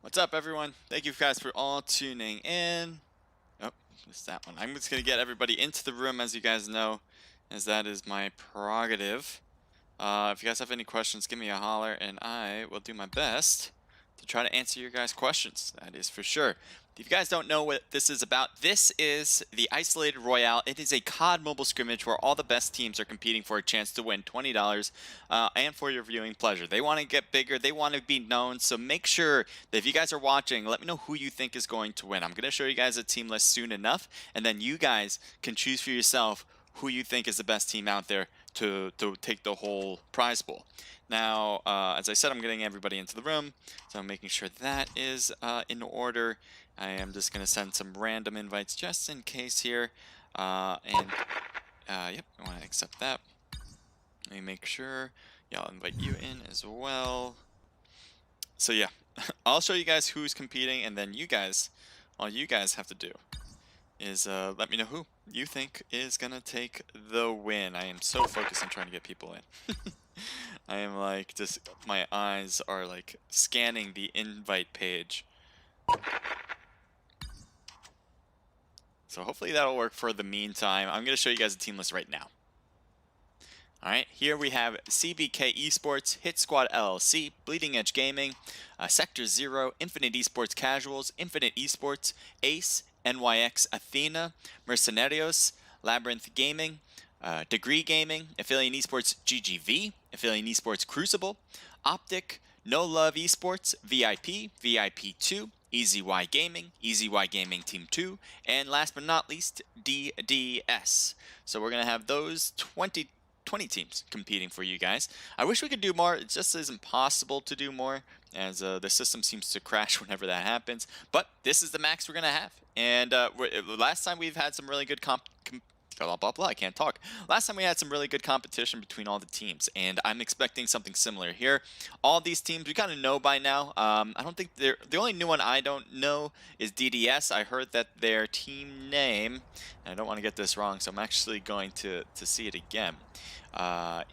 What's up, everyone? Thank you guys for all tuning in. Oh, missed that one. I'm just going to get everybody into the room, as you guys know, as that is my prerogative. If you guys have any questions, give me a holler, and I will do my best to try to answer your guys' questions. That is for sure. If you guys don't know what this is about, this is the Isolated Royale. It is a COD mobile scrimmage where all the best teams are competing for a chance to win $20 and for your viewing pleasure. They want to get bigger. They want to be known. So make sure that if you guys are watching, let me know who you think is going to win. I'm going to show you guys a team list soon enough, and then you guys can choose for yourself who you think is the best team out there to take the whole prize pool. Now, as I said, I'm getting everybody into the room, so I'm making sure that is in order. I am just going to send some random invites just in case here. Yep, I want to accept that. Let me make sure. Yeah, I'll invite you in as well. So yeah, I'll show you guys who's competing, and then you guys, all you guys have to do is let me know who you think is gonna take the win. I am so focused on trying to get people in. I am like, just my eyes are like scanning the invite page. So hopefully that'll work for the meantime. I'm gonna show you guys the team list right now. Alright, here we have CBK Esports, Hit Squad LLC, Bleeding Edge Gaming, Sector Zero, Infinite Esports Casuals, Infinite Esports, Ace, NYX Athena, Mercenarios, Labyrinth Gaming, Degree Gaming, Affiliate Esports GGV, Affiliate Esports Crucible, Optic, No Love Esports, VIP, VIP2, EZY Gaming, EZY Gaming Team 2, and last but not least, DDS. So we're going to have those 20 teams competing for you guys. I wish we could do more. It just isn't possible to do more, as the system seems to crash whenever that happens. But this is the max we're going to have. And last time we've had some really good blah, blah, blah, I can't talk. Last time we had some really good competition between all the teams, and I'm expecting something similar here. All these teams we kind of know by now. I don't think they're the only new one I don't know is DDS. I heard that their team name, and I don't want to get this wrong, so I'm actually going to see it again.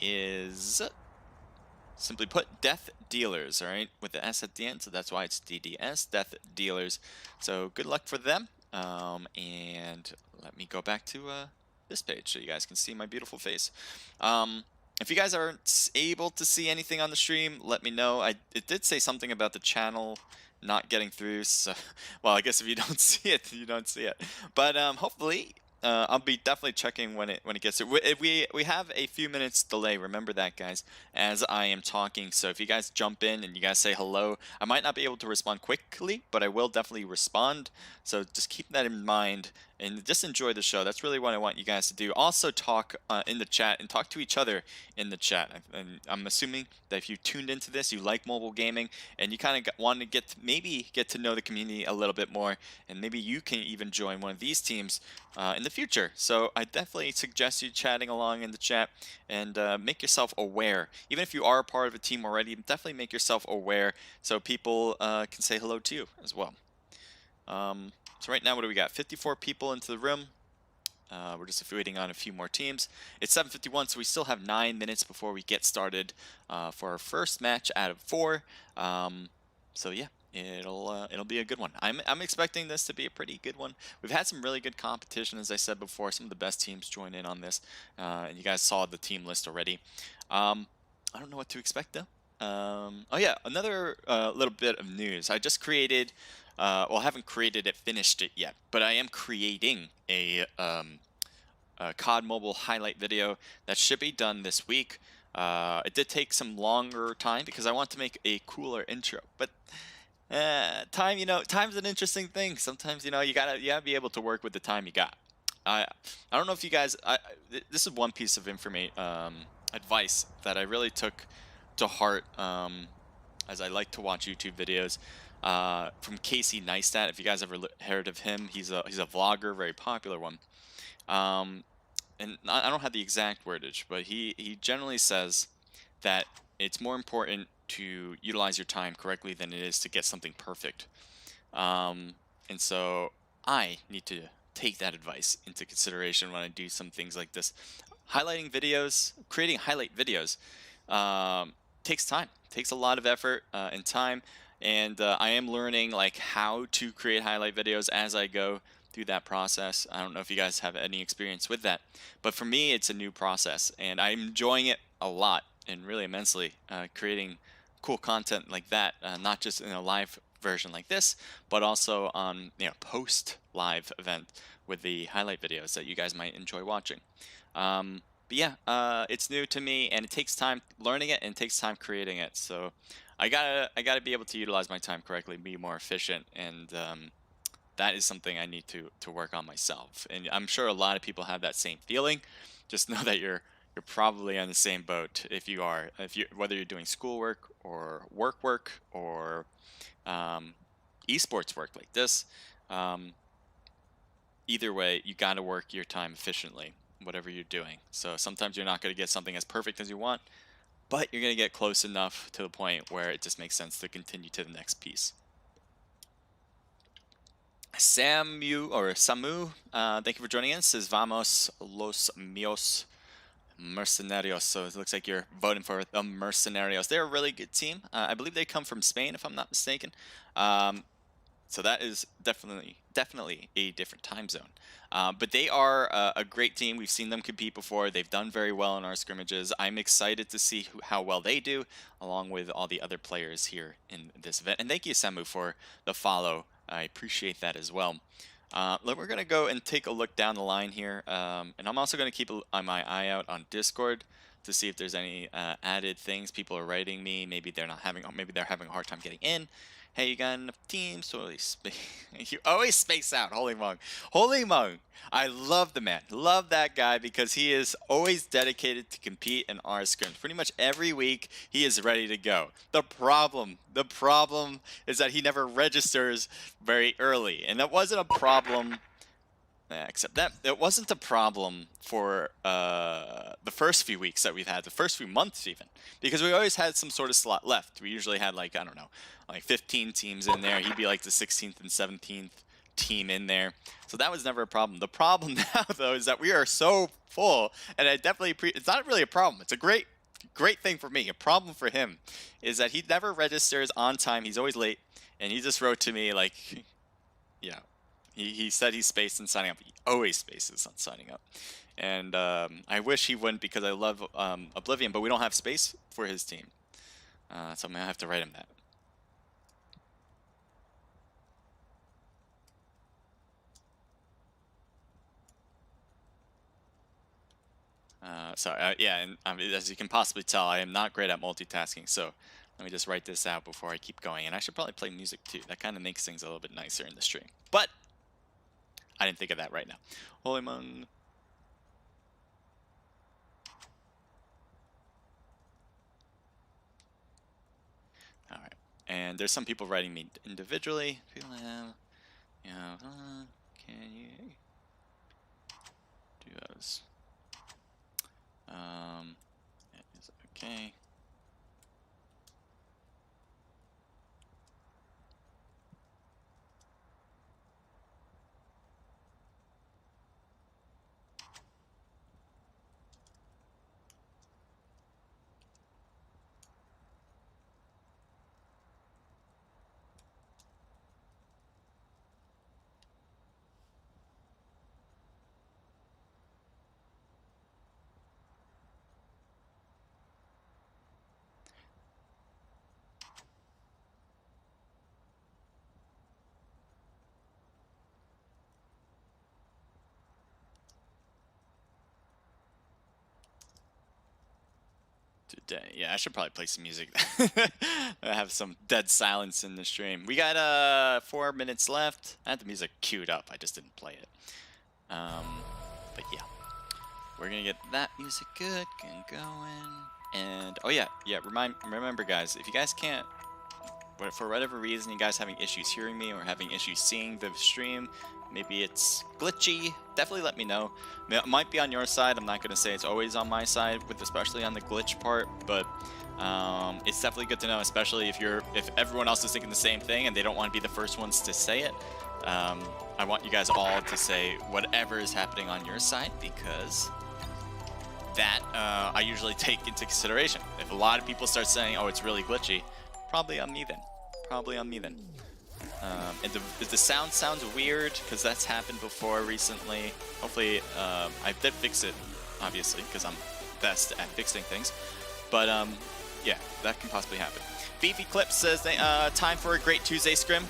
Is simply put Death Dealers, all right, with the S at the end, so that's why it's DDS, Death Dealers. So good luck for them. And let me go back to this page so you guys can see my beautiful face. If you guys aren't able to see anything on the stream, let me know. It did say something about the channel not getting through, so well, I guess if you don't see it, you don't see it. But hopefully I'll be definitely checking when it gets through. We have a few minutes delay. Remember that, guys, as I am talking. So if you guys jump in and you guys say hello, I might not be able to respond quickly, but I will definitely respond. So just keep that in mind and just enjoy the show. That's really what I want you guys to do. Also talk in the chat and talk to each other in the chat. And I'm assuming that if you tuned into this, you like mobile gaming and you kind of want to maybe get to know the community a little bit more, and maybe you can even join one of these teams in the future. So I definitely suggest you chatting along in the chat and make yourself aware. Even if you are a part of a team already, definitely make yourself aware so people can say hello to you as well. So right now, what do we got? 54 people into the room. We're just waiting on a few more teams. It's 7:51, so we still have 9 minutes before we get started for our first match out of 4. So yeah, it'll be a good one. I'm expecting this to be a pretty good one. We've had some really good competition, as I said before. Some of the best teams join in on this, and you guys saw the team list already. I don't know what to expect though. Oh yeah, another little bit of news. I just created. Well, I haven't created it, finished it yet, but I am creating a COD Mobile highlight video that should be done this week. It did take some longer time because I want to make a cooler intro, but time, time's an interesting thing. Sometimes, you gotta be able to work with the time you got. I don't know if you guys. This is one piece of advice that I really took to heart as I like to watch YouTube videos. From Casey Neistat, if you guys ever heard of him, he's a vlogger, very popular one. And I don't have the exact wordage, but he generally says that it's more important to utilize your time correctly than it is to get something perfect. And so I need to take that advice into consideration when I do some things like this. Highlighting videos, creating highlight videos, takes time, takes a lot of effort and time. and I am learning like how to create highlight videos as I go through that process. I don't know if you guys have any experience with that, but for me, it's a new process, and I'm enjoying it a lot and really immensely. Creating cool content like that, not just in a live version like this, but also on post live event with the highlight videos that you guys might enjoy watching. But yeah, it's new to me, and it takes time learning it, and it takes time creating it. So I gotta be able to utilize my time correctly, be more efficient, and that is something I need to work on myself. And I'm sure a lot of people have that same feeling. Just know that you're probably on the same boat if you whether you're doing schoolwork or work or um, esports work like this. Um, Either way, you got to work your time efficiently, whatever you're doing. So sometimes you're not going to get something as perfect as you want, but you're going to get close enough to the point where it just makes sense to continue to the next piece. Samu, thank you for joining in. Says Vamos los mios mercenarios. So it looks like you're voting for the mercenarios. They're a really good team. I believe they come from Spain, if I'm not mistaken. So that is definitely a different time zone. But they are a great team. We've seen them compete before. They've done very well in our scrimmages. I'm excited to see how well they do, along with all the other players here in this event. And thank you, Samu, for the follow. I appreciate that as well. We're going to go and take a look down the line here. And I'm also going to keep my eye out on Discord to see if there's any added things people are writing me. Maybe they're having a hard time getting in. Hey, you got enough teams? You always space out. Holy Mung. Holy Mung. I love the man. Love that guy because he is always dedicated to compete in our scrims. Pretty much every week, he is ready to go. The problem is that he never registers very early. And that wasn't a problem. Except that it wasn't a problem for the first few weeks that we've had, the first few months even, because we always had some sort of slot left. We usually had like, I don't know, like 15 teams in there. He'd be like the 16th and 17th team in there. So that was never a problem. The problem now, though, is that we are so full, and I definitely it's not really a problem. It's a great thing for me. A problem for him is that he never registers on time. He's always late, and he just wrote to me like, yeah. He said he spaced on signing up. He always spaces on signing up. And I wish he wouldn't because I love Oblivion, but we don't have space for his team. So I'm going to have to write him that. Yeah, and as you can possibly tell, I am not great at multitasking. So let me just write this out before I keep going. And I should probably play music too. That kind of makes things a little bit nicer in the stream. But I didn't think of that right now. Holy Mung. All right. And there's some people writing me individually. People have, can you do those? Okay. Today. Yeah, I should probably play some music. I have some dead silence in the stream. We got 4 minutes left. I had the music queued up. I just didn't play it. But yeah, we're gonna get that music good and going. And oh yeah. Remember, guys, if you guys can't, for whatever reason, you guys having issues hearing me or having issues seeing the stream, maybe it's glitchy, definitely let me know. It might be on your side. I'm not going to say it's always on my side, especially on the glitch part, but it's definitely good to know, especially if everyone else is thinking the same thing and they don't want to be the first ones to say it. I want you guys all to say whatever is happening on your side, because that I usually take into consideration. If a lot of people start saying, oh, it's really glitchy, probably on me then. probably on me then. And if the sound sounds weird, because that's happened before recently. Hopefully, I did fix it, obviously, because I'm best at fixing things. But yeah, that can possibly happen. Beefy Clip says, time for a great Tuesday scrim.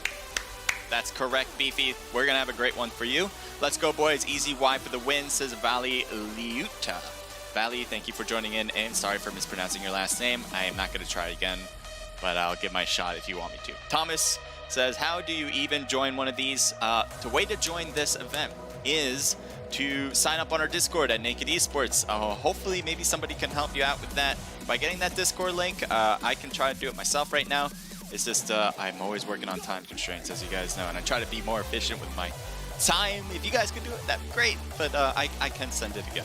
That's correct, Beefy. We're gonna have a great one for you. Let's go, boys. Easy Y for the win, says Valley Liuta. Valley, thank you for joining in, and sorry for mispronouncing your last name. I am not gonna try again, but I'll give my shot if you want me to. Thomas says, how do you even join one of these? The way to join this event is to sign up on our Discord at Naked Esports. Hopefully, maybe somebody can help you out with that. By getting that Discord link, I can try to do it myself right now. It's just, I'm always working on time constraints, as you guys know, and I try to be more efficient with my time. If you guys could do it, that'd be great, but I can send it again.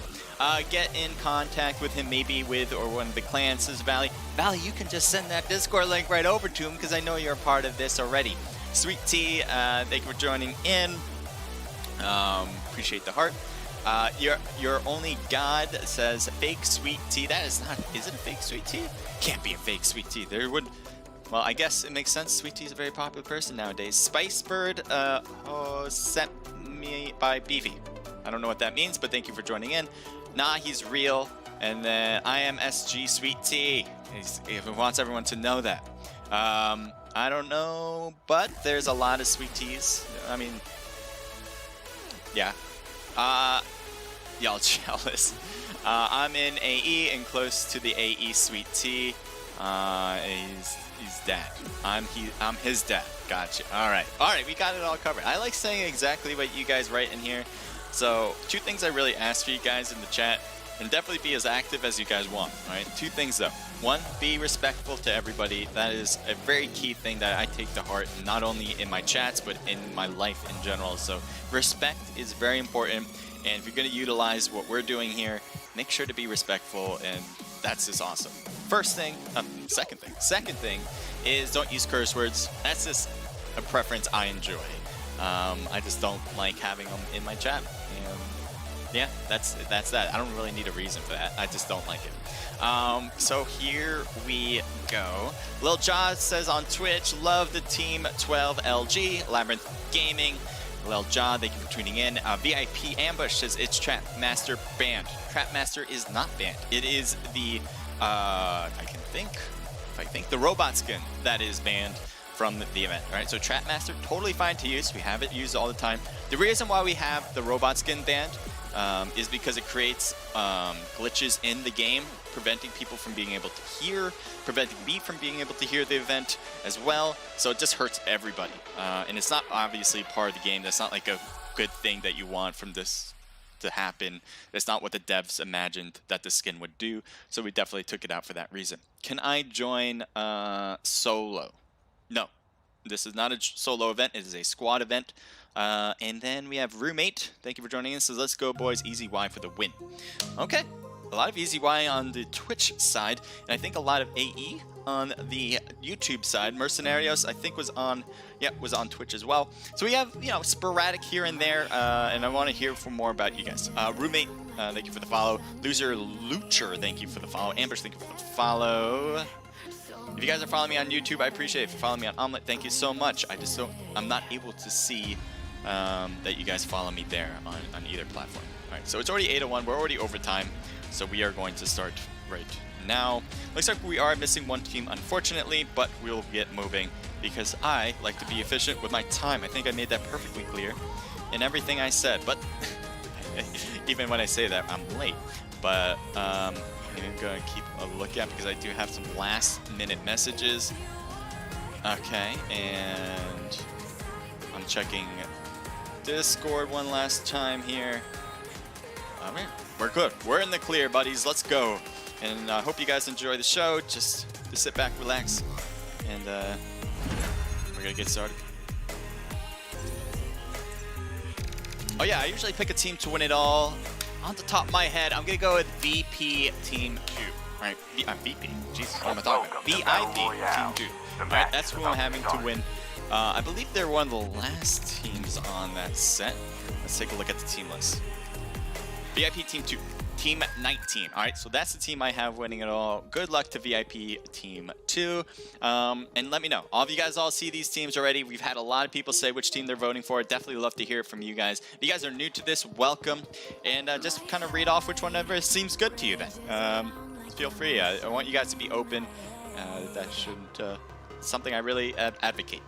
Get in contact with him, maybe with or one of the clans, says Valley. Valley, you can just send that Discord link right over to him, because I know you're a part of this already. Sweet Tea, thank you for joining in. Appreciate the heart. Your only God, says fake Sweet Tea. That is not, is it a fake Sweet Tea? Can't be a fake Sweet Tea. There would, well, I guess it makes sense. Sweet Tea is a very popular person nowadays. Spice Bird, sent me by Beefy. I don't know what that means, but thank you for joining in. Nah, he's real. And then I am SG Sweet Tea. He wants everyone to know that. I don't know, but there's a lot of Sweet Teas. I mean, yeah. Y'all jealous. I'm in AE and close to the AE Sweet Tea. He's dad. I'm his dad. Gotcha. All right, we got it all covered. I like saying exactly what you guys write in here. So 2 things I really ask for you guys in the chat, and definitely be as active as you guys want. All right, 2 things though. 1, be respectful to everybody. That is a very key thing that I take to heart, not only in my chats, but in my life in general. So respect is very important. And if you're going to utilize what we're doing here, make sure to be respectful, and that's just awesome. First thing, second thing is don't use curse words. That's just a preference I enjoy. I just don't like having them in my chat. And yeah, that's that. I don't really need a reason for that. I just don't like it. So here we go. Lil Jaws says on Twitch, love the Team 12 LG, Labyrinth Gaming. Lil Jaw, thank you for tuning in. VIP Ambush says it's Trap Master banned. Trap Master is not banned. It is the, I think the robot skin that is banned from the event. All right, so Trap Master, totally fine to use. We have it used all the time. The reason why we have the robot skin banned is because it creates glitches in the game, preventing people from being able to hear, preventing me from being able to hear the event as well. So it just hurts everybody. And it's not obviously part of the game. That's not like a good thing that you want from this to happen. That's not what the devs imagined that the skin would do. So we definitely took it out for that reason. Can I join solo? No, this is not a solo event. It is a squad event. And then we have Roommate. Thank you for joining us. So let's go, boys. Easy Y for the win. Okay. A lot of Easy Y on the Twitch side, and I think a lot of AE on the YouTube side. Mercenarios, I think, was on Twitch as well. So we have, sporadic here and there, and I want to hear more about you guys. Roommate, thank you for the follow. Loser Lucher, thank you for the follow. Ambush, thank you for the follow. If you guys are following me on YouTube, I appreciate it. If you're following me on Omelette, thank you so much. I'm not able to see that you guys follow me there on either platform. All right, so it's already 8:01. We're already over time. So we are going to start right now. Looks like we are missing one team, unfortunately, but we'll get moving because I like to be efficient with my time. I think I made that perfectly clear in everything I said, but even when I say that, I'm late. But I'm going to keep a look at because I do have some last-minute messages. Okay, and I'm checking Discord one last time here. All right. We're good. We're in the clear, buddies. Let's go. And I hope you guys enjoy the show. Just sit back, relax, and we're going to get started. Oh, yeah, I usually pick a team to win it all. On the top of my head, I'm going to go with VP Team 2. All right, VP. Jesus, what am I talking about? VIP Team 2. All right, that's who I'm having to win. I believe they're one of the last teams on that set. Let's take a look at the team list. VIP Team 2. Team 19. All right, so that's the team I have winning it all. Good luck to VIP Team 2. And let me know. All of you guys all see these teams already. We've had a lot of people say which team they're voting for. Definitely love to hear it from you guys. If you guys are new to this, welcome. And just kind of read off which one ever seems good to you then. Feel free. I want you guys to be open. That shouldn't... something I really advocate.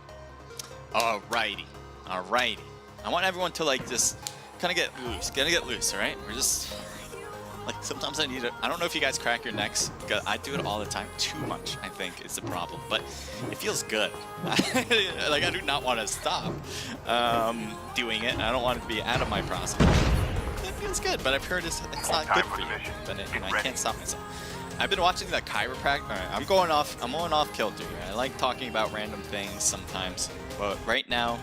Alrighty. Alrighty. I want everyone to like just kind of get loose. Gotta get loose, alright? We're just... Like, sometimes I need to... I don't know if you guys crack your necks, because I do it all the time. Too much, I think, is the problem. But it feels good. Like, I do not want to stop doing it. I don't want it to be out of my process. It feels good, but I've heard it's not good for you. But I can't stop myself. I've been watching that chiropractor. All right, I'm going off kilter here. I like talking about random things sometimes. But right now,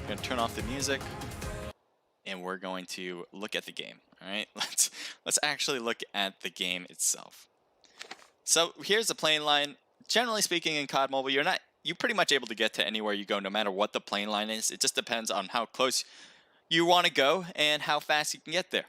I'm going to turn off the music. And we're going to look at the game. All right, let's actually look at the game itself. So here's the plane line. Generally speaking, in COD Mobile, you're pretty much able to get to anywhere you go, no matter what the plane line is. It just depends on how close you want to go and how fast you can get there.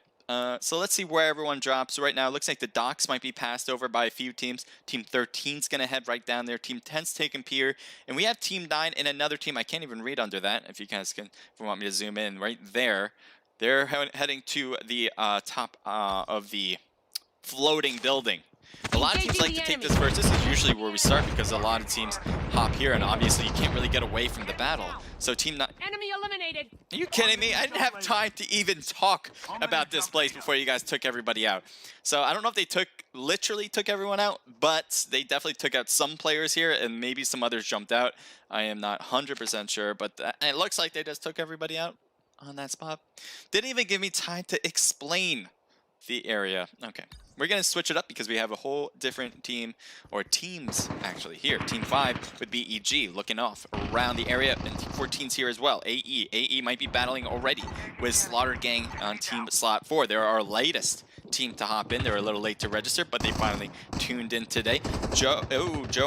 So let's see where everyone drops. Right now, it looks like the docks might be passed over by a few teams. Team 13's going to head right down there. Team 10's taking pier. And we have Team 9 and another team. I can't even read under that. If you guys can, if you want me to zoom in right there. They're heading to the top of the floating building. A lot of teams like to take this first. This is usually where we start because a lot of teams hop here, and obviously you can't really get away from the battle. So Team 9... Enemy eliminated. Are you kidding me? I didn't have time to even talk about this place before you guys took everybody out. So I don't know if they literally took everyone out, but they definitely took out some players here, and maybe some others jumped out. I am not 100% sure, but it looks like they just took everybody out on that spot. Didn't even give me time to explain the area. Okay, we're gonna switch it up because we have a whole different team, or teams actually here. Team 5 with BEG looking off around the area, and Team 14's here as well. AE might be battling already with Slaughter Gang on Team Slot 4. They're our latest team to hop in. They're a little late to register, but they finally tuned in today. Joe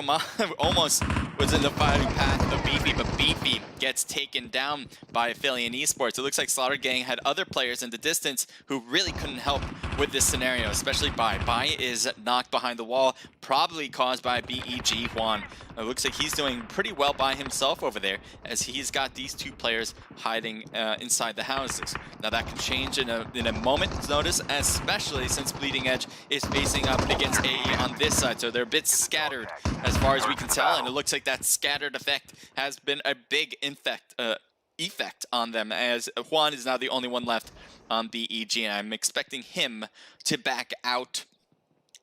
Ma almost was in the fighting path of Beefy, but Beefy gets taken down by Affiliate Esports. It looks like Slaughter Gang had other players in the distance who really couldn't help with this scenario, especially Bai. Bai is knocked behind the wall, probably caused by BEG Juan. It looks like he's doing pretty well by himself over there, as he's got these two players hiding inside the houses. Now that can change in a moment's notice, especially since Bleeding Edge is facing up against AE on this side, so they're a bit scattered as far as we can tell, and it looks like that scattered effect has been a big effect on them, as Juan is now the only one left on BEG, and I'm expecting him to back out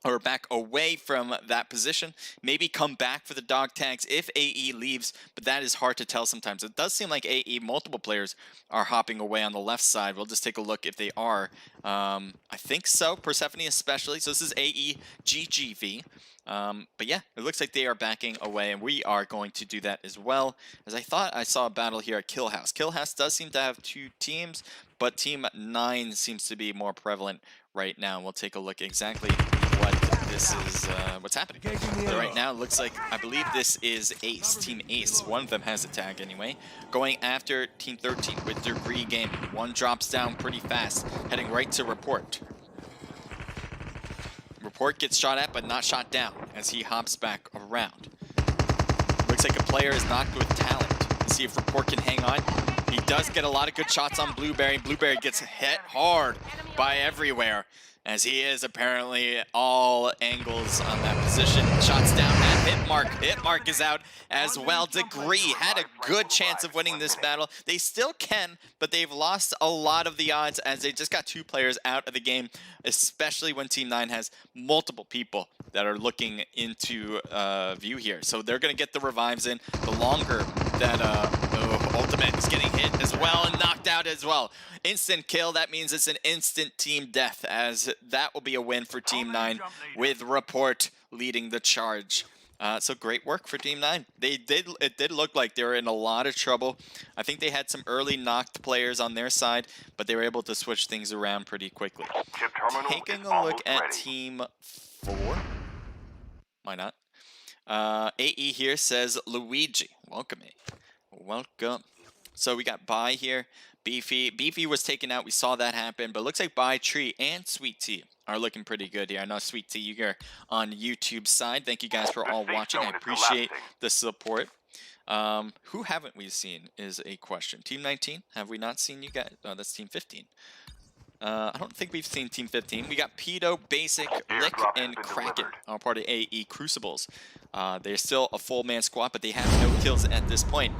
or back away from that position, maybe come back for the dog tags if AE leaves, but that is hard to tell sometimes. It does seem like AE, multiple players are hopping away on the left side. We'll just take a look if they are. I think so, Persephone especially. So this is AE GGV. But yeah, it looks like they are backing away, and we are going to do that as well, as I thought I saw a battle here at Kill House. Kill House does seem to have two teams, but Team 9 seems to be more prevalent right now. We'll take a look exactly what this is, what's happening. So right now, it looks like, I believe this is Ace, Team Ace. One of them has a tag anyway. Going after Team 13 with Degree Gaming. One drops down pretty fast, heading right to Report. Report gets shot at, but not shot down, as he hops back around. Looks like a player is knocked with talent. Let's see if Report can hang on. He does get a lot of good shots on Blueberry. Blueberry gets hit hard by everywhere, as he is apparently all angles on that position. Shots down at Hitmark. Hitmark is out as well. Degree had a good chance of winning this battle. They still can, but they've lost a lot of the odds, as they just got two players out of the game, especially when Team 9 has multiple people that are looking into view here. So they're going to get the revives in. The longer that Ultimate is getting hit as well and knocked out as well. Instant kill, that means it's an instant team death, as that will be a win for Team 9 with Report leading the charge. So great work for Team 9. It did look like they were in a lot of trouble. I think they had some early knocked players on their side, but they were able to switch things around pretty quickly. Taking a look at Team 4. Why not? AE here says Luigi. Welcome, AE. Welcome. So we got Bai here. Beefy was taken out. We saw that happen, but it looks like By Tree and Sweet Tea are looking pretty good here. I know Sweet Tea, you're on YouTube side. Thank you guys for all watching. I appreciate the support. Who haven't we seen is a question. Team 19, have we not seen you guys? Oh, that's Team 15. I don't think we've seen Team 15. We got Pedo, Basic, Lick, and Kraken, all part of AE Crucibles. They're still a full man squad, but they have no kills at this point.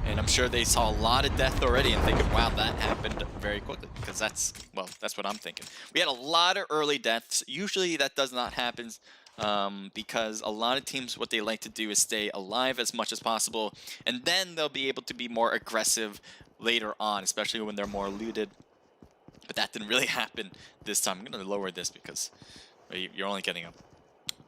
And I'm sure they saw a lot of death already and thinking, wow, that happened very quickly. Because that's what I'm thinking. We had a lot of early deaths. Usually that does not happen because a lot of teams, what they like to do is stay alive as much as possible. And then they'll be able to be more aggressive later on, especially when they're more looted. But that didn't really happen this time. I'm going to lower this because you're only getting a...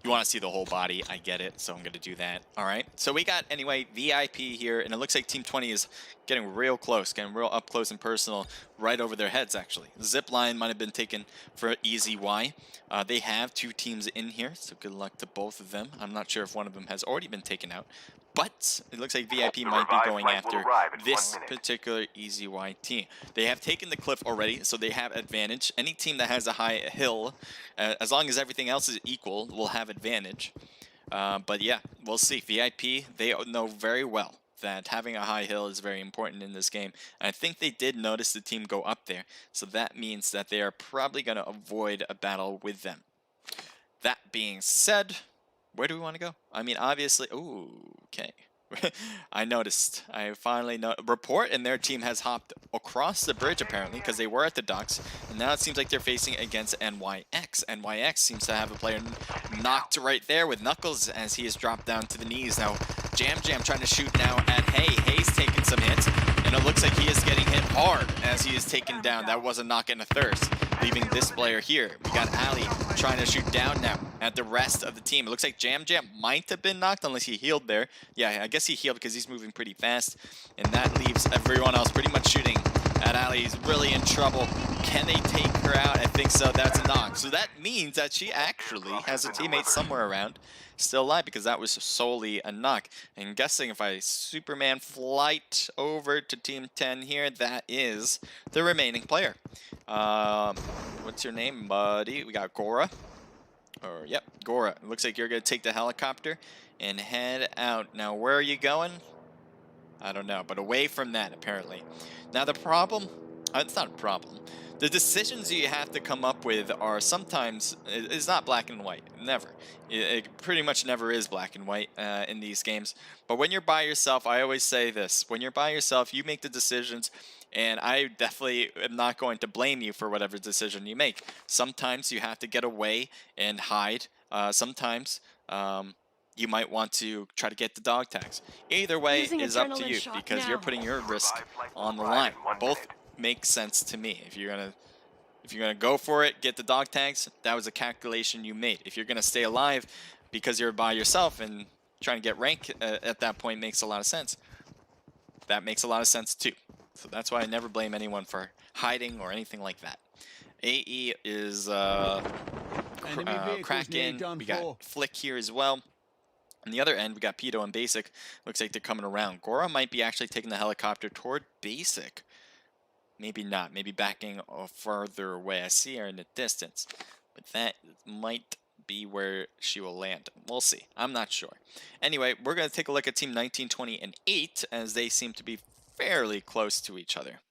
You want to see the whole body, I get it, so I'm going to do that. All right, so we got, anyway, VIP here, and it looks like Team 20 is getting real close, getting real up close and personal, right over their heads, actually. The zip line might have been taken for easy Y. They have 2 teams in here, so good luck to both of them. I'm not sure if one of them has already been taken out, but it looks like VIP might be going after this particular easy Y team. They have taken the cliff already, so they have advantage. Any team that has a high hill, as long as everything else is equal, will have advantage. But yeah, we'll see. VIP, they know very well that having a high hill is very important in this game. And I think they did notice the team go up there, so that means that they are probably going to avoid a battle with them. That being said, where do we want to go? I mean, obviously... Ooh, okay. I noticed. I finally know. Report and their team has hopped across the bridge, apparently, because they were at the docks. And now it seems like they're facing against NYX. NYX seems to have a player knocked right there with Knuckles as he has dropped down to the knees. Now, Jam trying to shoot now at Hay. Hay's taking some hits, and it looks like he is getting hit hard as he is taken down. That was a knock and a thirst, leaving this player here. We got Ali trying to shoot down now at the rest of the team. It looks like Jam might have been knocked unless he healed there. Yeah, I guess he healed because he's moving pretty fast. And that leaves everyone else pretty much shooting at Ali. He's really in trouble. Can they take her out? I think so. That's a knock. So that means that she actually has a teammate somewhere around still alive because that was solely a knock. And guessing if I Superman flight over to Team 10 here, that is the remaining player. What's your name, buddy? We got Gora. Or, yep, Gora. It looks like you're going to take the helicopter and head out. Now, where are you going? I don't know, but away from that, apparently. Now, the problem... it's not a problem. The decisions you have to come up with are sometimes... It's not black and white. Never. It pretty much never is black and white in these games. But when you're by yourself, I always say this. When you're by yourself, you make the decisions... And I definitely am not going to blame you for whatever decision you make. Sometimes you have to get away and hide. Sometimes you might want to try to get the dog tags. Either way is up to you because you're putting your risk on the line. Both make sense to me. If you're gonna go for it, get the dog tags, that was a calculation you made. If you're gonna stay alive because you're by yourself and trying to get rank at that point makes a lot of sense. That makes a lot of sense too. So that's why I never blame anyone for hiding or anything like that. AE is Kraken. We got Flick here as well. On the other end, we got Pedo and Basic. Looks like they're coming around. Gora might be actually taking the helicopter toward Basic. Maybe not. Maybe backing farther away. I see her in the distance. But that might be where she will land. We'll see. I'm not sure. Anyway, we're going to take a look at Team 19, 20, and 8 as they seem to be fairly close to each other.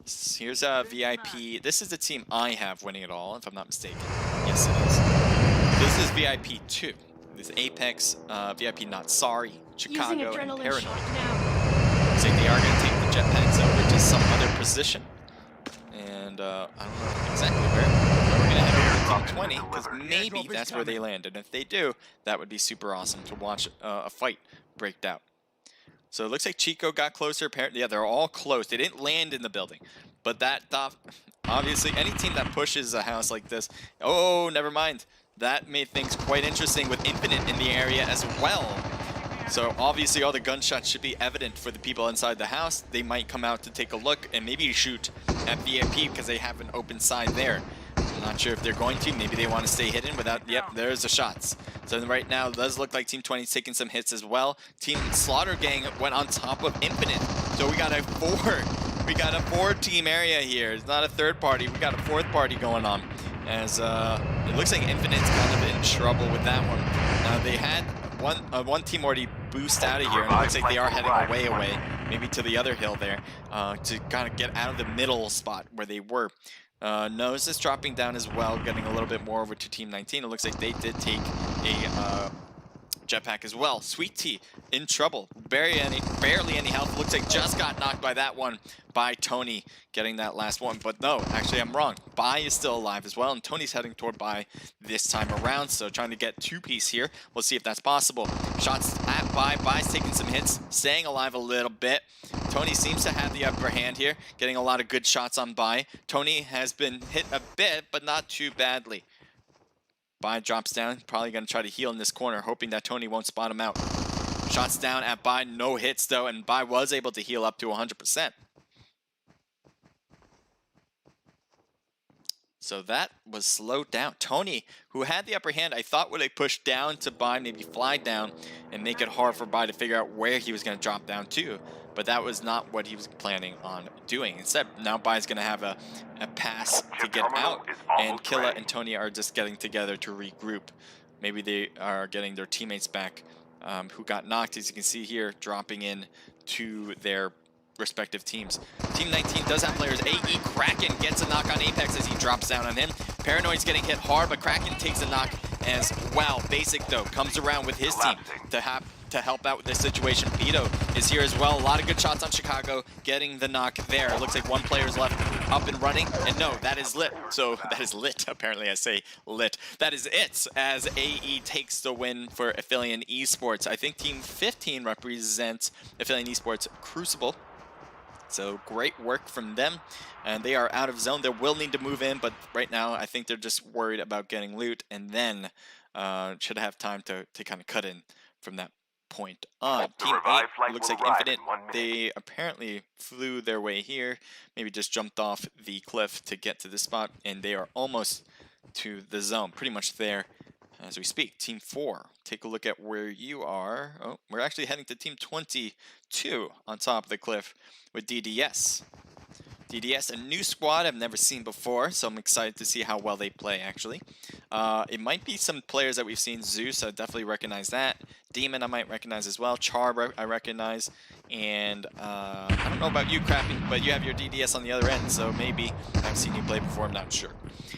Here's a VIP. This is the team I have winning it all, if I'm not mistaken. Yes, it is. This is VIP 2. This is Apex, VIP Not Sorry, Chicago, and Paranoid. Looks like they are going to take the jetpacks over to some other position. And I don't know exactly where. But we're going to head over to Team 20, because maybe that's where they land. And if they do, that would be super awesome to watch a fight break out. So it looks like Chico got closer. Apparently, yeah, they're all close. They didn't land in the building. But that, obviously, any team that pushes a house like this... Oh, never mind. That made things quite interesting with Infinite in the area as well. So obviously, all the gunshots should be evident for the people inside the house. They might come out to take a look and maybe shoot at VIP because they have an open side there. Not sure if they're going to. Maybe they want to stay hidden without... Yep, there's the shots. So right now, it does look like Team 20 is taking some hits as well. Team Slaughter Gang went on top of Infinite. So we got a four-team area here. It's not a third party. We got a fourth party going on. As it looks like Infinite's kind of in trouble with that one. They had one team already boost out of here, and it looks like they are heading away, maybe to the other hill there, to kind of get out of the middle spot where they were. Nose is dropping down as well, getting a little bit more over to Team 19. It looks like they did take a jetpack as well. Sweet Tea in trouble. Barely any health. Looks like just got knocked by that one by Tony, getting that last one. But no, actually I'm wrong. Bai is still alive as well, and Tony's heading toward Bai this time around. So trying to get two-piece here. We'll see if that's possible. Shots at Bai. Bai's taking some hits, staying alive a little bit. Tony seems to have the upper hand here, getting a lot of good shots on Bai. Tony has been hit a bit, but not too badly. Bai drops down, probably going to try to heal in this corner, hoping that Tony won't spot him out. Shots down at Bai, no hits though, and Bai was able to heal up to 100%. So that was slowed down. Tony, who had the upper hand, I thought would have pushed down to Bai, maybe fly down, and make it hard for Bai to figure out where he was going to drop down to. But that was not what he was planning on doing. Instead, now Bai's going to have a pass to get out, and Killa and Tony are just getting together to regroup. Maybe they are getting their teammates back who got knocked, as you can see here, dropping in to their respective teams. Team 19 does have players. AE Kraken gets a knock on Apex as he drops down on him. Paranoid's getting hit hard, but Kraken takes a knock as well. Basic, though, comes around with his team to help out with this situation. Vito is here as well. A lot of good shots on Chicago, getting the knock there. It looks like one player's left up and running, and no, that is lit. So that is lit, apparently I say lit. That is it, as AE takes the win for Aphelion Esports. I think Team 15 represents Aphelion Esports Crucible. So great work from them, and they are out of zone. They will need to move in, but right now I think they're just worried about getting loot, and then should have time to kind of cut in from that point on. Team 8 looks like Infinite. They apparently flew their way here, maybe just jumped off the cliff to get to this spot, and they are almost to the zone, pretty much there as we speak. Team 4, take a look at where you are. Oh, we're actually heading to Team 22 on top of the cliff with DDS. DDS, a new squad I've never seen before, so I'm excited to see how well they play, actually. It might be some players that we've seen. Zeus, I definitely recognize that. Demon, I might recognize as well. Char, I recognize. And I don't know about you, Crappy, but you have your DDS on the other end, so maybe I've seen you play before, I'm not sure.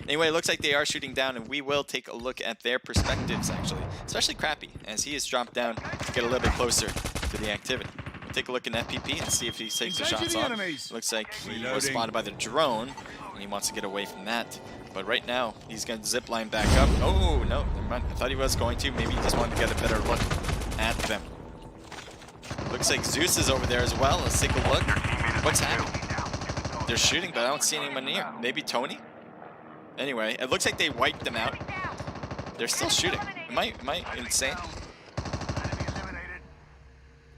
Anyway, it looks like they are shooting down, and we will take a look at their perspectives, actually. Especially Crappy, as he has dropped down to get a little bit closer to the activity. We'll take a look in FPP and see if he takes the shots on. Looks like he was spotted by the drone, and he wants to get away from that. But right now, he's going to zip line back up. Oh, no, never mind. I thought he was going to. Maybe he just wanted to get a better look at them. Looks like Zeus is over there as well. Let's take a look. What's happening? They're shooting, but I don't see anyone near. Maybe Tony? Anyway, it looks like they wiped them out. They're still shooting. Am I insane?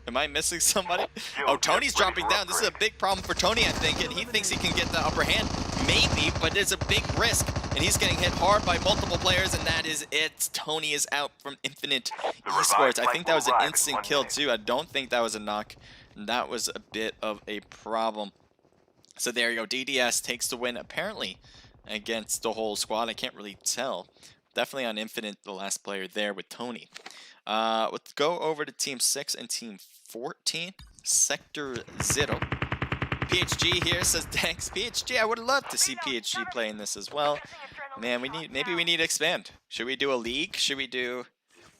Am I missing somebody? Oh, Tony's dropping down. This is a big problem for Tony, I think, and he thinks he can get the upper hand. Maybe, but it's a big risk, and he's getting hit hard by multiple players, and that is it. Tony is out from Infinite Esports. I think that was an instant kill, too. I don't think that was a knock. That was a bit of a problem. So there you go. DDS takes the win, apparently, against the whole squad. I can't really tell. Definitely on Infinite, the last player there with Tony. Let's go over to Team 6 and Team 14. Sector 0. PHG here says, thanks, PHG. I would love to see PHG playing this as well. Man, maybe we need to expand. Should we do a league? Should we do,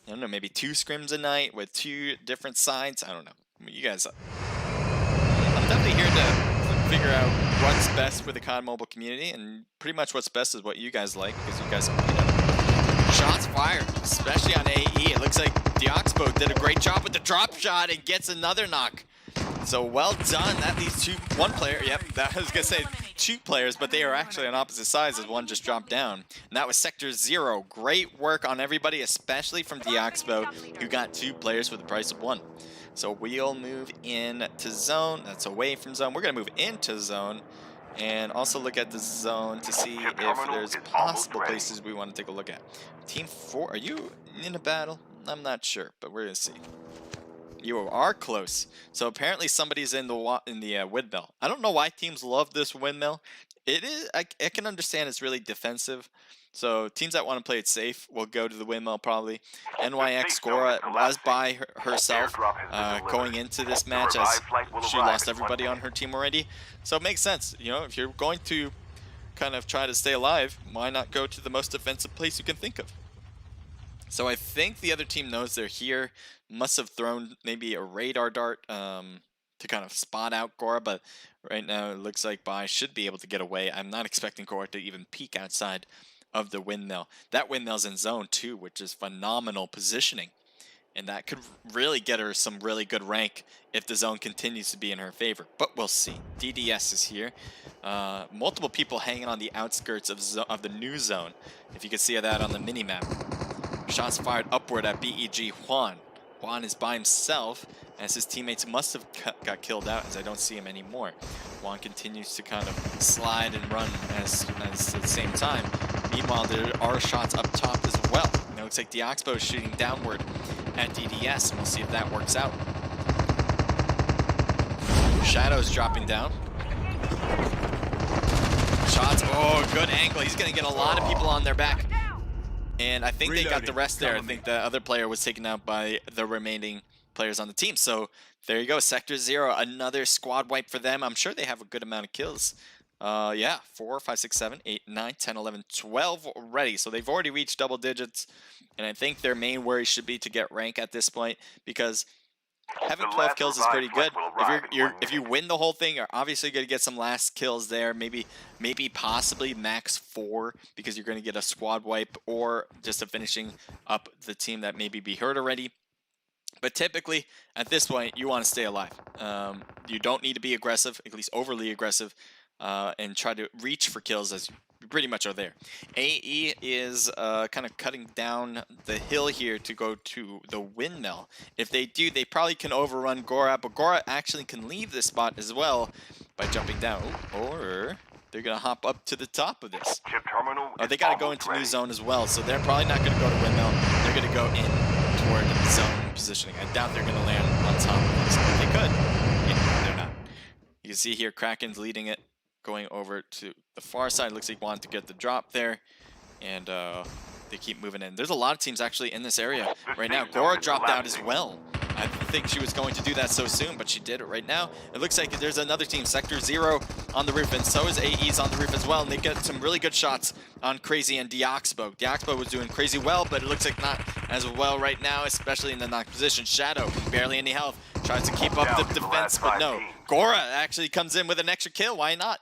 I don't know, maybe 2 scrims a night with 2 different sides? I don't know. You guys, I'm definitely here to figure out what's best for the COD Mobile community, and pretty much what's best is what you guys like, because you guys shots fired, especially on AE. It looks like Dioxpo did a great job with the drop shot and gets another knock. So well done. That leaves one player. Yep, I was gonna say 2 players, but they are actually on opposite sides as one just dropped down. And that was Sector 0. Great work on everybody, especially from Dioxpo, who got 2 players for the price of 1. So we'll move in to zone. That's away from zone. We're gonna move into zone. and also look at the zone to see if there's possible places we want to take a look at. Team 4, are you in a battle? I'm not sure, but we're gonna see. You are close. So apparently somebody's in the windmill. I don't know why teams love this windmill. It is I can understand it's really defensive. So teams that want to play it safe will go to the windmill probably. NYX Gora was by herself going into this match as she lost everybody on her team already. So it makes sense. You know, if you're going to kind of try to stay alive, why not go to the most defensive place you can think of? So I think the other team knows they're here. Must have thrown maybe a radar dart to kind of spot out Gora, but right now it looks like Bai should be able to get away. I'm not expecting Gora to even peek outside of the windmill. That windmill's in zone 2, which is phenomenal positioning. And that could really get her some really good rank if the zone continues to be in her favor. But we'll see. DDS is here. Multiple people hanging on the outskirts of the new zone. If you can see that on the mini-map. Shots fired upward at BEG Juan. Juan is by himself as his teammates must have got killed out as I don't see him anymore. Juan continues to kind of slide and run as at the same time. Meanwhile, there are shots up top as well. And it looks like Dioxpo is shooting downward at DDS, and we'll see if that works out. Shadow's dropping down. Shots, oh, good angle. He's going to get a lot of people on their back. And I think they got the rest there. I think the other player was taken out by the remaining players on the team. So there you go, Sector 0, another squad wipe for them. I'm sure they have a good amount of kills. Yeah, 4, 5, 6, 7, 8, 9, 10, 11, 12 already. So they've already reached double digits. And I think their main worry should be to get rank at this point, because having 12 kills is pretty good. If you win the whole thing, you're obviously going to get some last kills there. Maybe possibly max 4 because you're going to get a squad wipe or just a finishing up the team that maybe be hurt already. But typically, at this point, you want to stay alive. You don't need to be aggressive, at least overly aggressive, and try to reach for kills as you pretty much are there. AE is kind of cutting down the hill here to go to the windmill. If they do, they probably can overrun Gora, but Gora actually can leave this spot as well by jumping down. Or they're going to hop up to the top of this. Oh, they got to go into new zone as well, so they're probably not going to go to windmill. They're going to go in toward zone positioning. I doubt they're going to land on top of this, but they could. Yeah, they're not. You can see here Kraken's leading it, going over to the far side. Looks like he wanted to get the drop there, and they keep moving in. There's a lot of teams actually in this area right now. Gora dropped out as well. I didn't think she was going to do that so soon, but she did it right now. It looks like there's another team, Sector 0, on the roof, and so is AE's on the roof as well, and they get some really good shots on Crazy and Dioxpo. Dioxpo was doing crazy well, but it looks like not as well right now, especially in the knock position. Shadow, barely any health, tries to keep up the defense, but no. Gora actually comes in with an extra kill. Why not?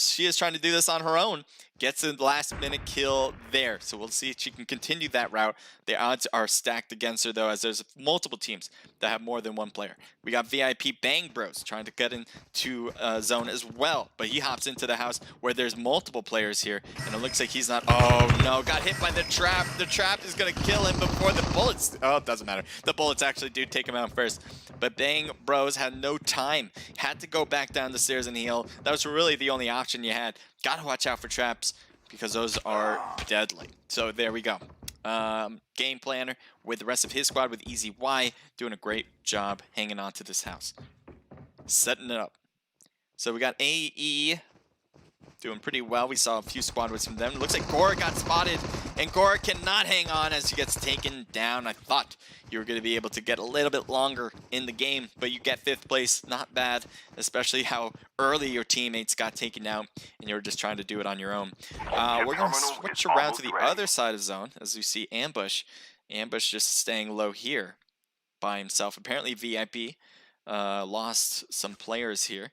She is trying to do this on her own. Gets a last-minute kill there. So we'll see if she can continue that route. The odds are stacked against her, though, as there's multiple teams that have more than one player. We got VIP Bang Bros trying to get into zone as well. But he hops into the house where there's multiple players here. And it looks like he's not... Oh, no. Got hit by the trap. The trap is going to kill him before the bullets... Oh, it doesn't matter. The bullets actually do take him out first. But Bang Bros had no time. Had to go back down the stairs and heal. That was really the only option you had. Got to watch out for traps, because those are deadly. So there we go. Game planner with the rest of his squad with Easy Y doing a great job hanging on to this house. Setting it up. So we got AE doing pretty well. We saw a few squad wins from them. Looks like Gora got spotted, and Gora cannot hang on as he gets taken down. I thought you were going to be able to get a little bit longer in the game, but you get 5th place. Not bad, especially how early your teammates got taken out, and you were just trying to do it on your own. We're going to switch around to the other side of zone, as you see Ambush. Ambush just staying low here by himself. Apparently VIP lost some players here.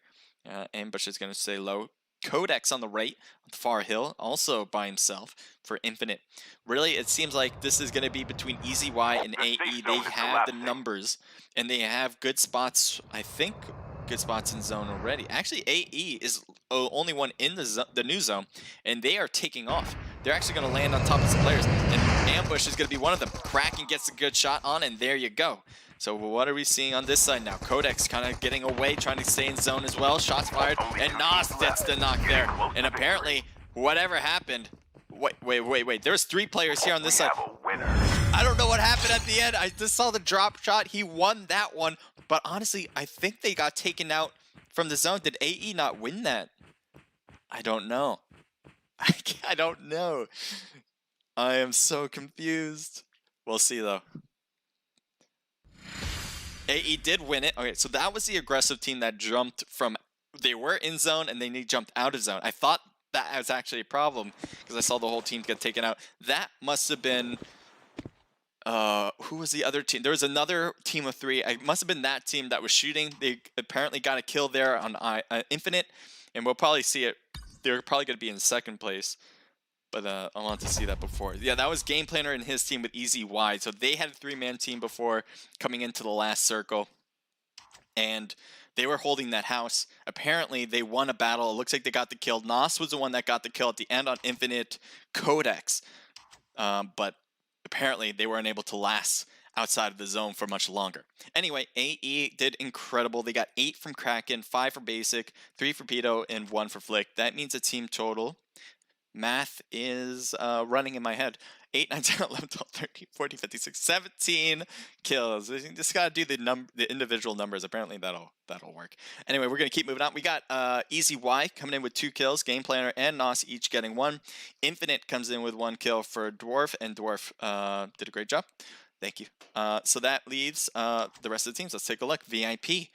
Ambush is going to stay low. Codex on the right, on the far hill, also by himself for Infinite. Really, it seems like this is going to be between Easy Y and AE. They have the numbers, and they have good spots, I think, good spots in zone already. Actually, AE is only one in the new zone, and they are taking off. They're actually going to land on top of some players, and Ambush is going to be one of them. Kraken gets a good shot on, and there you go. So what are we seeing on this side now? Codex kind of getting away, trying to stay in zone as well. Shots fired, and Nos gets the knock there. And apparently, whatever happened... Wait. There's 3 players here on this side. I don't know what happened at the end. I just saw the drop shot. He won that one. But honestly, I think they got taken out from the zone. Did AE not win that? I don't know. I don't know. I am so confused. We'll see, though. AE did win it. Okay, so that was the aggressive team that jumped from... They were in zone, and then they jumped out of zone. I thought that was actually a problem, because I saw the whole team get taken out. That must have been... who was the other team? There was another team of 3. It must have been that team that was shooting. They apparently got a kill there on Infinite, and we'll probably see it. They're probably going to be in 2nd place. But I want to see that before. Yeah, that was Game Planner and his team with Easy Wide. So they had a 3-man team before coming into the last circle. And they were holding that house. Apparently, they won a battle. It looks like they got the kill. Nos was the one that got the kill at the end on Infinite Codex. But apparently, they weren't able to last outside of the zone for much longer. Anyway, AE did incredible. They got 8 from Kraken, 5 for Basic, 3 for Pedo, and 1 for Flick. That means a team total... Math is running in my head. 8, 9, 10, 11, 12, 13, 14, 15, 16, 17 kills. You just gotta do the individual numbers. Apparently that'll work. Anyway, we're gonna keep moving on. We got Easy Y coming in with 2 kills. Game Planner and Nos each getting 1. Infinite comes in with 1 kill for Dwarf, and Dwarf did a great job. Thank you. So that leaves the rest of the teams. Let's take a look. VIP.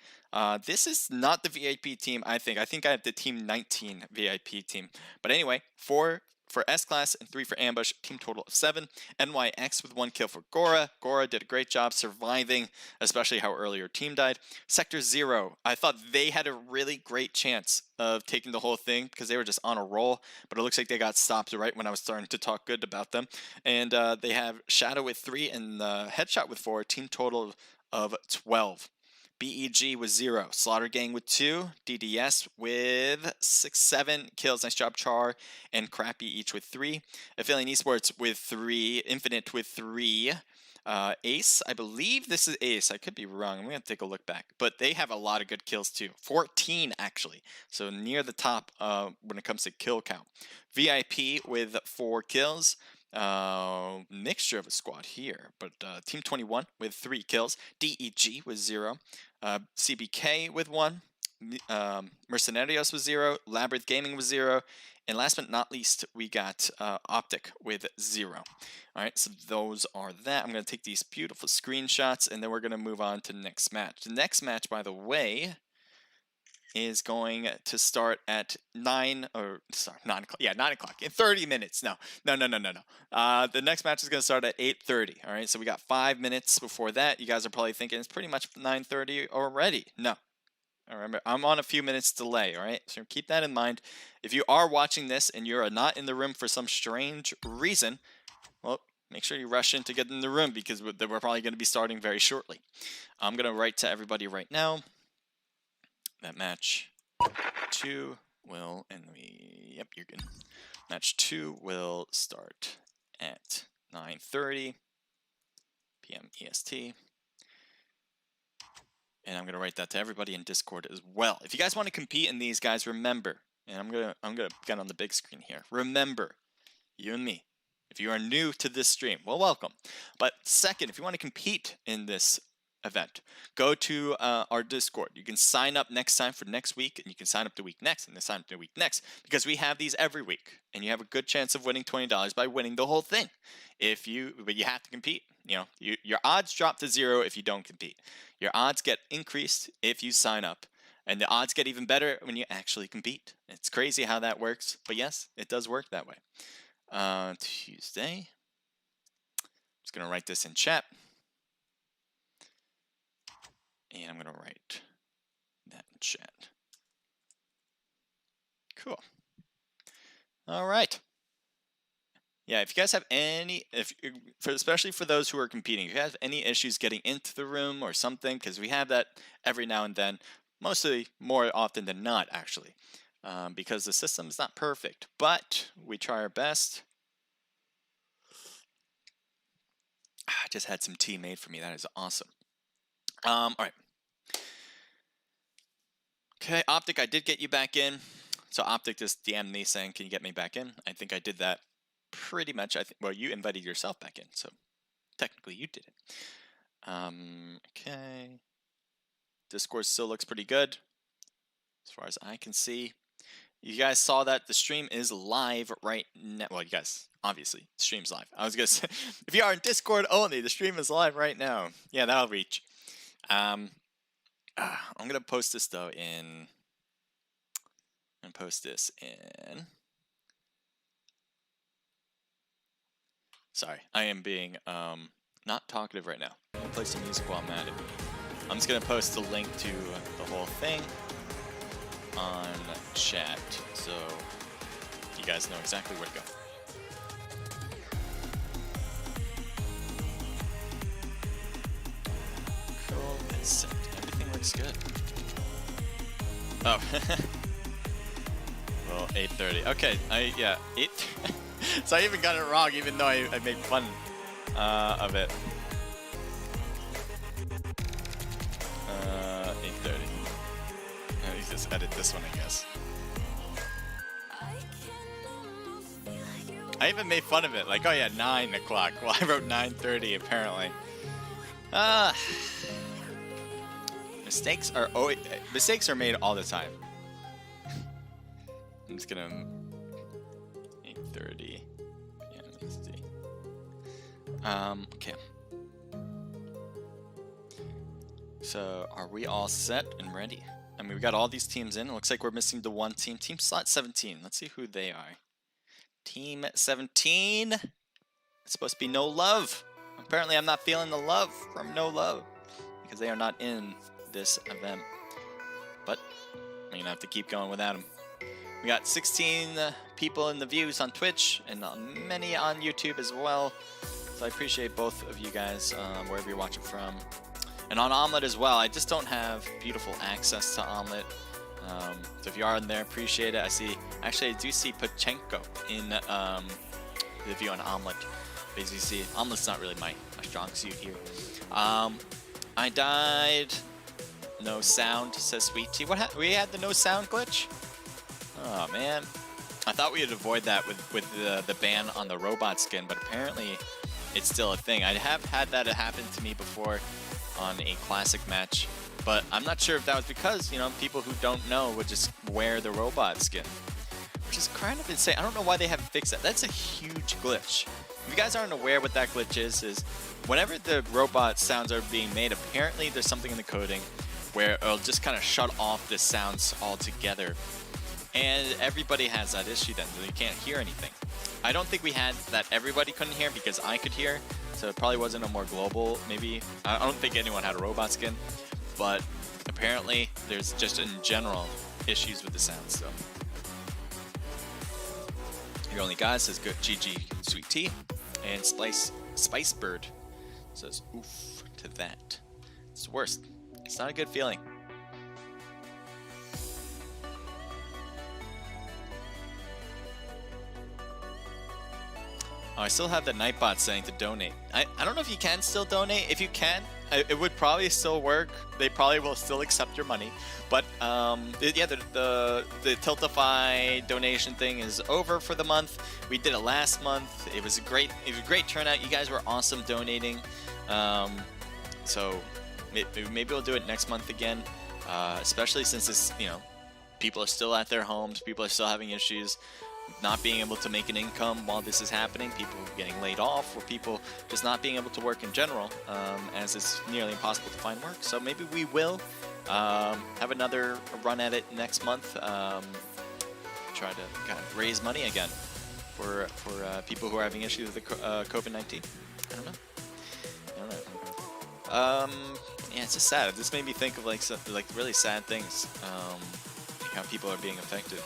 This is not the VIP team, I think. I think I have the Team 19 VIP team. But anyway, 4 for S-Class and 3 for Ambush. Team total of 7. NYX with 1 kill for Gora. Gora did a great job surviving, especially how early your team died. Sector 0. I thought they had a really great chance of taking the whole thing because they were just on a roll. But it looks like they got stopped right when I was starting to talk good about them. And they have Shadow with 3 and Headshot with 4. Team total of 12. BEG with 0, Slaughter Gang with 2, DDS with 6, 7 kills, nice job Char, and Crappy each with 3, Affiliate Esports with 3, Infinite with 3, Ace, I believe this is Ace, I could be wrong, I'm going to take a look back, but they have a lot of good kills too, 14 actually, so near the top when it comes to kill count. VIP with 4 kills, mixture of a squad here, but Team 21 with 3 kills, DEG with 0, CBK with 1, Mercenarios with 0, Labyrinth Gaming with 0, and last but not least, we got Optic with 0. Alright, so those are that. I'm going to take these beautiful screenshots, and then we're going to move on to the next match. The next match, by the way, is going to start at 9 o'clock. Yeah, 9 o'clock. In 30 minutes. No. The next match is going to start at 8:30. All right, so we got 5 minutes before that. You guys are probably thinking it's pretty much 9:30 already. No. Remember, I'm on a few minutes delay. All right, so keep that in mind. If you are watching this and you're not in the room for some strange reason, well, make sure you rush in to get in the room because we're probably going to be starting very shortly. I'm going to write to everybody right now. That match 2 will, yep, you're good. Match 2 will start at 9:30 p.m. EST. And I'm gonna write that to everybody in Discord as well. If you guys want to compete in these, guys, remember, and I'm gonna get on the big screen here. Remember, you and me. If you are new to this stream, well, welcome. But second, if you want to compete in this event, go to our Discord. You can sign up next time for next week, and you can sign up the week next, and then sign up the week next, because we have these every week, and you have a good chance of winning $20 by winning the whole thing. But you have to compete. You know, your odds drop to 0 if you don't compete. Your odds get increased if you sign up, and the odds get even better when you actually compete. It's crazy how that works, but yes, it does work that way. Tuesday. I'm just gonna write this in chat. And I'm going to write that in chat. Cool. All right. Yeah, if you guys have any, especially for those who are competing, if you have any issues getting into the room or something, because we have that every now and then, mostly more often than not, actually, because the system is not perfect, but we try our best. I just had some tea made for me. That is awesome. All right. Okay, Optic, I did get you back in. So Optic just DM'd me saying, "Can you get me back in?" I think I did that pretty much. I think, well, you invited yourself back in, so technically you did it. Okay. Discord still looks pretty good, as far as I can see. You guys saw that the stream is live right now. Well, you guys, obviously, the stream's live. I was gonna say, if you are in Discord only, the stream is live right now. Yeah, that'll reach. I'm gonna post this though in. I'm gonna post this in. Sorry, I am being not talkative right now. I'm gonna play some music while I'm at it. I'm just gonna post the link to the whole thing on chat, so you guys know exactly where to go. Cool, and set. Everything looks good. Oh, well, 8:30. Okay, yeah, 8. So I even got it wrong, even though I made fun of it. 8:30. Let me just edit this one, I guess. I even made fun of it, like, oh yeah, 9 o'clock. Well, I wrote 9:30 apparently. Mistakes are made all the time. I'm just gonna 8:30 p.m. EST. Okay. So are we all set and ready? I mean, we got all these teams in. It looks like we're missing the one team. Team slot 17. Let's see who they are. Team 17. It's supposed to be No Love. Apparently, I'm not feeling the love from No Love because they are not in this event. But I'm gonna have to keep going without them. We got 16 people in the views on Twitch and many on YouTube as well. So I appreciate both of you guys wherever you're watching from. And on Omelette as well. I just don't have beautiful access to Omelette. So if you are in there, appreciate it. Actually I do see Pachenko in the view on Omelette. But as you see, Omelette's not really my strong suit here. I died. No sound, says Sweet Tea. We had the no sound glitch? Oh man. I thought we would avoid that with the ban on the robot skin, but apparently it's still a thing. I have had that happen to me before on a classic match, but I'm not sure if that was because, you know, people who don't know would just wear the robot skin, which is kind of insane. I don't know why they haven't fixed that. That's a huge glitch. If you guys aren't aware what that glitch is whenever the robot sounds are being made, apparently there's something in the coding where it'll just kind of shut off the sounds altogether. And everybody has that issue then, so you can't hear anything. I don't think we had that everybody couldn't hear because I could hear, so it probably wasn't a more global, maybe. I don't think anyone had a robot skin, but apparently there's just in general issues with the sounds, so. Your only guy says good GG Sweet Tea, and Spice Bird says oof to that. It's the worst. It's not a good feeling. Oh, I still have the Nightbot saying to donate. I don't know if you can still donate. If you can, it would probably still work. They probably will still accept your money. But yeah, the Tiltify donation thing is over for the month. We did it last month. It was a great turnout. You guys were awesome donating. So maybe we'll do it next month again. Especially since it's, you know, people are still at their homes. People are still having issues. Not being able to make an income while this is happening, people getting laid off, or people just not being able to work in general, as it's nearly impossible to find work. So maybe we will have another run at it next month, try to kind of raise money again for people who are having issues with the COVID-19. I don't know. Yeah, it's just sad. This made me think of like really sad things, like how people are being affected.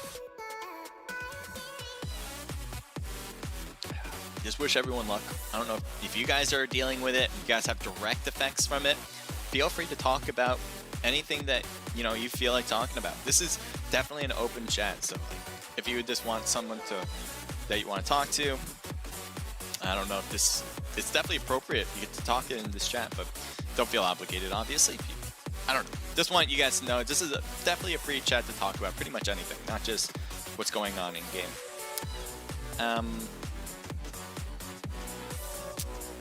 Just wish everyone luck. I don't know if you guys are dealing with it, you guys have direct effects from it, feel free to talk about anything that, you know, you feel like talking about. This is definitely an open chat, so if you just want someone that you want to talk to, I don't know if it's definitely appropriate. You get to talk in this chat, but don't feel obligated, obviously. I don't know. Just want you guys to know this is definitely a free chat to talk about pretty much anything, not just what's going on in game.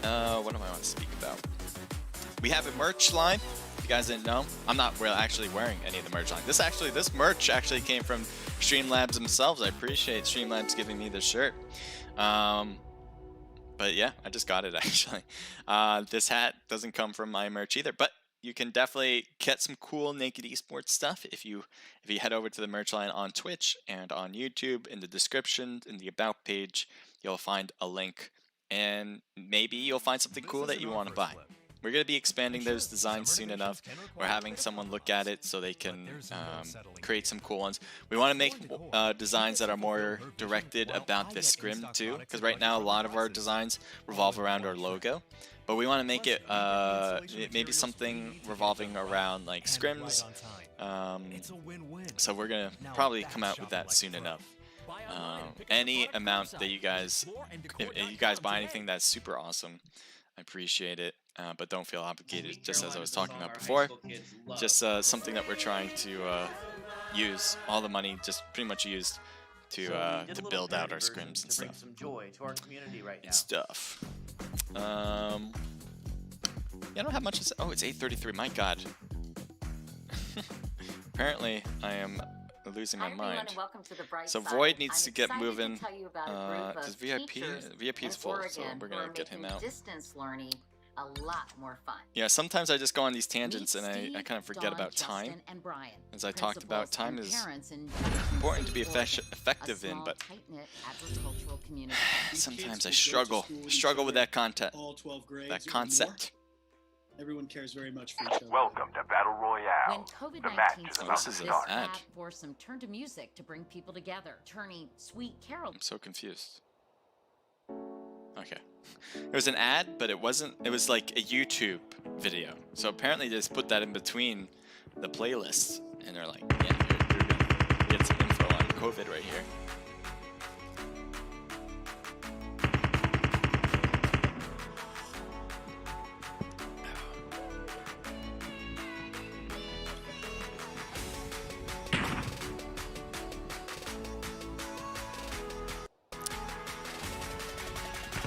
What do I want to speak about? We have a merch line. If you guys didn't know, I'm not actually wearing any of the merch line. This merch actually came from Streamlabs themselves. I appreciate Streamlabs giving me this shirt. But yeah, I just got it actually. This hat doesn't come from my merch either, but you can definitely get some cool Naked Esports stuff if you head over to the merch line on Twitch and on YouTube. In the description, in the about page, you'll find a link, and maybe you'll find something cool that you want to buy. We're going to be expanding those designs soon enough. We're having someone look at it so they can create some cool ones. We want to make designs that are more directed about the scrim too, because right now a lot of our designs revolve around our logo. But we want to make it maybe something revolving around like scrims. So we're going to probably come out with that soon enough. Any amount that you guys, if you guys buy anything, that's super awesome. I appreciate it, but don't feel obligated, just as I was talking about before. Just something that we're trying to use all the money, just pretty much used to build out our scrims and stuff. Yeah, I don't have much to say. Oh, it's 8:33. My God. Apparently, I am losing my mind. So Void needs to get moving. Because VIP is full, so we're gonna get him out. A lot more fun. Yeah, sometimes I just go on these tangents and I kind of forget about time. As I talked about, time is important to be effective in, but sometimes I struggle with that content, that concept. Everyone cares very much for each other. Welcome to Battle Royale. When COVID-19 started, this app forced some turn to music to bring people together, turning sweet carols. I'm so confused. Okay. It was an ad, but it wasn't. It was like a YouTube video. So apparently they just put that in between the playlists, and they're like, yeah, you're gonna get some info on COVID right here.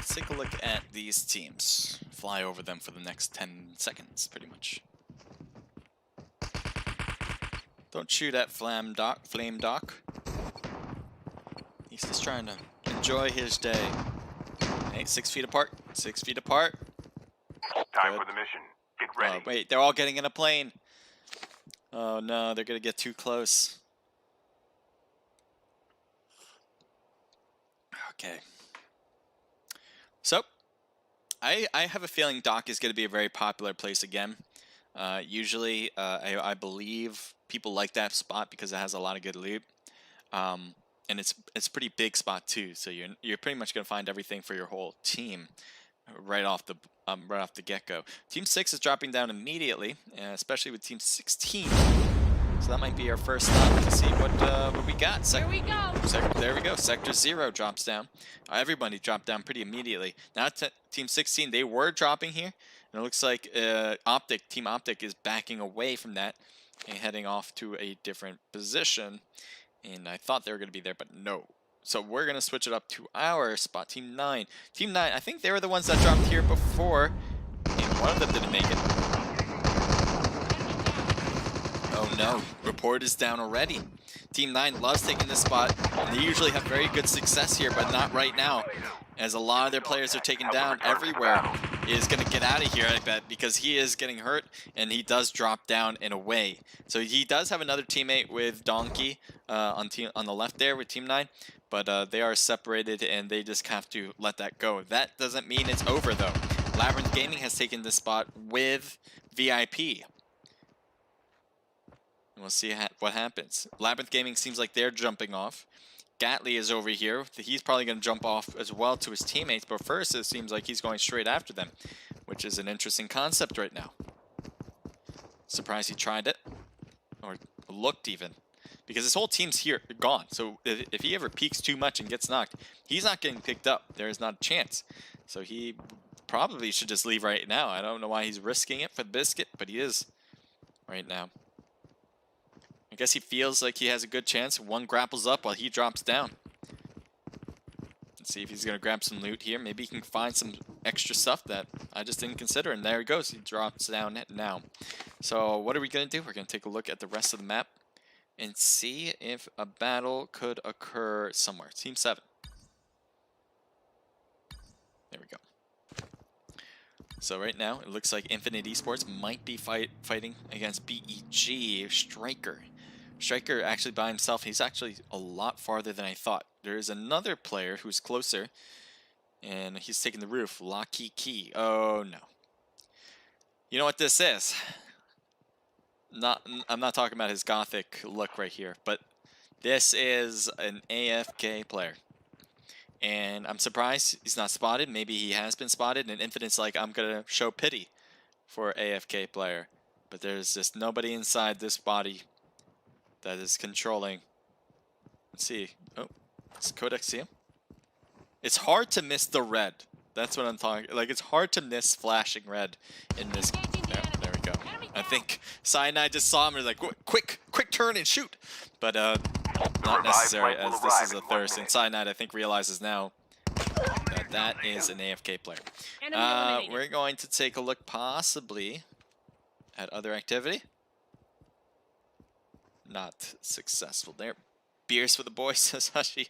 Take a look at these teams. Fly over them for the next 10 seconds, pretty much. Don't shoot at Flame Doc. He's just trying to enjoy his day. Hey, 6 feet apart. 6 feet apart. Time for the mission. Get ready. Oh, wait, they're all getting in a plane. Oh no, they're gonna get too close. Okay. So, I have a feeling Dock is going to be a very popular place again. Usually, I believe people like that spot because it has a lot of good loot, and it's a pretty big spot too. So you're pretty much going to find everything for your whole team right off the get-go. Team 6 is dropping down immediately, especially with Team 16. So that might be our first stop to see what we got. Here we go. There we go. Sector 0 drops down. Everybody dropped down pretty immediately. Now Team 16, they were dropping here. And it looks like Team Optic is backing away from that and heading off to a different position. And I thought they were going to be there, but no. So we're going to switch it up to our spot, Team 9. Team 9, I think they were the ones that dropped here before. And one of them didn't make it. Oh no, report is down already. Team 9 loves taking this spot. They usually have very good success here, but not right now. As a lot of their players are taken down everywhere. He is going to get out of here, I bet, because he is getting hurt, and he does drop down and away. So he does have another teammate with Donkey on the left there with Team 9, but they are separated, and they just have to let that go. That doesn't mean it's over, though. Labyrinth Gaming has taken this spot with VIP. And we'll see what happens. Labyrinth Gaming seems like they're jumping off. Gatley is over here. He's probably going to jump off as well to his teammates, but first it seems like he's going straight after them, which is an interesting concept right now. Surprised he tried it, or looked even, because his whole team's here, gone. So if he ever peeks too much and gets knocked, he's not getting picked up. There is not a chance. So he probably should just leave right now. I don't know why he's risking it for the biscuit, but he is right now. I guess he feels like he has a good chance. One grapples up while he drops down. Let's see if he's going to grab some loot here. Maybe he can find some extra stuff that I just didn't consider. And there he goes. He drops down now. So what are we going to do? We're going to take a look at the rest of the map and see if a battle could occur somewhere. Team 7. There we go. So right now, it looks like Infinite Esports might be fighting against BEG Striker. Striker actually by himself, he's actually a lot farther than I thought. There is another player who's closer, and he's taking the roof. Locky Key. Oh no. You know what this is? I'm not talking about his gothic look right here, but this is an AFK player. And I'm surprised he's not spotted. Maybe he has been spotted, and Infinite's like, I'm going to show pity for AFK player. But there's just nobody inside this body that is controlling. Let's see. Oh, does Codex see him? It's hard to miss the red. That's what I'm talking. Like, it's hard to miss flashing red in this. There we go. I think Cyanide just saw him and was like, quick turn and shoot. But not necessary, as this is a thirst. And Cyanide, I think, realizes now that that is an AFK player. We're going to take a look possibly at other activity. Not successful there. Beers for the boys, says Hushi.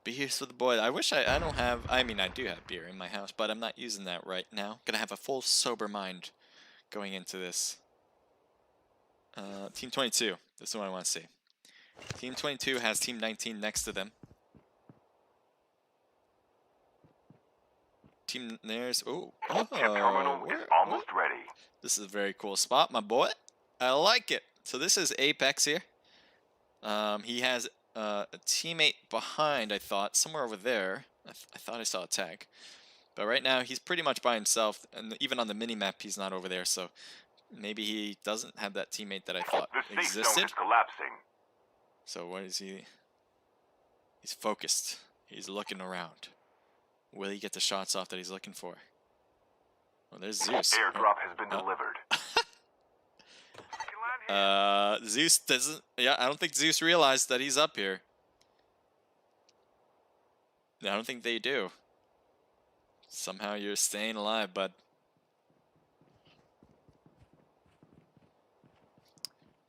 Beers for the boys. I wish I don't have, I mean, I do have beer in my house, but I'm not using that right now. Gonna have a full sober mind going into this. Team 22. This is what I want to see. Team 22 has Team 19 next to them. There's, Chip terminal is almost ready. This is a very cool spot, my boy. I like it. So this is Apex here. He has a teammate behind, I thought, somewhere over there. I thought I saw a tag. But right now, he's pretty much by himself, and even on the mini-map, he's not over there, so maybe he doesn't have that teammate that I thought The safe zone existed. is collapsing. So what is he? He's focused. He's looking around. Will he get the shots off that he's looking for? Oh, there's Zeus. Airdrop has been delivered. Zeus doesn't. Yeah, I don't think Zeus realized that he's up here. I don't think they do. Somehow you're staying alive, bud.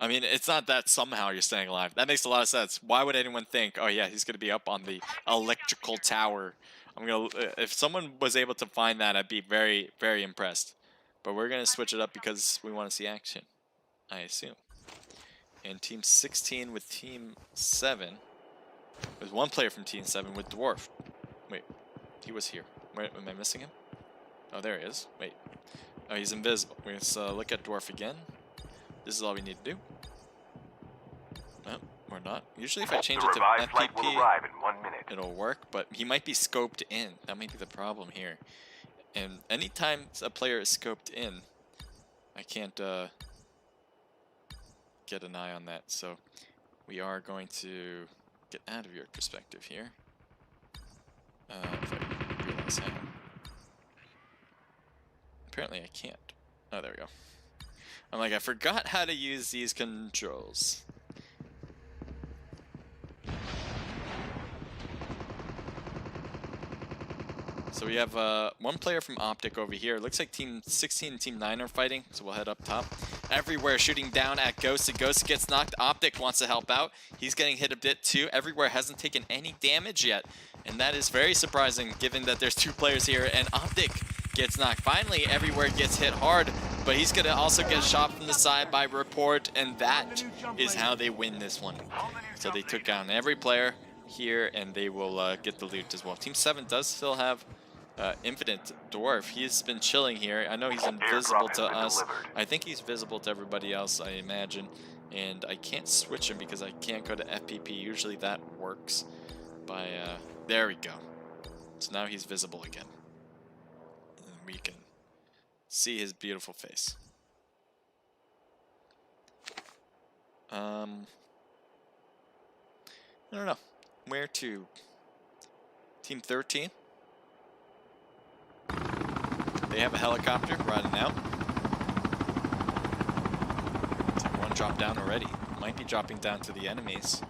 I mean, it's not that somehow you're staying alive. That makes a lot of sense. Why would anyone think, oh yeah, he's gonna be up on the electrical tower? If someone was able to find that, I'd be very, very impressed. But we're gonna switch it up because we want to see action, I assume. And Team 16 with Team 7. There's one player from Team 7 with Dwarf. Wait, he was here. Wait, am I missing him? Oh, there he is. Wait. Oh, he's invisible. Let's look at Dwarf again. This is all we need to do. No, or not. Usually if I change it to FPP, it'll work, but he might be scoped in. That might be the problem here. And anytime a player is scoped in, I can't get an eye on that. So we are going to get out of your perspective here. If I realize how. Apparently I can't. Oh, there we go. I'm like, I forgot how to use these controls. So we have one player from Optic over here. Looks like Team 16 and Team 9 are fighting, so we'll head up top. Everywhere shooting down at Ghost, and Ghost gets knocked. Optic wants to help out. He's getting hit a bit too. Everywhere hasn't taken any damage yet, and that is very surprising given that there's two players here, and Optic gets knocked. Finally, Everywhere gets hit hard, but he's gonna also get shot from the side by Report, and that is how they win this one. So they took down every player here, and they will get the loot as well. Team 7 does still have Infinite Dwarf. He's been chilling here. I know he's invisible to us. I think he's visible to everybody else, I imagine. And I can't switch him because I can't go to FPP. Usually that works by... there we go. So now he's visible again. And we can see his beautiful face. I don't know. Where to? Team 13? They have a helicopter riding out. Looks like one dropped down already. Might be dropping down to the enemies.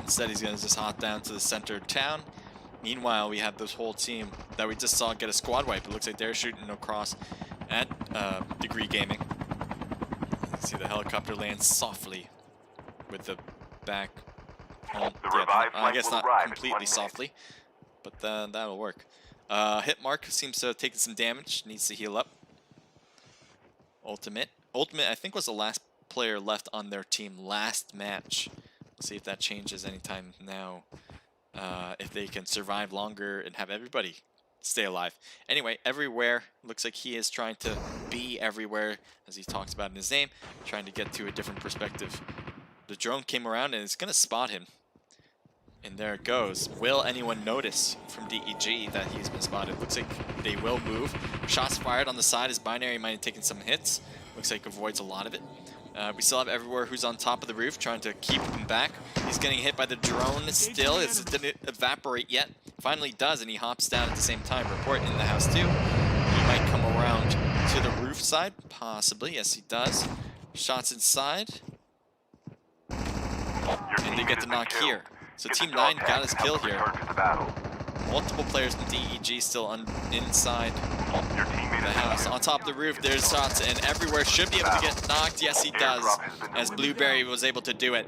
Instead, he's going to just hop down to the center of town. Meanwhile, we have this whole team that we just saw get a squad wipe. It looks like they're shooting across at Degree Gaming. See the helicopter lands softly with the back. Well, yeah, I guess not completely softly, but that'll work. Hitmark seems to have taken some damage. Needs to heal up. Ultimate, I think, was the last player left on their team last match. We'll see if that changes anytime now. If they can survive longer and have everybody stay alive. Anyway, everywhere. Looks like he is trying to be everywhere, as he talks about in his name, trying to get to a different perspective. The drone came around and it's going to spot him. And there it goes. Will anyone notice from DEG that he's been spotted? Looks like they will move. Shots fired on the side. His binary might have taken some hits. Looks like avoids a lot of it. We still have everywhere who's on top of the roof trying to keep him back. He's getting hit by the drone still. It didn't evaporate yet. Finally does, and he hops down at the same time. Report in the house too. He might come around to the roof side. Possibly. Yes, he does. Shots inside. And they get the knock here. So Team 9 got his kill here. Multiple players from DEG still inside the house. On top of the roof, there's shots, and everywhere should be able to get knocked. Yes, he does, as Blueberry was able to do it.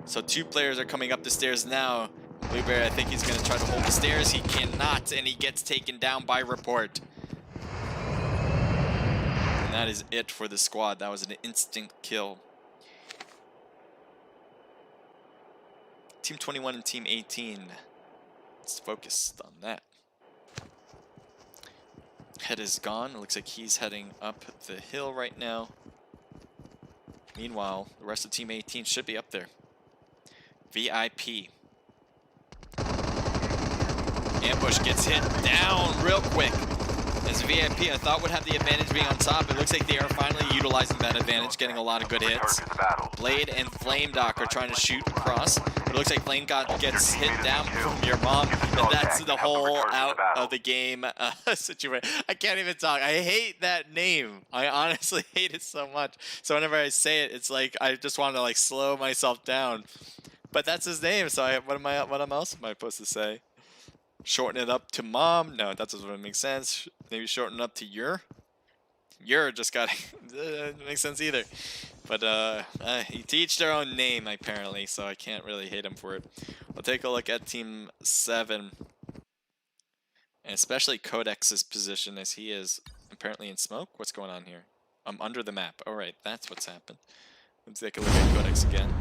So 2 players are coming up the stairs now. Blueberry, I think he's going to try to hold the stairs. He cannot, and he gets taken down by Report. And that is it for the squad. That was an instant kill. Team 21 and Team 18. Let's focus on that. Head is gone. It looks like he's heading up the hill right now. Meanwhile, the rest of Team 18 should be up there. VIP. Ambush gets hit down real quick. As VIP, I thought would have the advantage being on top. It looks like they are finally utilizing that advantage, getting a lot of good hits. Blade and Flame Doc are trying to shoot across. It looks like Flame Doc gets hit down from your mom, and that's the whole out of the game situation. I can't even talk. I hate that name. I honestly hate it so much. So whenever I say it, it's like I just want to like slow myself down. But that's his name. So what else am I supposed to say? Shorten it up to mom? No, that doesn't make sense. Maybe shorten it up to your? Your just got doesn't make sense either. But he teach their own name apparently, so I can't really hate him for it. We'll take a look at Team 7. And especially Codex's position, as he is apparently in smoke. What's going on here? I'm under the map. Alright, that's what's happened. Let's take a look at Codex again.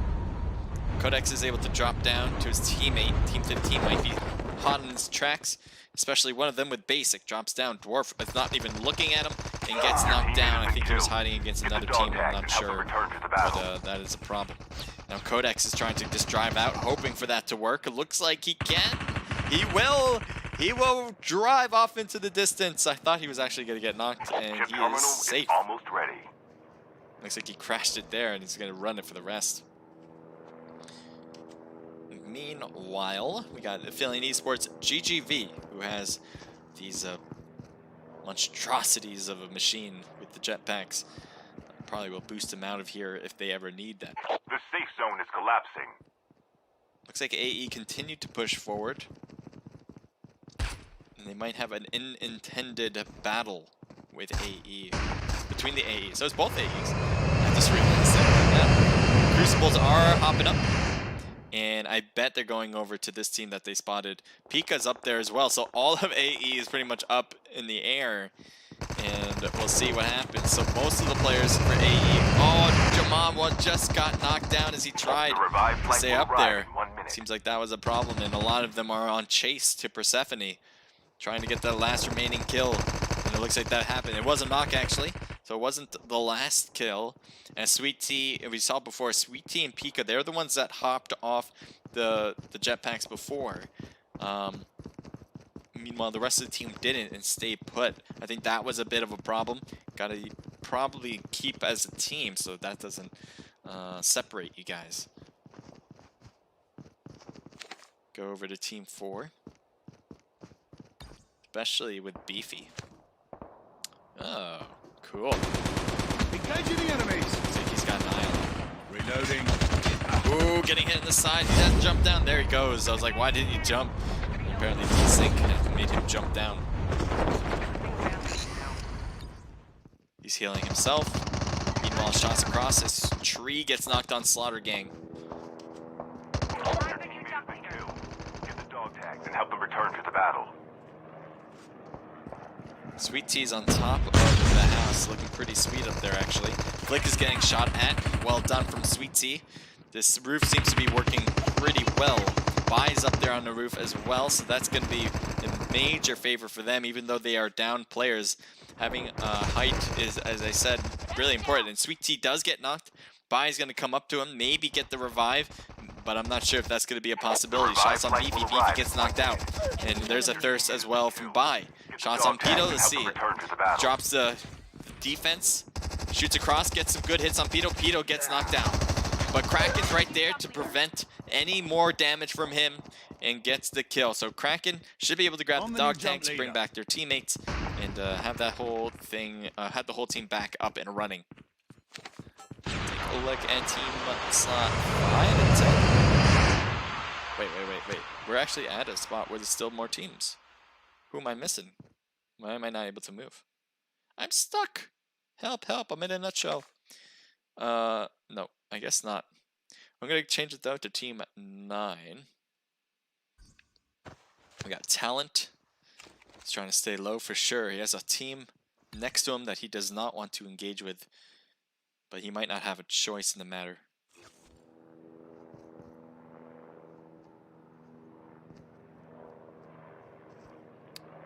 Codex is able to drop down to his teammate. Team 15 might be hot on his tracks, especially one of them with basic. Drops down. Dwarf is not even looking at him and gets knocked down. I think he was hiding against another team, I'm not sure, but that is a problem. Now Codex is trying to just drive out, hoping for that to work. It looks like he can. He will drive off into the distance. I thought he was actually going to get knocked, and he is safe. Almost ready. Looks like he crashed it there, and he's going to run it for the rest. Meanwhile, we got Affiliate Esports GGV, who has these monstrosities of a machine with the jetpacks. Probably will boost them out of here if they ever need that. The safe zone is collapsing. Looks like AE continued to push forward. And they might have an unintended battle with AE. Between the AEs. So it's both AEs. I just realized that. Crucibles are hopping up. And I bet they're going over to this team that they spotted. Pika's up there as well, so all of AE is pretty much up in the air. And we'll see what happens. So most of the players for AE... Oh, Jamam just got knocked down as he tried to stay up there. Seems like that was a problem, and a lot of them are on chase to Persephone, trying to get that last remaining kill. And it looks like that happened. It was a knock, actually. So it wasn't the last kill. And Sweet Tea, we saw before, Sweet Tea and Pika, they're the ones that hopped off the jetpacks before. Meanwhile, the rest of the team didn't and stayed put. I think that was a bit of a problem. Gotta probably keep as a team so that doesn't separate you guys. Go over to Team 4. Especially with Beefy. Oh, cool. Engaging the enemies. Looks like he's got an eye on him. Reloading. Ooh, getting hit in the side. He doesn't jump down. There he goes. I was like, why didn't he jump? Apparently desync had made him jump down. He's healing himself. Meanwhile, shots across. This tree gets knocked on Slaughter Gang. Get the dog tags and help them return to the battle. Sweet Tea's on top of the house, looking pretty sweet up there actually. Flick is getting shot at. Well done from Sweet Tea. This roof seems to be working pretty well. Bai's up there on the roof as well, so that's going to be a major favor for them, even though they are down players. Having height is, as I said, really important. And Sweet Tea does get knocked. Bai's going to come up to him, maybe get the revive, but I'm not sure if that's going to be a possibility. Shots on Beefy. Beefy gets knocked out. And there's a Thirst as well from Bai. Shots on Pito. Let's see. Drops the defense. Shoots across. Gets some good hits on Pito. Pito gets knocked down. But Kraken's right there to prevent any more damage from him and gets the kill. So Kraken should be able to grab the dog tanks, bring back their teammates, and have that whole thing, have the whole team back up and running. Take a look at team slot 5 and 10. Wait. We're actually at a spot where there's still more teams. Who am I missing? Why am I not able to move? I'm stuck. Help, I'm in a nutshell. No, I guess not. I'm going to change it though to team 9. We got Talent. He's trying to stay low for sure. He has a team next to him that he does not want to engage with, but he might not have a choice in the matter.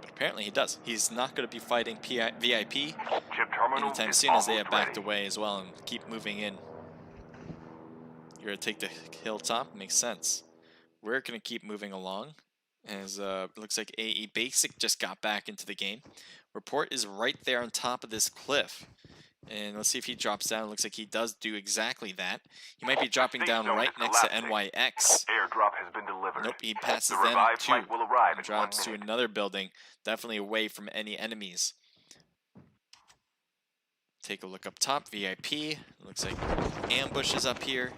But apparently he does. He's not going to be fighting VIP anytime soon, as they have backed away as well and keep moving in. You're going to take the hilltop? Makes sense. We're going to keep moving along, as it looks like AE Basic just got back into the game. Report is right there on top of this cliff. And let's see if he drops down. Looks like he does do exactly that. He might be dropping down right next to NYX. Airdrop has been delivered. Nope, he passes them too. Drops to another building, definitely away from any enemies. Take a look up top, VIP. Looks like Ambush is up here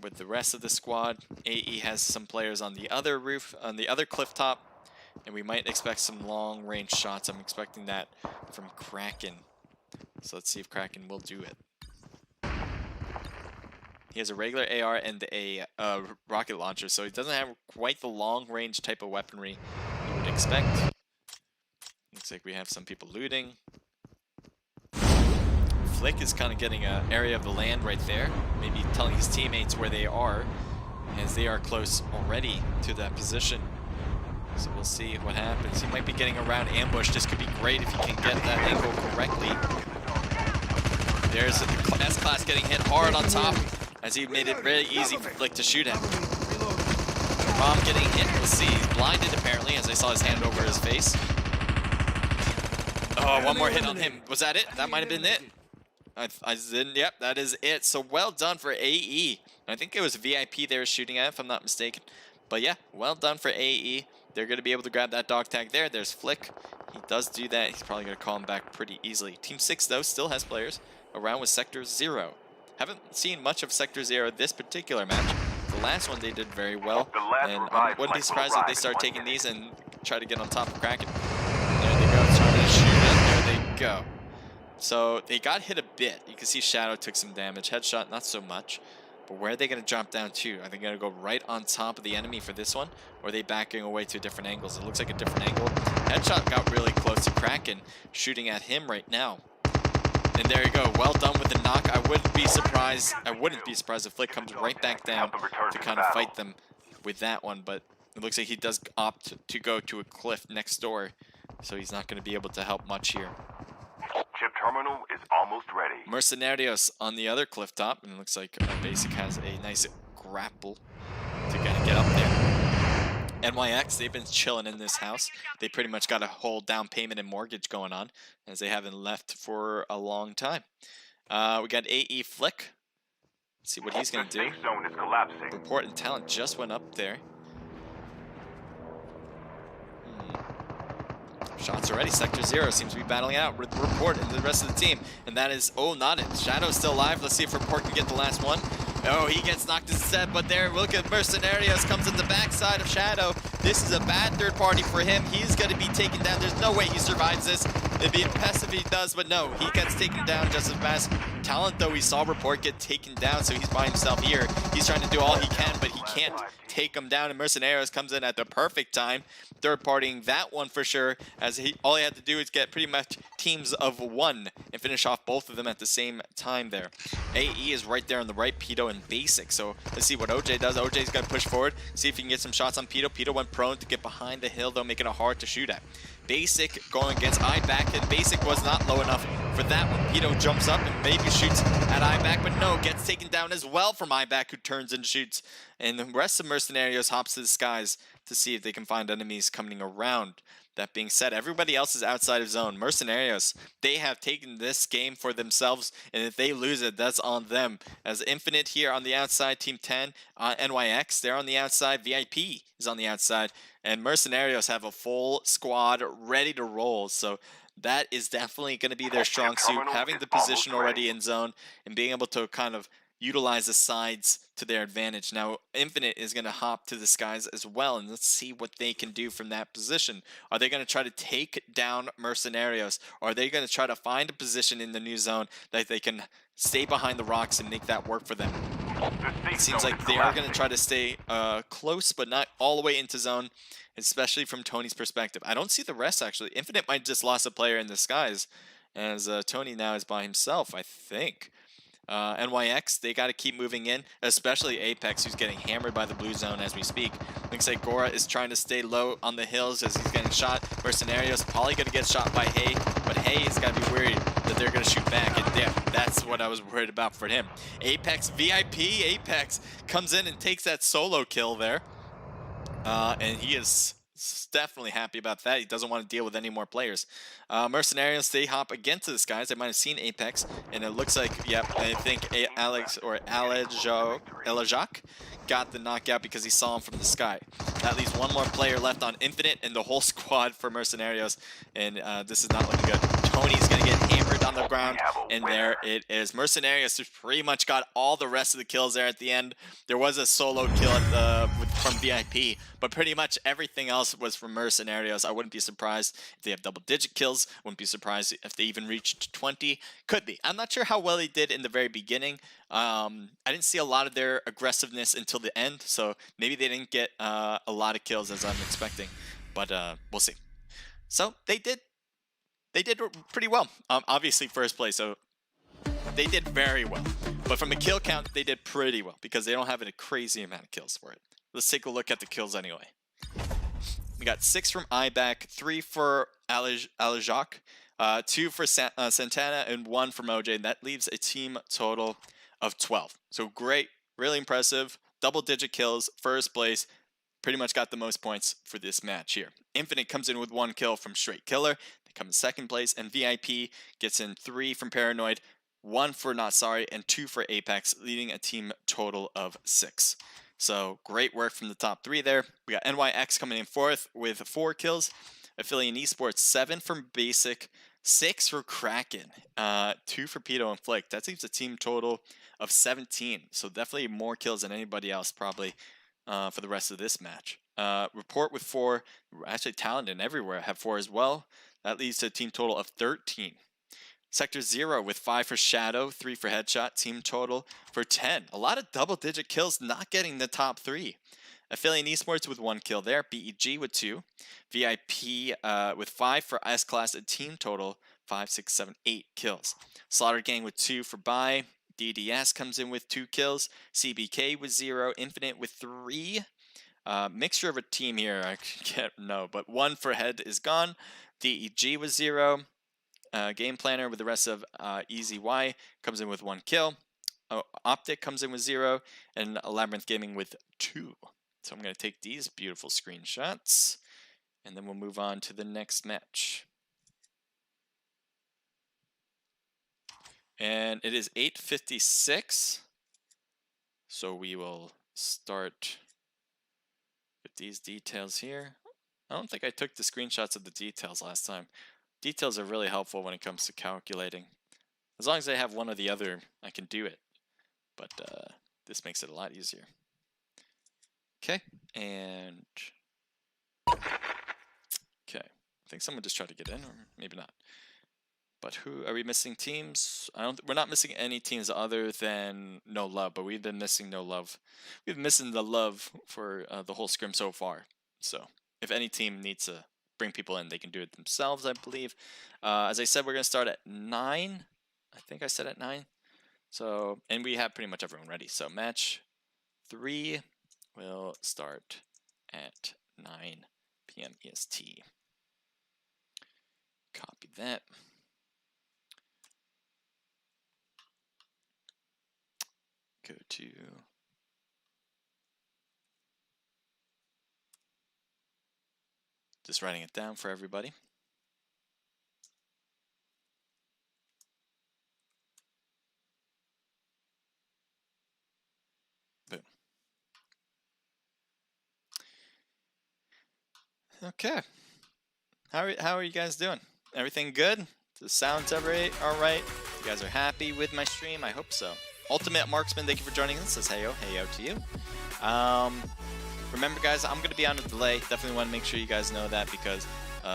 with the rest of the squad. AE has some players on the other roof, on the other cliff top, and we might expect some long-range shots. I'm expecting that from Kraken. So let's see if Kraken will do it. He has a regular AR and a rocket launcher, so he doesn't have quite the long-range type of weaponry you would expect. Looks like we have some people looting. Flick is kind of getting an area of the land right there, maybe telling his teammates where they are, as they are close already to that position. So we'll see what happens. He might be getting around Ambush. This could be great if he can get that angle correctly. There's the S-Class getting hit hard on top, as he made it very easy for Flick to shoot him. Rom getting hit. We'll see. He's blinded apparently, as I saw his hand over his face. Oh, one more hit on him. Was that it? That might have been it. I didn't. Yep, that is it. So well done for AE. I think it was VIP they were shooting at, if I'm not mistaken. But yeah, well done for AE. They're going to be able to grab that dog tag there. There's Flick. He does do that. He's probably going to call him back pretty easily. Team 6, though, still has players around with Sector 0. Haven't seen much of Sector 0 this particular match. The last one they did very well. And I wouldn't be surprised if they start taking these and try to get on top of Kraken. There they go. Starting to shoot it. There they go. So they got hit a bit. You can see Shadow took some damage. Headshot, not so much. But where are they going to drop down to? Are they going to go right on top of the enemy for this one? Or are they backing away to different angles? It looks like a different angle. Headshot got really close to Kraken, shooting at him right now. And there you go. Well done with the knock. I wouldn't be surprised if Flick comes right back down to kind of fight them with that one. But it looks like he does opt to go to a cliff next door. So he's not going to be able to help much here. Chip terminal is almost ready. Mercenarios on the other cliff top, and it looks like Basic has a nice grapple to kind of get up there. NYX, they've been chilling in this house. They pretty much got a whole down payment and mortgage going on, as they haven't left for a long time. We got AE Flick. Let's see what he's going to do. Zone is collapsing. Report and Talent just went up there. shots already. Sector 0 seems to be battling it out with Report and the rest of the team. And that is, oh, not it. Shadow's still alive. Let's see if Report can get the last one. Oh, he gets knocked instead, but there, look at Mercenarios comes in the backside of Shadow. This is a bad third party for him. He's going to be taken down. There's no way he survives this. It'd be impressive if he does, but no, he gets taken down just as fast. Talent, though, we saw Report get taken down, so he's by himself here. He's trying to do all he can, but he can't take him down, and Mercenarios comes in at the perfect time, third partying that one for sure, as all he had to do is get pretty much teams of 1 and finish off both of them at the same time there. AE is right there on the right, Pito and Basic, so let's see what OJ does. OJ's got to push forward, see if he can get some shots on Pito. Pito went prone to get behind the hill, though, making it hard to shoot at. Basic going against IBAC, and Basic was not low enough for that one. Pito jumps up and maybe shoots at IBAC, but no, gets taken down as well from IBAC, who turns and shoots. And the rest of Mercenarios hops to the skies to see if they can find enemies coming around. That being said, everybody else is outside of zone. Mercenarios, they have taken this game for themselves, and if they lose it, that's on them. As Infinite here on the outside, Team 10, NYX, they're on the outside, VIP is on the outside, and Mercenarios have a full squad ready to roll. So that is definitely going to be their strong suit, having the position already in zone and being able to kind of utilize the sides to their advantage. Now, Infinite is going to hop to the skies as well, and let's see what they can do from that position. Are they going to try to take down Mercenarios, or are they going to try to find a position in the new zone that they can stay behind the rocks and make that work for them? It seems like they are going to try to stay close, but not all the way into zone, especially from Tony's perspective. I don't see the rest, actually. Infinite might just lost a player in the skies, as Tony now is by himself, I think. NYX, they got to keep moving in, especially Apex, who's getting hammered by the blue zone as we speak. Looks like Gora is trying to stay low on the hills as he's getting shot. Mercenarios probably going to get shot by Hay, but Hay has got to be worried that they're going to shoot back. And yeah, that's what I was worried about for him. Apex, VIP, Apex comes in and takes that solo kill there. And he is definitely happy about that. He doesn't want to deal with any more players. Mercenarios, they hop again to the skies. They might have seen Apex, and it looks like, yep, I think Alex or Alejak got the knockout because he saw him from the sky. That leaves one more player left on Infinite and the whole squad for Mercenarios, and this is not looking good. Tony's going to get hammered on the ground, and there it is. Mercenarios has pretty much got all the rest of the kills there at the end. There was a solo kill at from VIP, but pretty much everything else was from Mercenarios. I wouldn't be surprised if they have double-digit kills. Wouldn't be surprised if they even reached 20. Could be. I'm not sure how well they did in the very beginning. I didn't see a lot of their aggressiveness until the end, so maybe they didn't get a lot of kills as I'm expecting, but we'll see. So they did pretty well. Obviously first place, so they did very well. But from a kill count, they did pretty well because they don't have a crazy amount of kills for it. Let's take a look at the kills anyway. We got 6 from IBAC, 3 for Alejak, 2 for Santana, and 1 from OJ. That leaves a team total of 12. So great, really impressive. Double-digit kills, first place. Pretty much got the most points for this match here. Infinite comes in with 1 kill from Straight Killer. They come in second place, and VIP gets in 3 from Paranoid, 1 for Not Sorry, and 2 for Apex, leading a team total of 6. So great work from the top 3 there. We got NYX coming in 4th with 4 kills. Affiliate Esports, 7 from Basic, 6 for Kraken, 2 for Pito and Flick. That seems a team total of 17. So definitely more kills than anybody else probably for the rest of this match. Report with 4. Actually, Talented everywhere have 4 as well. That leads to a team total of 13. Sector 0 with 5 for Shadow, 3 for Headshot, team total for 10. A lot of double-digit kills, not getting the top 3. Affiliate Esports with 1 kill there, BEG with 2. VIP with 5 for S-Class, a team total 5, 6, 7, 8 kills. Slaughter Gang with 2 for Buy. DDS comes in with 2 kills. CBK with 0. Infinite with 3. Mixture of a team here, I can't know, but 1 for Head is gone. DEG with 0. Game Planner with the rest of EZY comes in with 1 kill. Optic comes in with 0. And Labyrinth Gaming with 2. So I'm going to take these beautiful screenshots, and then we'll move on to the next match. And it is 8:56, so we will start with these details here. I don't think I took the screenshots of the details last time. Details are really helpful when it comes to calculating. As long as I have one or the other, I can do it. But this makes it a lot easier. Okay, and... Okay, I think someone just tried to get in, or maybe not. But who are we missing teams? We're not missing any teams other than No Love, but we've been missing No Love. We've been missing the love for the whole scrim so far. So if any team needs to bring people in, they can do it themselves, I believe. As I said, we're going to start at 9. I think I said at 9. So, and we have pretty much everyone ready. So match 3 will start at 9 p.m. EST. Copy that. Go to just writing it down for everybody. Boom. Okay. How are you guys doing? Everything good? The sounds all right? You guys are happy with my stream? I hope so. Ultimate Marksman, thank you for joining us. Says heyo to you. Remember, guys, I'm going to be on a delay. Definitely want to make sure you guys know that because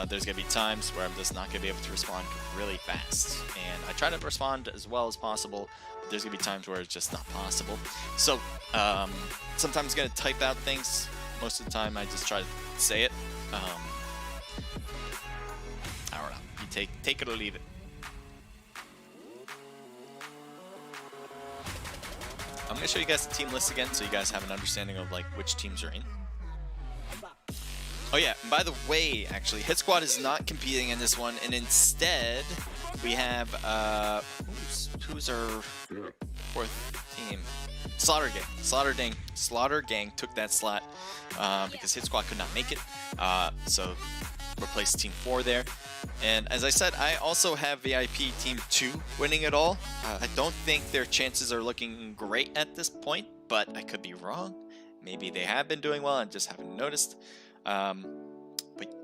there's going to be times where I'm just not going to be able to respond really fast. And I try to respond as well as possible, but there's going to be times where it's just not possible. So sometimes I'm going to type out things. Most of the time, I just try to say it. I don't know. You take it or leave it. I'm going to show you guys the team list again so you guys have an understanding of like which teams are in. Oh yeah, and by the way, actually, Hit Squad is not competing in this one, and instead we have who's our 4th team? Slaughter Gang. Slaughter Gang took that slot because Hit Squad could not make it, so replaced Team 4 there. And as I said, I also have VIP Team 2 winning it all. I don't think their chances are looking great at this point, but I could be wrong. Maybe they have been doing well and just haven't noticed. But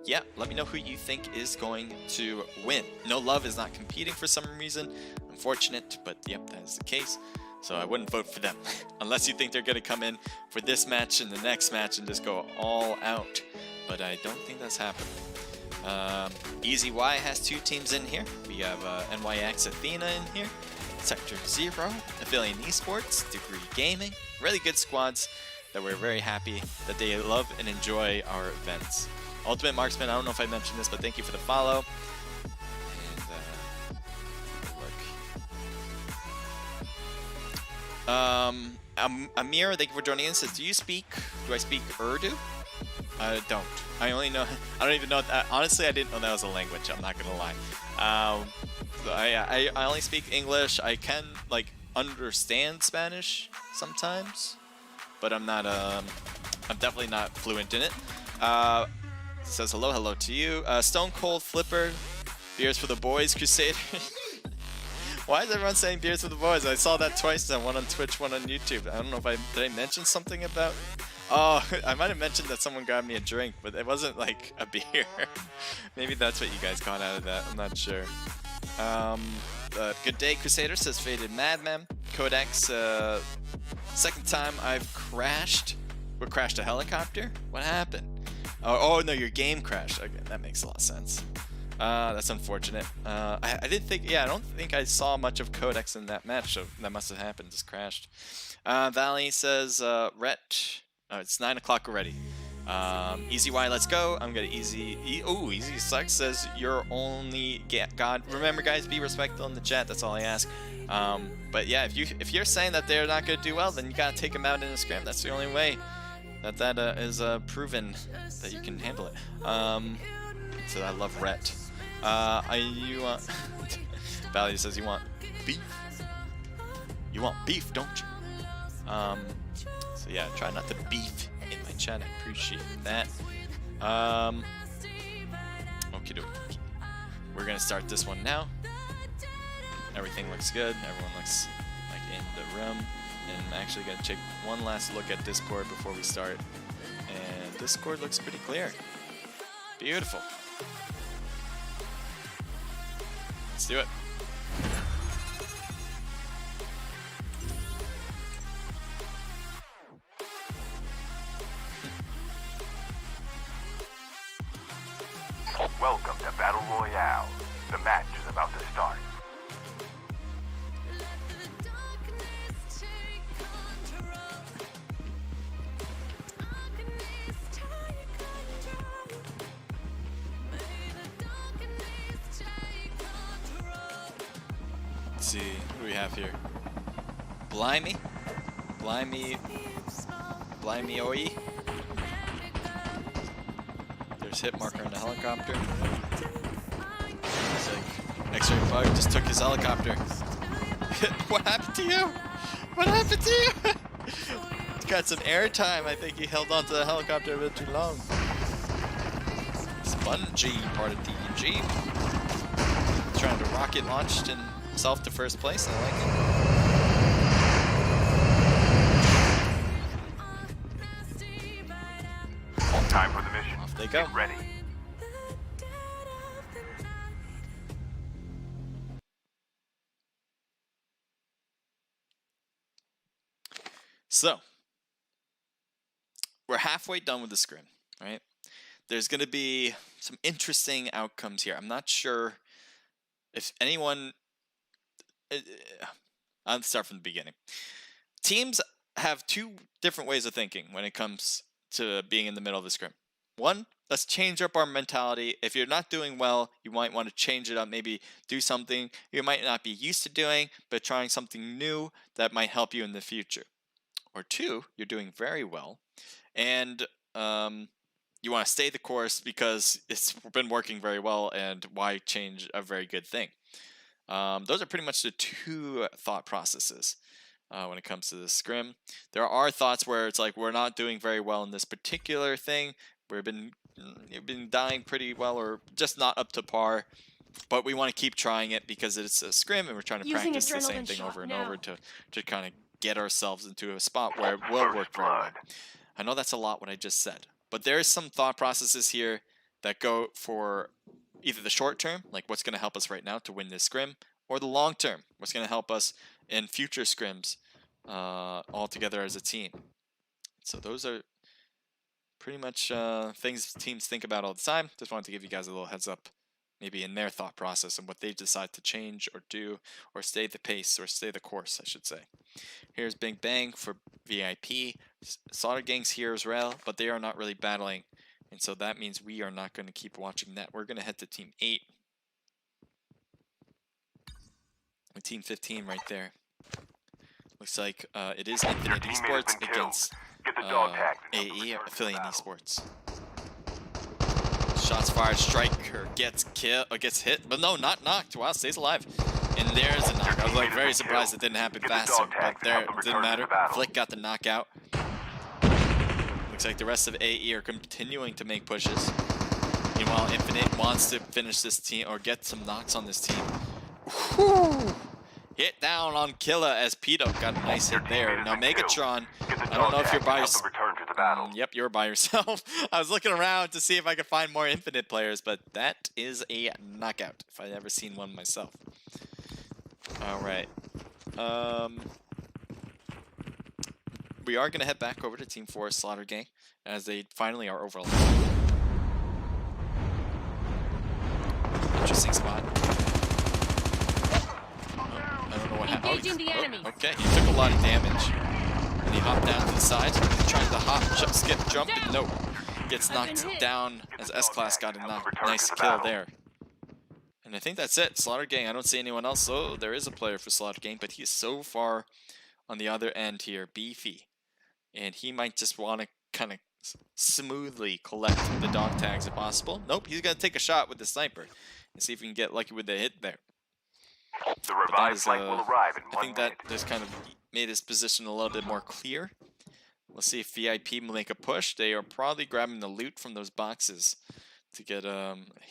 yeah, let me know who you think is going to win. No Love is not competing for some reason. Unfortunate, but yep, that is the case. So I wouldn't vote for them unless you think they're going to come in for this match and the next match and just go all out. But I don't think that's happening. Easy Y has 2 teams in here. We have NYX Athena in here, Sector 0, Affiliate Esports, Degree Gaming. Really good squads that we're very happy that they love and enjoy our events. Ultimate Marksman, I don't know if I mentioned this, but thank you for the follow. And Amir, thank you for joining in. Says, do I speak Urdu? I don't. I don't even know that. Honestly, I didn't know that was a language. I'm not gonna lie. I only speak English. I can like understand Spanish sometimes, but I'm not. I'm definitely not fluent in it. Says hello to you. Stone Cold Flipper, beers for the boys, Crusader. Why is everyone saying beers for the boys? I saw that twice. One on Twitch, one on YouTube. I don't know if did I mention something about. Oh, I might have mentioned that someone got me a drink, but it wasn't like a beer. Maybe that's what you guys got out of that. I'm not sure. Good day, Crusader, says Faded Madman. Codex, second time I've crashed. We crashed a helicopter? What happened? Oh no, your game crashed. Okay, that makes a lot of sense. That's unfortunate. I didn't think, I don't think I saw much of Codex in that match, so that must have happened, just crashed. Valley says, Rhett. Oh, it's 9 o'clock already. Easy Y, let's go. I'm gonna Easy Sucks says you're only God. Remember, guys, be respectful in the chat. That's all I ask. But yeah, if you're saying that they're not gonna do well, then you gotta take them out in a scrim. That's the only way that is proven that you can handle it. So I love Rhett. Valley says you want beef. You want beef, don't you? So yeah, try not to beef in my chat. I appreciate that. Okie dokie. We're gonna start this one now. Everything looks good. Everyone looks like in the room. And I'm actually gonna take one last look at Discord before we start. And Discord looks pretty clear. Beautiful. Let's do it. Welcome to Battle Royale. The match is about to start. Let's see, what do we have here? Blimey? Blimey Oi? There's hit marker in the helicopter. It's like X-ray bug just took his helicopter. What happened to you? What happened to you? Got some air time. I think he held on to the helicopter a bit too long. Spongy part of DG. Trying to rocket launched himself to first place. I like it. Time for the mission. Off they go. Get ready. So, we're halfway done with the scrim, right? There's going to be some interesting outcomes here. I'm not sure if anyone... I'll start from the beginning. Teams have two different ways of thinking when it comes to being in the middle of the scrim. One, let's change up our mentality. If you're not doing well, you might want to change it up, maybe do something you might not be used to doing, but trying something new that might help you in the future. Or two, you're doing very well, and you want to stay the course because it's been working very well, and why change a very good thing? Those are pretty much the two thought processes when it comes to the scrim. There are thoughts where it's like, we're not doing very well in this particular thing. You've been dying pretty well, or just not up to par, but we want to keep trying it because it's a scrim, and we're trying to practice the same thing over and over to kind of get ourselves into a spot where it will work very well. I know that's a lot what I just said, but there's some thought processes here that go for either the short term, like what's going to help us right now to win this scrim, or the long term, what's going to help us in future scrims all together as a team. So those are pretty much things teams think about all the time. Just wanted to give you guys a little heads up, maybe in their thought process and what they decide to change or do, or stay the pace, or stay the course, I should say. Here's Big Bang for VIP. Slaughter Gang's here as well, but they are not really battling, and so that means we are not going to keep watching that. We're going to head to Team 8. And Team 15 right there. Looks like it is Infinite Esports against AE, Affiliate Esports. Shots fired, striker gets hit, but no, not knocked. Wow, stays alive. And there's a knock. I was like very surprised it didn't happen faster, but there, it didn't matter. Flick got the knockout. Looks like the rest of AE are continuing to make pushes. Meanwhile, Infinite wants to finish this team, or get some knocks on this team. Whew. Hit down on Killa as Pito got a nice hit there. Now Megatron, I don't know if you're by yourself. Yep, you're by yourself. I was looking around to see if I could find more Infinite players, but that is a knockout, if I've ever seen one myself. Alright. We are going to head back over to Team 4 Slaughter Gang, as they finally are overlapping. Interesting spot. I don't know what happened. Okay, he took a lot of damage. And he hopped down to the side. He's trying to hop, skip, jump, and nope. Gets knocked down as S-Class got a nice kill there. And I think that's it. Slaughter Gang, I don't see anyone else. So there is a player for Slaughter Gang, but he's so far on the other end here, Beefy. And he might just want to kind of smoothly collect the dog tags if possible. Nope, he's going to take a shot with the sniper and see if he can get lucky with the hit there. The revived flight will arrive in 1 minute. I think that just kind of made his position a little bit more clear. We'll see if VIP will make a push. They are probably grabbing the loot from those boxes to get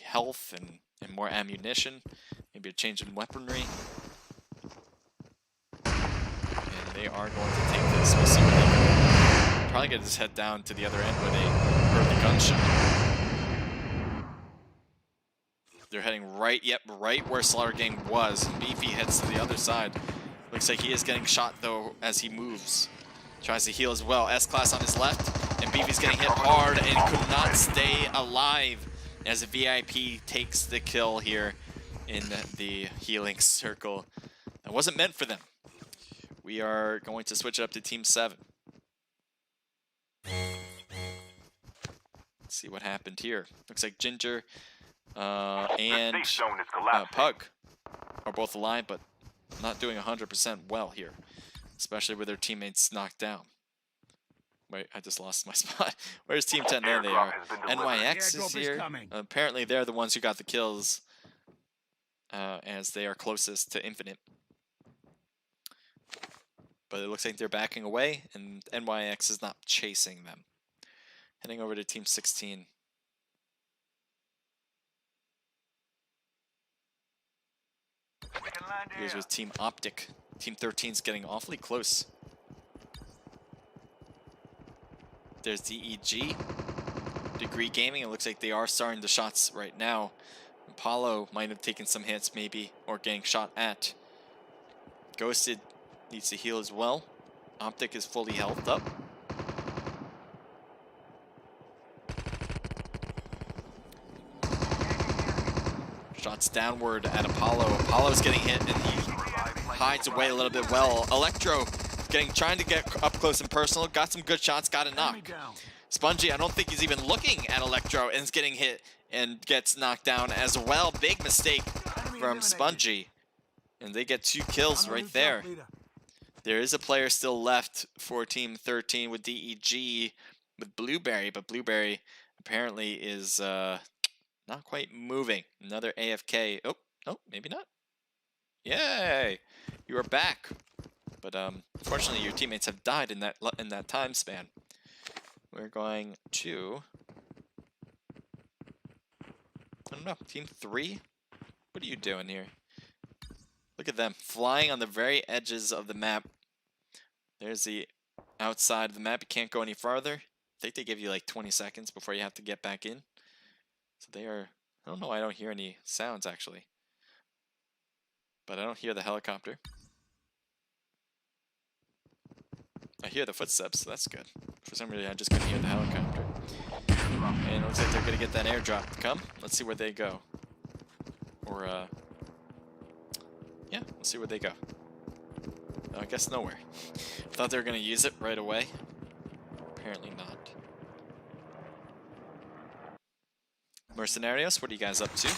health and more ammunition. Maybe a change in weaponry. And they are going to take this. We'll see where they go. Probably going to just head down to the other end where they heard the gunshot. They're heading right, yep, right where Slaughter Gang was. Beefy heads to the other side. Looks like he is getting shot, though, as he moves. Tries to heal as well. S-Class on his left, and Beefy's getting hit hard and could not stay alive as a VIP takes the kill here in the healing circle. That wasn't meant for them. We are going to switch it up to Team 7. Let's see what happened here. Looks like Ginger and Pug are both alive, but not doing 100% well here, especially with their teammates knocked down. Wait, I just lost my spot. Where's Team 10? There they are. NYX is here. Apparently they're the ones who got the kills, as they are closest to Infinite. But it looks like they're backing away, and NYX is not chasing them. Heading over to Team 16. Here's with Team Optic. Team 13's getting awfully close. There's DEG. Degree Gaming. It looks like they are starting the shots right now. Apollo might have taken some hits maybe, or getting shot at. Ghosted needs to heal as well. Optic is fully healthed up. Shots downward at Apollo. Apollo's getting hit and he hides away a little bit well. Electro trying to get up close and personal. Got some good shots, got a knock. Spongy, I don't think he's even looking at Electro and is getting hit and gets knocked down as well. Big mistake from Spongy. And they get 2 kills right there. There is a player still left for Team 13 with DEG with Blueberry, but Blueberry apparently is not quite moving. Another AFK. Oh, maybe not. Yay! You are back. But unfortunately, your teammates have died in that time span. We're going to, I don't know, Team 3? What are you doing here? Look at them flying on the very edges of the map. There's the outside of the map. You can't go any farther. I think they give you like 20 seconds before you have to get back in. So they are, I don't know why I don't hear any sounds actually. But I don't hear the helicopter. I hear the footsteps, so that's good. For some reason I just couldn't hear the helicopter. And it looks like they're going to get that airdrop to come. Let's see where they go. Or, yeah, let's see where they go. I guess nowhere. Thought they were going to use it right away. Apparently not. Mercenarios, what are you guys up to?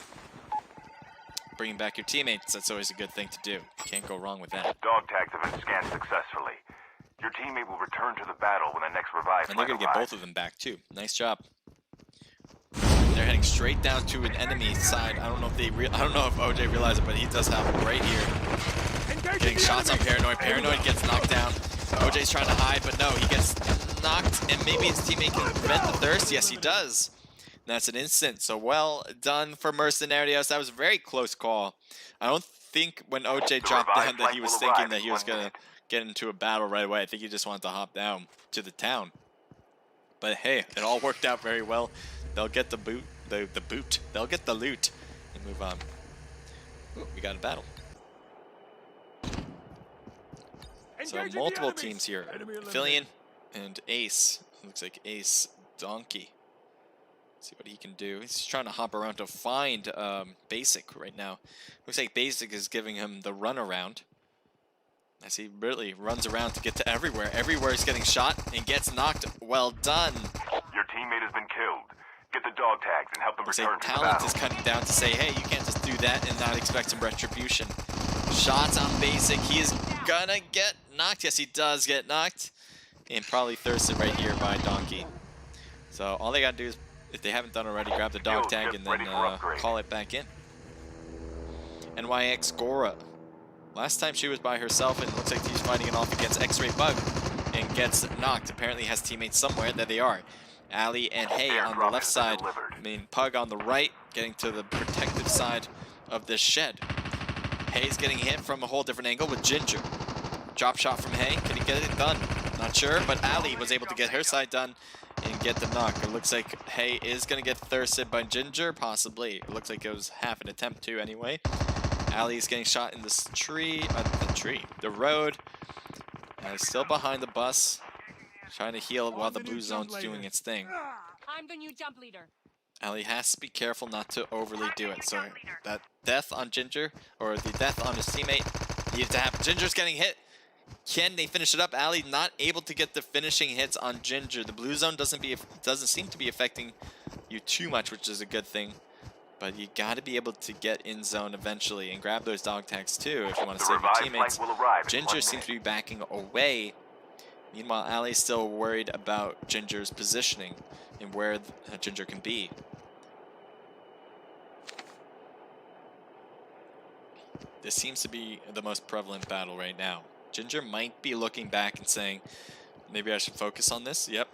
Bringing back your teammates, that's always a good thing to do. Can't go wrong with that. Dog tags have been scanned successfully. Your teammate will return to the battle when the next revive. And they're going to get both of them back too. Nice job. They're heading straight down to an enemy side. I don't know if I don't know if OJ realized it, but he does have it right here. Getting shots on Paranoid. Paranoid gets knocked down. OJ's trying to hide, but no, he gets knocked, and maybe his teammate can prevent the thirst. Yes, he does. And that's an instant. So well done for Mercenarios. That was a very close call. I don't think when OJ dropped down that he was thinking that he was going to get into a battle right away. I think he just wanted to hop down to the town. But hey, it all worked out very well. They'll get the boot, the boot. They'll get the loot and move on. Ooh, we got a battle. So multiple teams here. Aphelion and Ace. Looks like Ace Donkey. Let's see what he can do. He's trying to hop around to find Basic right now. Looks like Basic is giving him the run around. As he really runs around to get to everywhere. Everywhere he's getting shot and gets knocked. Well done. Your teammate has been killed. Get the dog tags and help them Looks return like to the Talent battle. is cutting down to say, hey, you can't just do that and not expect some retribution. Shots on Basic. He is gonna get knocked. Yes, he does get knocked. And probably thirsted right here by Donkey. So all they gotta do is, if they haven't done already, grab the dog tag and then call it back in. NYX Gora. Last time she was by herself, and it looks like she's fighting it off against X-Ray Bug and gets knocked. Apparently has teammates somewhere. There they are. Ali and Hay on the left side. I mean, Pug on the right, getting to the protective side of this shed. Hay's getting hit from a whole different angle with Ginger. Drop shot from Hay. Can he get it done? Not sure, but Ali was able to get her side done. and get the knock. It looks like Hay is going to get thirsted by Ginger, possibly. It looks like it was half an attempt to anyway. Allie's getting shot in this tree, the road. Still behind the bus, trying to heal while the blue zone's doing its thing. I'm the new jump leader. Allie has to be careful not to overly do it. So that death on Ginger, or the death on his teammate, needed to happen. Ginger's getting hit. Can they finish it up? Allie not able to get the finishing hits on Ginger. The blue zone doesn't seem to be affecting you too much, which is a good thing. But you got to be able to get in zone eventually and grab those dog tags too if you want to save your teammates. Ginger seems to be backing away. Meanwhile, Allie's still worried about Ginger's positioning and where Ginger can be. This seems to be the most prevalent battle right now. Ginger might be looking back and saying, maybe I should focus on this. Yep,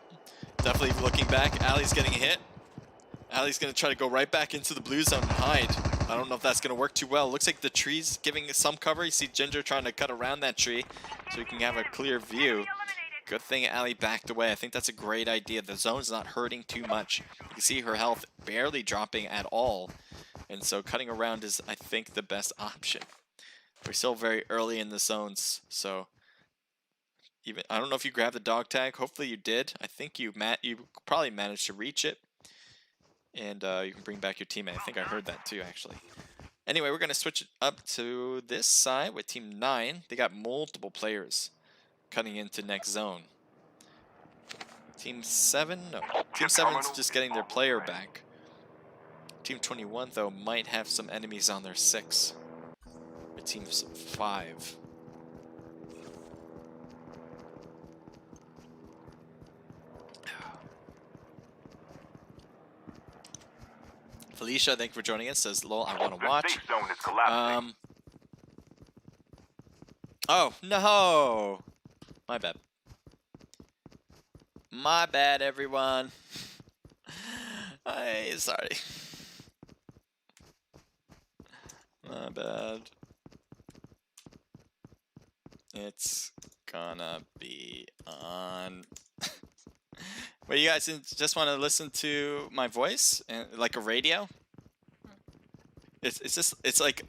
definitely looking back. Allie's getting hit. Allie's going to try to go right back into the blue zone and hide. I don't know if that's going to work too well. Looks like the tree's giving some cover. You see Ginger trying to cut around that tree so you can have a clear view. Good thing Allie backed away. I think that's a great idea. The zone's not hurting too much. You can see her health barely dropping at all. And so cutting around is, I think, the best option. We're still very early in the zones, so I don't know if you grabbed the dog tag. Hopefully you did. I think you probably managed to reach it, and you can bring back your teammate. I think I heard that too, actually. Anyway, we're going to switch it up to this side with Team 9. They got multiple players cutting into next zone. Team 7? No. Team 7's just getting their player back. Team 21, though, might have some enemies on their 6. With Team 5. Felicia, thank you for joining us. Says, lol, I want to watch. The safe zone is collapsing. Oh, no! My bad. My bad, everyone. Sorry. My bad. It's gonna be on. Wait, you guys just want to listen to my voice and like a radio? It's like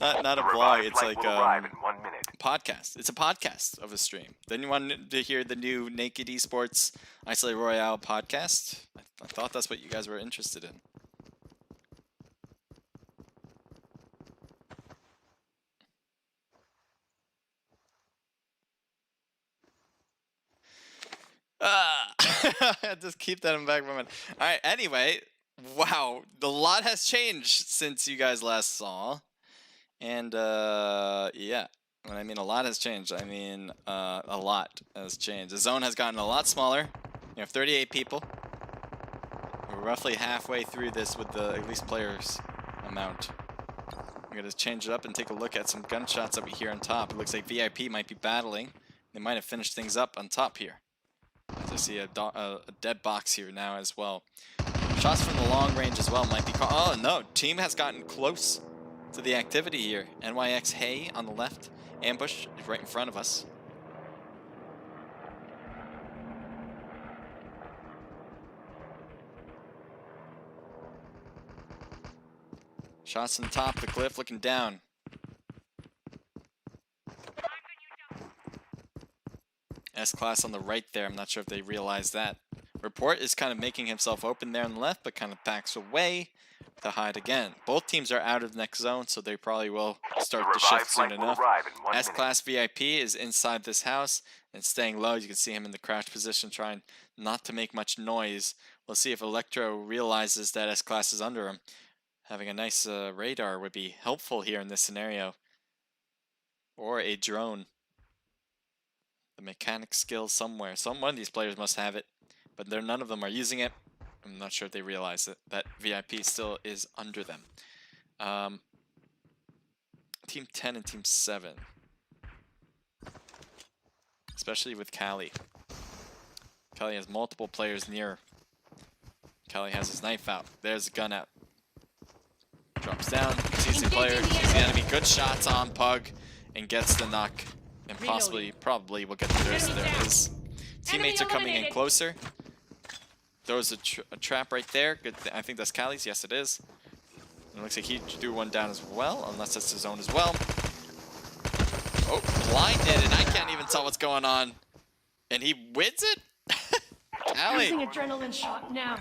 not a vlog. It's like podcast. It's a podcast of a stream. Then you want to hear the new Naked Esports Isolate Royale podcast? I thought that's what you guys were interested in. Just keep that in the back of my mind. All right. Anyway, wow, a lot has changed since you guys last saw, and yeah. When I mean a lot has changed, I mean a lot has changed. The zone has gotten a lot smaller. You have 38 people. We're roughly halfway through this with the at least players amount. I'm gonna change it up and take a look at some gunshots over here on top. It looks like VIP might be battling. They might have finished things up on top here. As I see a dead box here now as well. Shots from the long range as well might be caught. Oh no, team has gotten close to the activity here. NYX Hay on the left. Ambush is right in front of us. Shots on the top of the cliff, looking down. S-Class on the right there. I'm not sure if they realize that. Report is kind of making himself open there on the left, but kind of backs away to hide again. Both teams are out of the next zone, so they probably will start the shift soon enough. S-Class VIP is inside this house and staying low. You can see him in the crouch position, trying not to make much noise. We'll see if Electro realizes that S-Class is under him. Having a nice radar would be helpful here in this scenario. Or a drone. The mechanic skill somewhere. One of these players must have it, but none of them are using it. I'm not sure if they realize that VIP still is under them. Team 10 and Team 7. Especially with Callie. Callie has multiple players near. Callie has his knife out. There's a gun out. Drops down, sees the player, sees the enemy. Good shots on Pug and gets the knock. And probably will get the thirst. There it is. Teammates are coming in eliminated. closer. Throws a trap right there. Good. I think that's Callie's. Yes, it is. It looks like he threw one down as well, unless that's his own as well. Oh, blinded, and I can't even tell what's going on. And he wins it? Callie. Using adrenaline shot now.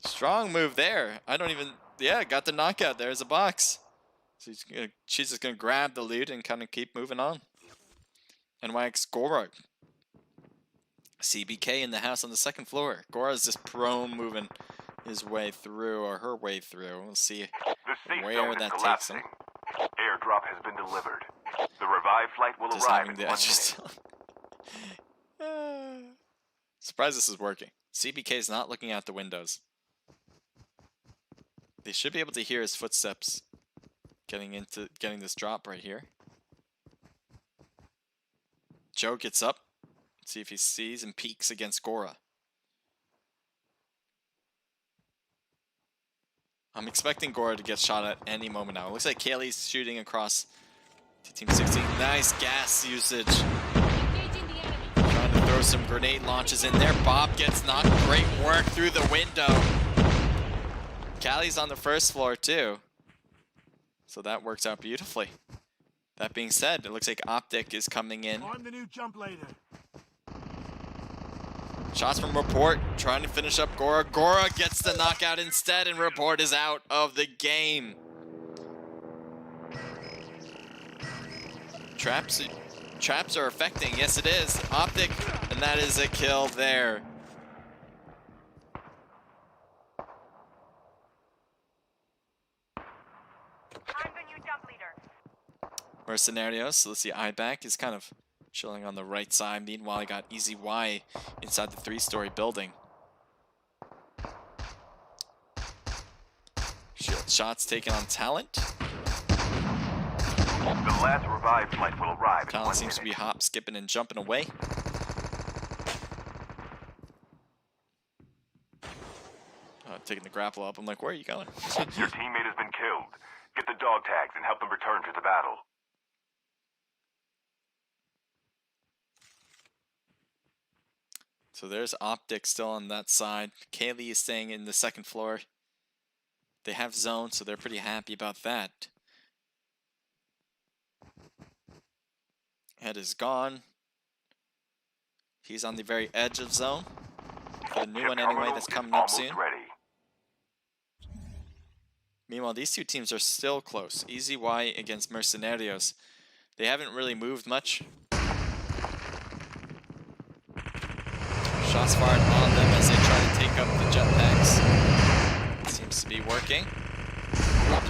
Strong move there. I don't even... Yeah, got the knockout. There's a box. So she's just going to grab the loot and kind of keep moving on. NYX Gora. CBK in the house on the second floor. Gora's just prone moving his way through, or her way through. We'll see The safe where zone is that takes him. collapsing. Airdrop has been delivered. The revived flight will Just arrive having in the 1 edges. minute. Surprised this is working. CBK is not looking out the windows. They should be able to hear his footsteps getting this drop right here. Joe gets up. Let's see if he sees and peeks against Gora. I'm expecting Gora to get shot at any moment now. It looks like Kaylee's shooting across to Team 16. Nice gas usage. Engaging the enemy. Trying to throw some grenade launches in there. Bob gets knocked. Great work through the window. Callie's on the first floor too. So that works out beautifully. That being said, it looks like Optic is coming in. I'm the new jump leader. Shots from Report, trying to finish up Gora. Gora gets the knockout instead, and Report is out of the game. Traps are affecting. Yes, it is. Optic, and that is a kill there. I'm the new jump leader. Mercenarios, so let's see, Iback is kind of chilling on the right side. Meanwhile, I got Easy Y inside the 3-story building. Shots taken on Talent. The last revived flight will arrive in 1 Talent seems to be minute. hop, skipping, and jumping away. Taking the grapple up. I'm like, where are you going? Your teammate has been killed. Get the dog tags and help them return to the battle. So there's Optic still on that side. Kaylee is staying in the second floor. They have zone, so they're pretty happy about that. Head is gone. He's on the very edge of zone. For the new Chip one anyway terminal that's is coming up almost soon. ready. Meanwhile, these two teams are still close. Easy Y against Mercenarios. They haven't really moved much. Shots fired on them as they try to take up the jetpacks. Seems to be working.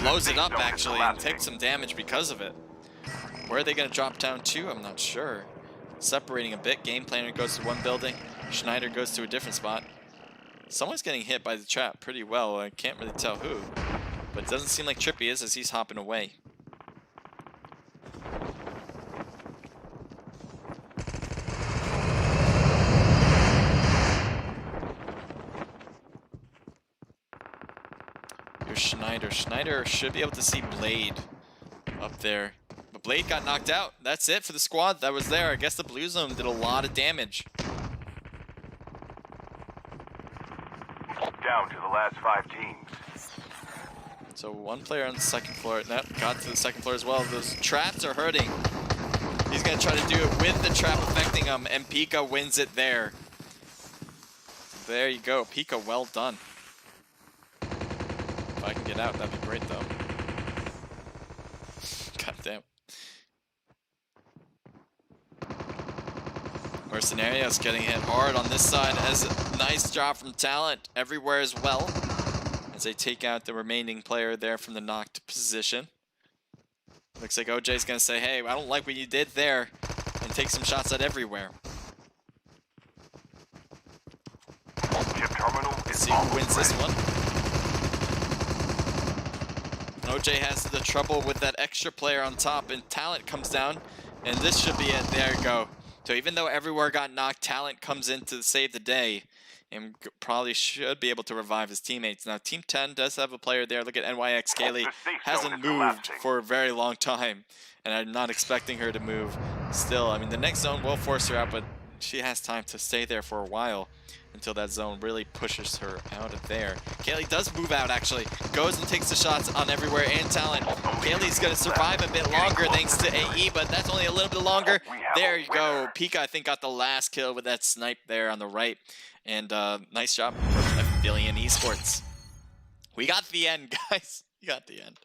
Blows it up actually and takes some damage because of it. Where are they going to drop down to? I'm not sure. Separating a bit. Game Planner goes to one building. Schneider goes to a different spot. Someone's getting hit by the trap pretty well. I can't really tell who. But it doesn't seem like Trippy is as he's hopping away. Here's Schneider. Schneider should be able to see Blade up there. But Blade got knocked out. That's it for the squad that was there. I guess the blue zone did a lot of damage. Down to the last 5 teams. So one player on the second floor. That got to the second floor as well. Those traps are hurting. He's going to try to do it with the trap affecting him. And Pika wins it there. There you go. Pika, well done. If I can get out, that'd be great though. God damn. Mercenarios getting hit hard on this side as a nice job from Talent everywhere as well. As they take out the remaining player there from the knocked position. Looks like OJ's gonna say, hey, I don't like what you did there, and take some shots at everywhere. Chip terminal is See who almost wins this ready. one. And OJ has the trouble with that extra player on top, and Talent comes down, and this should be it. There you go. So even though everywhere got knocked, Talent comes in to save the day, and probably should be able to revive his teammates. Now, Team 10 does have a player there. Look at NYX Kaylee. The safe zone Hasn't is moved collapsing. for a very long time, and I'm not expecting her to move still. I mean, the next zone will force her out, but she has time to stay there for a while until that zone really pushes her out of there. Kaylee does move out, actually. Goes and takes the shots on everywhere and talent. Kaylee's going to survive a bit longer thanks to AE, but that's only a little bit longer. There you go. Pika, I think, got the last kill with that snipe there on the right. And nice job from Aphelion Esports. We got the end, guys. We got the end.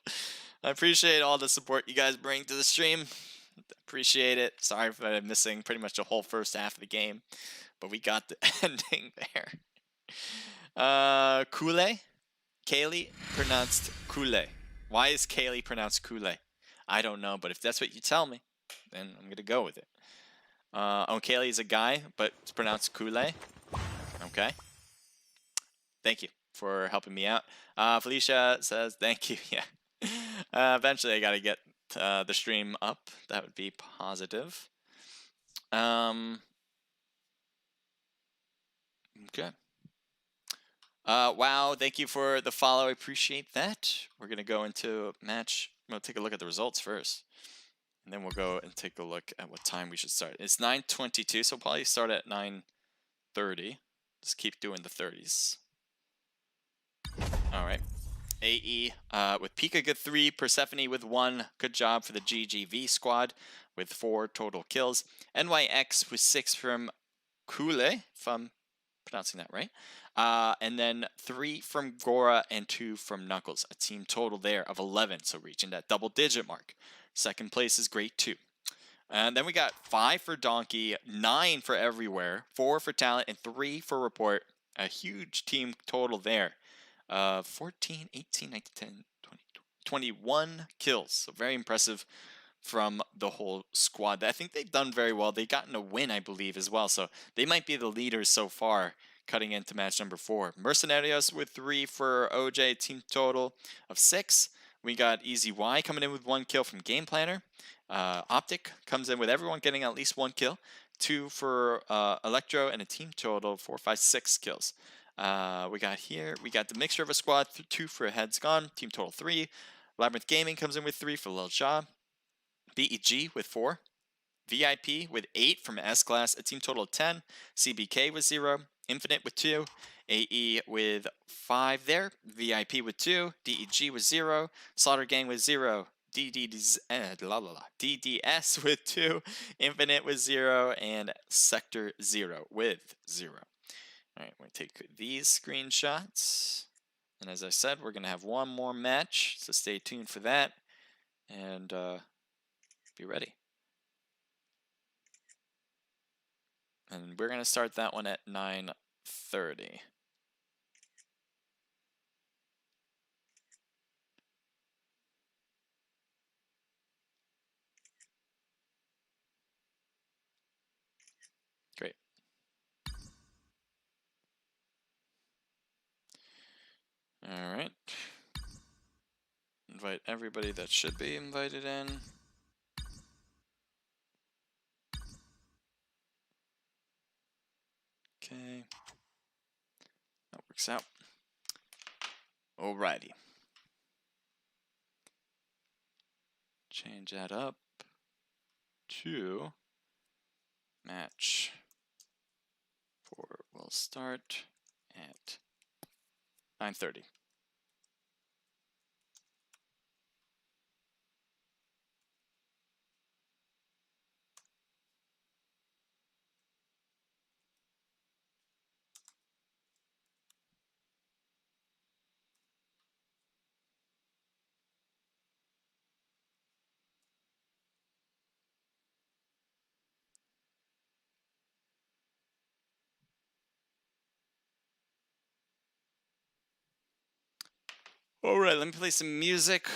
I appreciate all the support you guys bring to the stream. Appreciate it. Sorry for missing pretty much the whole first half of the game, but we got the ending there. Kule? Kaylee pronounced Kule. Why is Kaylee pronounced Kule? I don't know, but if that's what you tell me, then I'm going to go with it. Oh, Kaylee is a guy, but it's pronounced Kule. Okay. Thank you for helping me out. Felicia says, thank you. Yeah. Eventually, I got to get the stream up. That would be positive. Okay. Wow, thank you for the follow. I appreciate that. We're going to go into a match. We'll take a look at the results first. And then we'll go and take a look at what time we should start. It's 9:22, so we'll probably start at 9:30. Just keep doing the 30s. All right. AE with Pika good 3, Persephone with 1. Good job for the GGV squad with 4 total kills. NYX with 6 from Kule, if I'm pronouncing that right. And then 3 from Gora and 2 from Knuckles. A team total there of 11, so reaching that double-digit mark. Second place is great too. And then we got 5 for Donkey, 9 for Everywhere, 4 for Talent, and 3 for Report. A huge team total there. 14, 18, 19, 10, 20, 21 kills. So very impressive from the whole squad. I think they've done very well. They've gotten a win, I believe, as well. So they might be the leaders so far, cutting into match number 4. Mercenarios with 3 for OJ, team total of 6. We got Easy Y coming in with 1 kill from Game Planner. Optic comes in with everyone getting at least 1 kill. 2 for Electro, and a team total of 4, 5, 6 kills. We got the mixture of a squad, 2 for Heads Gone, team total 3. Labyrinth Gaming comes in with 3 for Lil Shaw. BEG with 4. VIP with 8 from S-Class, a team total of 10. CBK with 0. Infinite with 2. AE with 5 there. VIP with 2. DEG with 0. Slaughter Gang with 0. DDS with 2. Infinite with 0. And Sector 0 with 0. Alright, we're going to take these screenshots. And as I said, we're going to have one more match. So stay tuned for that. And be ready. And we're going to start that one at 9:30. Great. All right. Invite everybody that should be invited in. Okay. That works out. Alrighty. Change that up to match 4 will start at 9:30. Alright, let me play some music.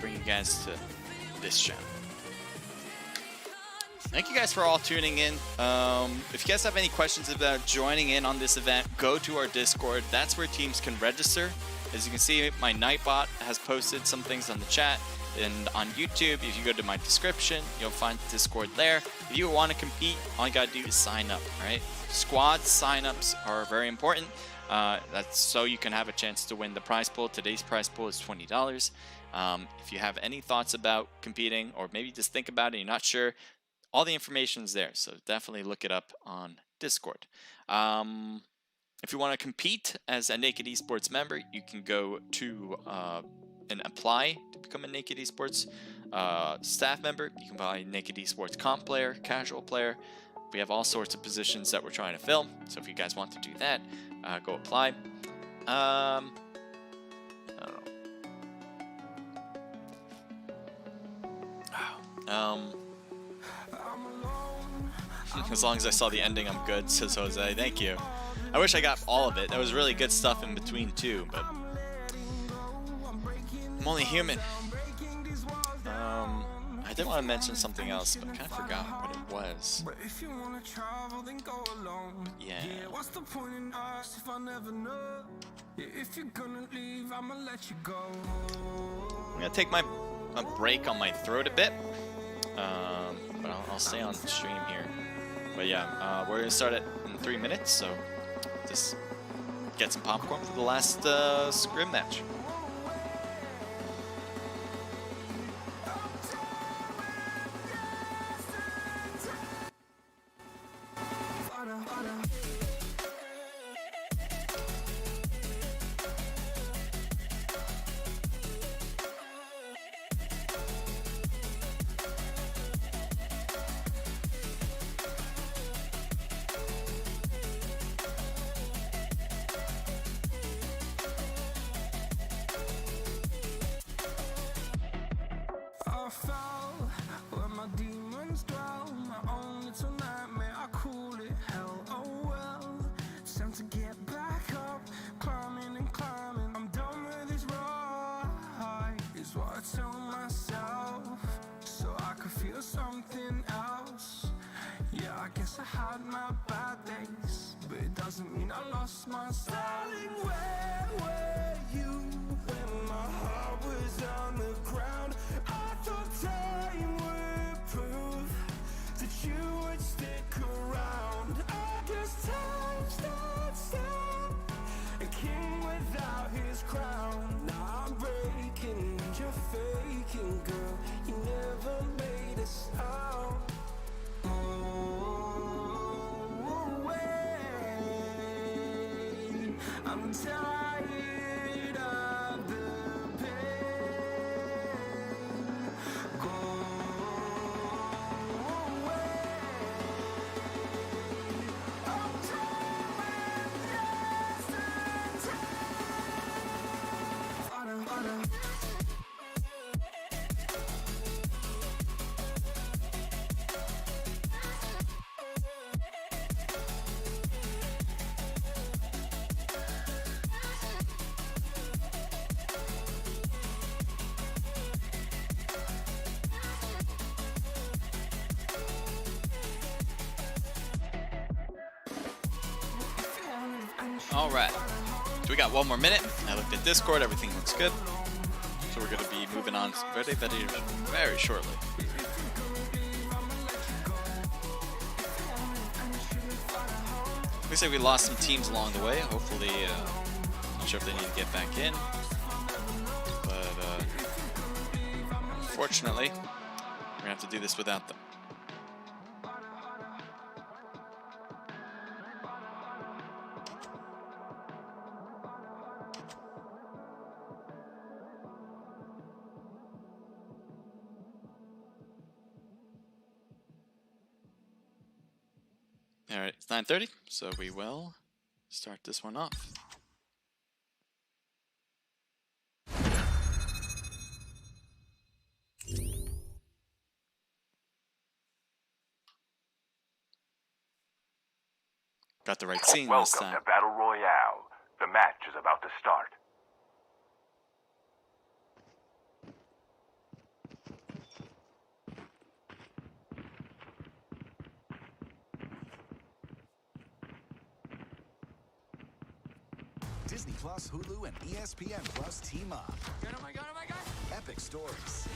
Bring you guys to this channel. Thank you guys for all tuning in. If you guys have any questions about joining in on this event, go to our Discord. That's where teams can register. As you can see, my Nightbot has posted some things on the chat. And on YouTube, if you go to my description, you'll find Discord there. If you want to compete, all you gotta do is sign up, right? Squad signups are very important. That's so you can have a chance to win the prize pool. Today's prize pool is $20. If you have any thoughts about competing, or maybe just think about it, you're not sure, all the information is there. So definitely look it up on Discord. If you want to compete as a Naked Esports member, you can go to and apply to become a Naked Esports staff member. You can buy Naked Esports comp player, casual player. We have all sorts of positions that we're trying to fill. So if you guys want to do that, go apply. I don't know. As long as I saw the ending, I'm good, says Jose. Thank you. I wish I got all of it. There was really good stuff in between too, but I'm only human. I did want to mention something else, but I kind of forgot what it was. Yeah. I'm gonna take a break on my throat a bit, but I'll stay on stream here. But yeah, we're gonna start it in 3 minutes, so just get some popcorn for the last scrim match. All right, so we got 1 more minute. I looked at Discord, everything looks good. So we're gonna be moving on very shortly. Looks like we lost some teams along the way. Hopefully, not sure if they need to get back in. But unfortunately, we're gonna have to do this without them. All right, it's 9:30, so we will start this one off. Got the right scene this time. Welcome to Battle Royale. The match is about to start. Disney Plus, Hulu, and ESPN Plus team up. Oh my god, oh my god! Epic stories.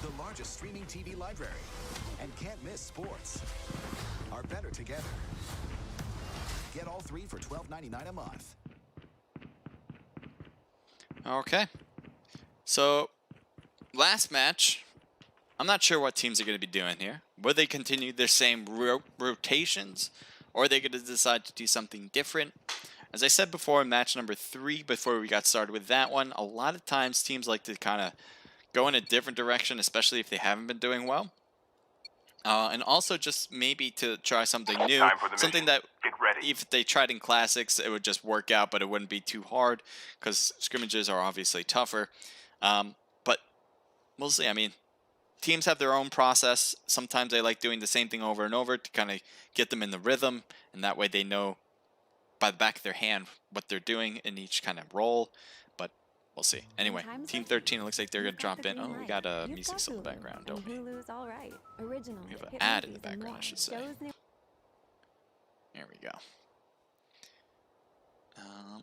The largest streaming TV library. And can't miss sports. Are better together. Get all 3 for $12.99 a month. Okay. So last match, I'm not sure what teams are going to be doing here. Will they continue their same rotations, or are they going to decide to do something different? As I said before in match number 3, before we got started with that one, a lot of times teams like to kind of go in a different direction, especially if they haven't been doing well. And also just maybe to try something new, something that if they tried in Classics, it would just work out, but it wouldn't be too hard because scrimmages are obviously tougher. But we'll see. I mean, teams have their own process. Sometimes they like doing the same thing over and over to kind of get them in the rhythm, and that way they know by the back of their hand what they're doing in each kind of role. But we'll see. Anyway, Team 13, it looks like they're going to jump in. Oh, we got music still in the background, don't we? We have an ad in the background, I should say. There we go.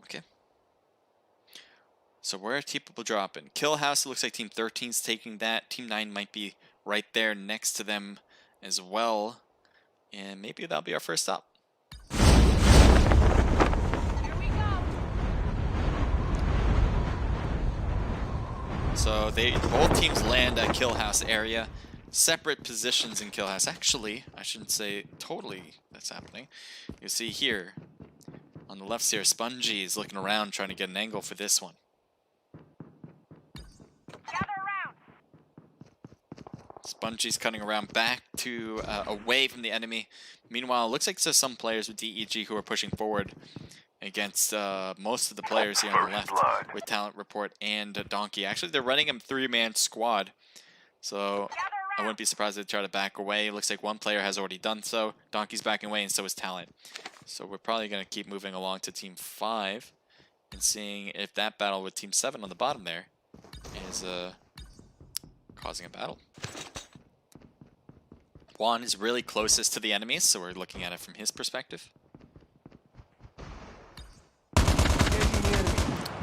Okay. So where are people dropping? Kill House, it looks like Team 13's taking that. Team 9 might be right there next to them as well. And maybe that'll be our first stop. Here we go. So both teams land at Kill House area. Separate positions in Kill House. Actually, I shouldn't say totally that's happening. You see here, on the left here, Spongy is looking around trying to get an angle for this one. Gather around. Spongy's cutting around back to away from the enemy. Meanwhile, it looks like there's some players with DEG who are pushing forward against most of the players here on the left with Talent Report and Donkey. Actually, they're running a 3-man squad, so I wouldn't be surprised if they try to back away. It looks like one player has already done so. Donkey's backing away, and so is Talent. So we're probably going to keep moving along to Team 5 and seeing if that battle with Team 7 on the bottom there is causing a battle. Juan is really closest to the enemies, so we're looking at it from his perspective.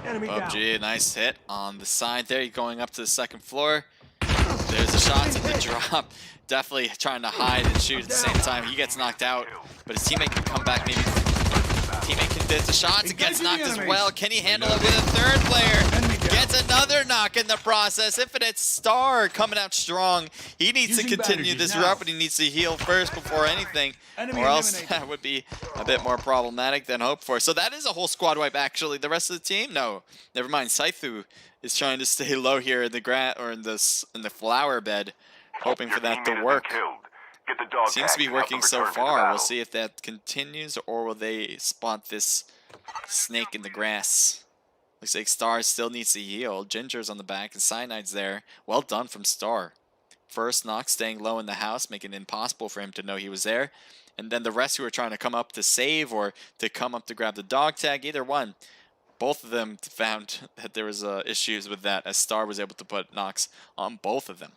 PUBG, nice hit on the side there. You're going up to the second floor. There's the shots at the drop. Definitely trying to hide and shoot at the same time. He gets knocked out, but his teammate can come back. Maybe teammate can hit the shots and gets knocked as well. Can he handle it with a third player? Gets another knock in the process. Infinite Star coming out strong. He needs to continue this route, but he needs to heal first before anything, or else that would be a bit more problematic than hoped for. So that is a whole squad wipe, actually. The rest of the team? No. Never mind. Saithu is trying to stay low here in the grass or in the flower bed, hoping for that to work. Seems to be working so far. We'll see if that continues, or will they spot this snake in the grass. Looks like Star still needs to heal. Ginger's on the back, and Cyanide's there. Well done from Star. First knock, staying low in the house, making it impossible for him to know he was there. And then the rest who were trying to come up to save or to come up to grab the dog tag, either one. Both of them found that there was issues with that, as Star was able to put knocks on both of them.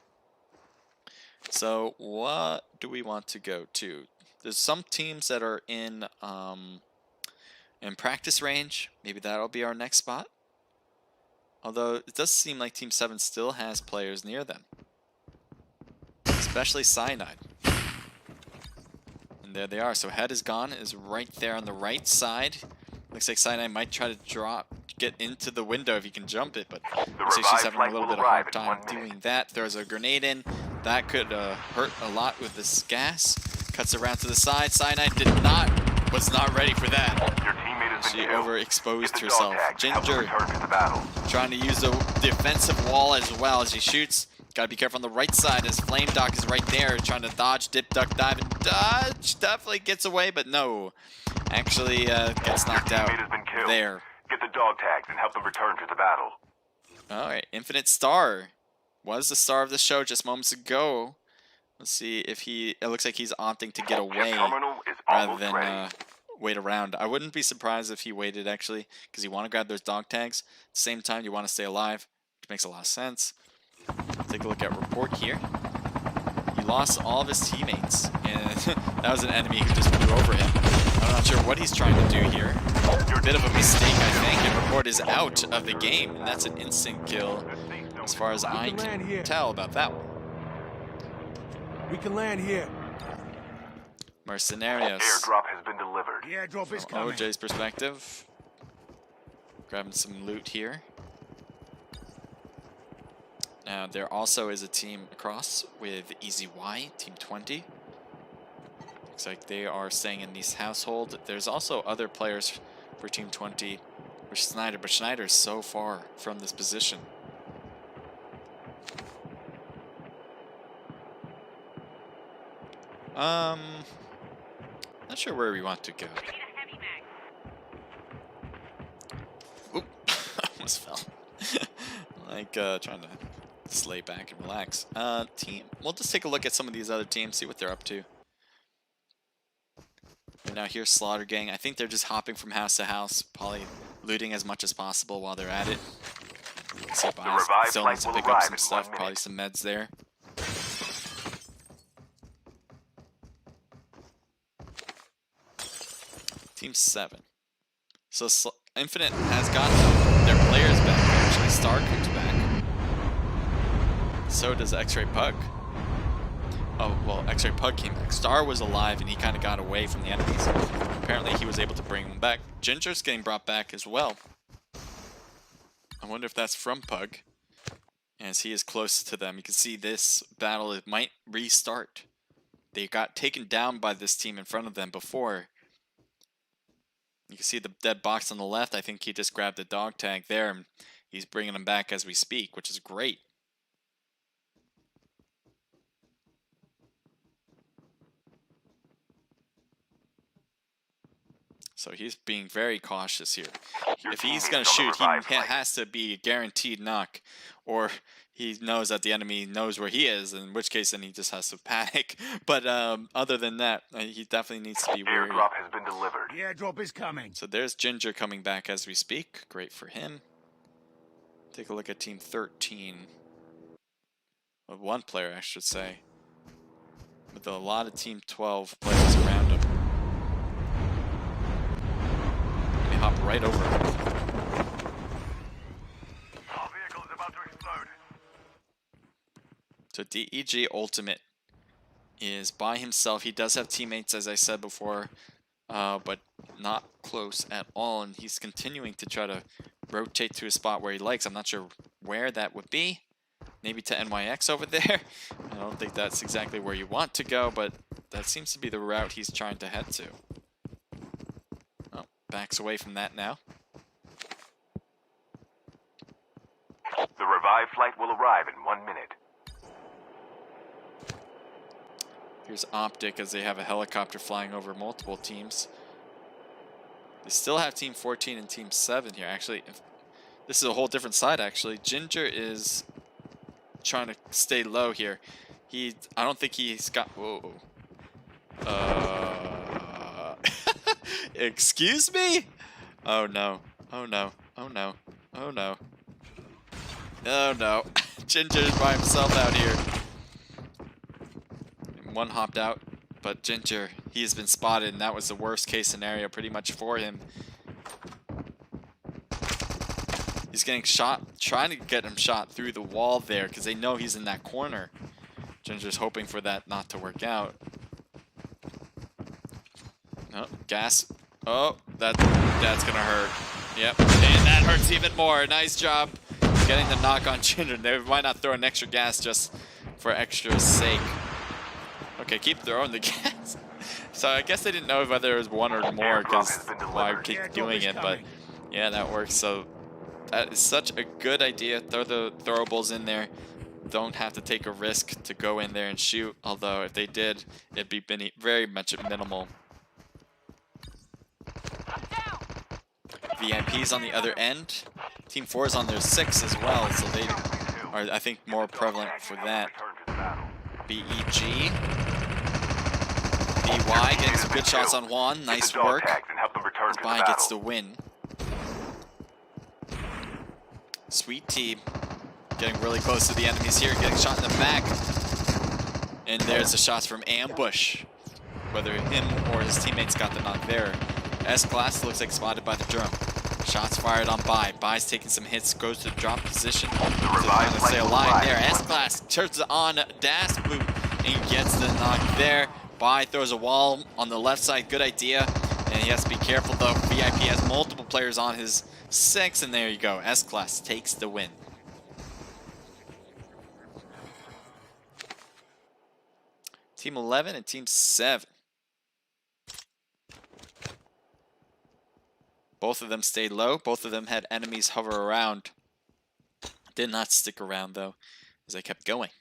So what do we want to go to? There's some teams that are in practice range. Maybe that'll be our next spot. Although it does seem like Team 7 still has players near them, especially Cyanide. And there they are. So Head is gone, is right there on the right side. Looks like Cyanide might try to get into the window if he can jump it, but looks like she's having a little bit of a hard time doing that. Throws a grenade in. That could hurt a lot with this gas. Cuts around to the side. Cyanide was not ready for that. She overexposed herself. Ginger trying to use the defensive wall as well as she shoots. Gotta be careful on the right side as Flame Doc is right there trying to dodge, dip, duck, dive, and dodge. Definitely gets away, but no. Actually gets knocked out there. Get the dog tags and help them return to the battle. Alright, Infinite Star was the star of the show just moments ago. Let's see if it looks like he's opting to get away rather than wait around. I wouldn't be surprised if he waited, actually, because you want to grab those dog tags. At the same time, you want to stay alive, which makes a lot of sense. Take a look at Report here. He lost all of his teammates, and that was an enemy who just flew over him. I'm not sure what he's trying to do here. A bit of a mistake, I think, and Report is out of the game, and that's an instant kill as far as I can tell about that one. We can land here. Mercenarios. Airdrop has been delivered. The airdrop is From coming. OJ's perspective. Grabbing some loot here. There also is a team across with Easy Y, Team 20. Looks like they are staying in this household. There's also other players for Team 20, which is Schneider, but Schneider is so far from this position. Not sure where we want to go. Need a heavy mag. Oop, almost fell. Like trying to just lay back and relax. Team, we'll just take a look at some of these other teams, see what they're up to. Right now here's Slaughter Gang. I think they're just hopping from house to house, probably looting as much as possible while they're at it. See, Bias revived still flight needs to will pick up arrive some in stuff, 1 minute. probably some meds there. Team 7. So Infinite has gotten their players back. Actually, Star comes back. So does X-Ray Pug. Oh, well, X-Ray Pug came back. Star was alive and he kind of got away from the enemies. Apparently, he was able to bring them back. Ginger's getting brought back as well. I wonder if that's from Pug. As he is close to them, you can see this battle, it might restart. They got taken down by this team in front of them before. You can see the dead box on the left. I think he just grabbed the dog tag there, and he's bringing them back as we speak, which is great. So he's being very cautious here. If he's going to shoot, he has to be a guaranteed knock, or he knows that the enemy knows where he is, in which case then he just has to panic. But other than that, he definitely needs to be wary. Airdrop has been delivered. The airdrop is coming. So there's Ginger coming back as we speak. Great for him. Take a look at Team 13. Well, one player, I should say. With a lot of Team 12 players around him. They hop right over him. Our vehicle is about to explode. So DEG Ultimate is by himself. He does have teammates, as I said before, but not close at all. And he's continuing to try to rotate to a spot where he likes. I'm not sure where that would be. Maybe to NYX over there. I don't think that's exactly where you want to go, but that seems to be the route he's trying to head to. Oh, backs away from that now. The revived flight will arrive in 1 minute. Here's Optic as they have a helicopter flying over multiple teams. They still have Team 14 and Team 7 here. Actually, this is a whole different side, actually. Ginger is trying to stay low here. I don't think he's got... Whoa. Excuse me? Oh, no. Oh, no. Oh, no. Oh, no. Oh, no. Ginger's by himself out here. One hopped out, but Ginger, he has been spotted, and that was the worst case scenario pretty much for him. He's getting shot, trying to get him shot through the wall there because they know he's in that corner. Ginger's hoping for that not to work out. Oh, gas. Oh, that's gonna hurt. Yep, and that hurts even more. Nice job getting the knock on Ginger. They might not throw an extra gas just for extra sake. Okay, keep throwing the gas. So I guess they didn't know whether it was one or more because why keep doing it, but yeah, that works. So that is such a good idea. Throw the throwables in there. Don't have to take a risk to go in there and shoot. Although if they did, it'd be very much minimal. VIP's on the other end. Team 4 is on their 6 as well, so they are, I think, more prevalent for that. BEG. BY getting some good shots on Juan. Nice work. BY gets the win. Sweet Tea getting really close to the enemies here, getting shot in the back. And there's the shots from Ambush. Whether him or his teammates got the knock there. S-Class looks like spotted by the drone. Shots fired on Bai. Bai's taking some hits, goes to drop position. Trying to stay alive there. S-Class turns on Das Boot and gets the knock there. Bai throws a wall on the left side. Good idea. And he has to be careful though. VIP has multiple players on his 6, and there you go. S-Class takes the win. Team 11 and Team 7. Both of them stayed low. Both of them had enemies hover around. Did not stick around, though, as they kept going.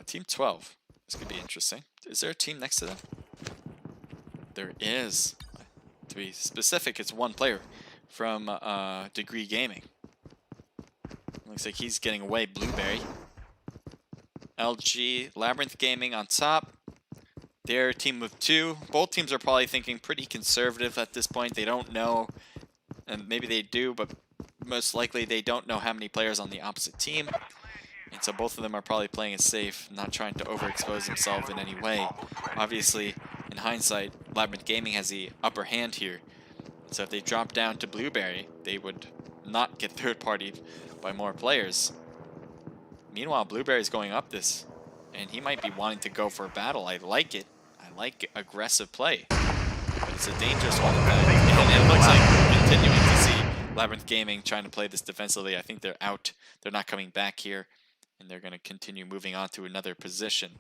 Team 12. This could be interesting. Is there a team next to them? There is. To be specific, it's one player from Degree Gaming. Looks like he's getting away. Blueberry. LG, Labyrinth Gaming on top. They're a team of 2. Both teams are probably thinking pretty conservative at this point. They don't know, and maybe they do, but most likely they don't know how many players on the opposite team. And so both of them are probably playing it safe, not trying to overexpose themselves in any way. Obviously, in hindsight, Labyrinth Gaming has the upper hand here. So if they drop down to Blueberry, they would not get third-partied by more players. Meanwhile, Blueberry's going up this, and he might be wanting to go for a battle. I like it. I like aggressive play. But it's a dangerous one. And it looks like we're continuing to see Labyrinth Gaming trying to play this defensively. I think they're out. They're not coming back here. And they're going to continue moving on to another position.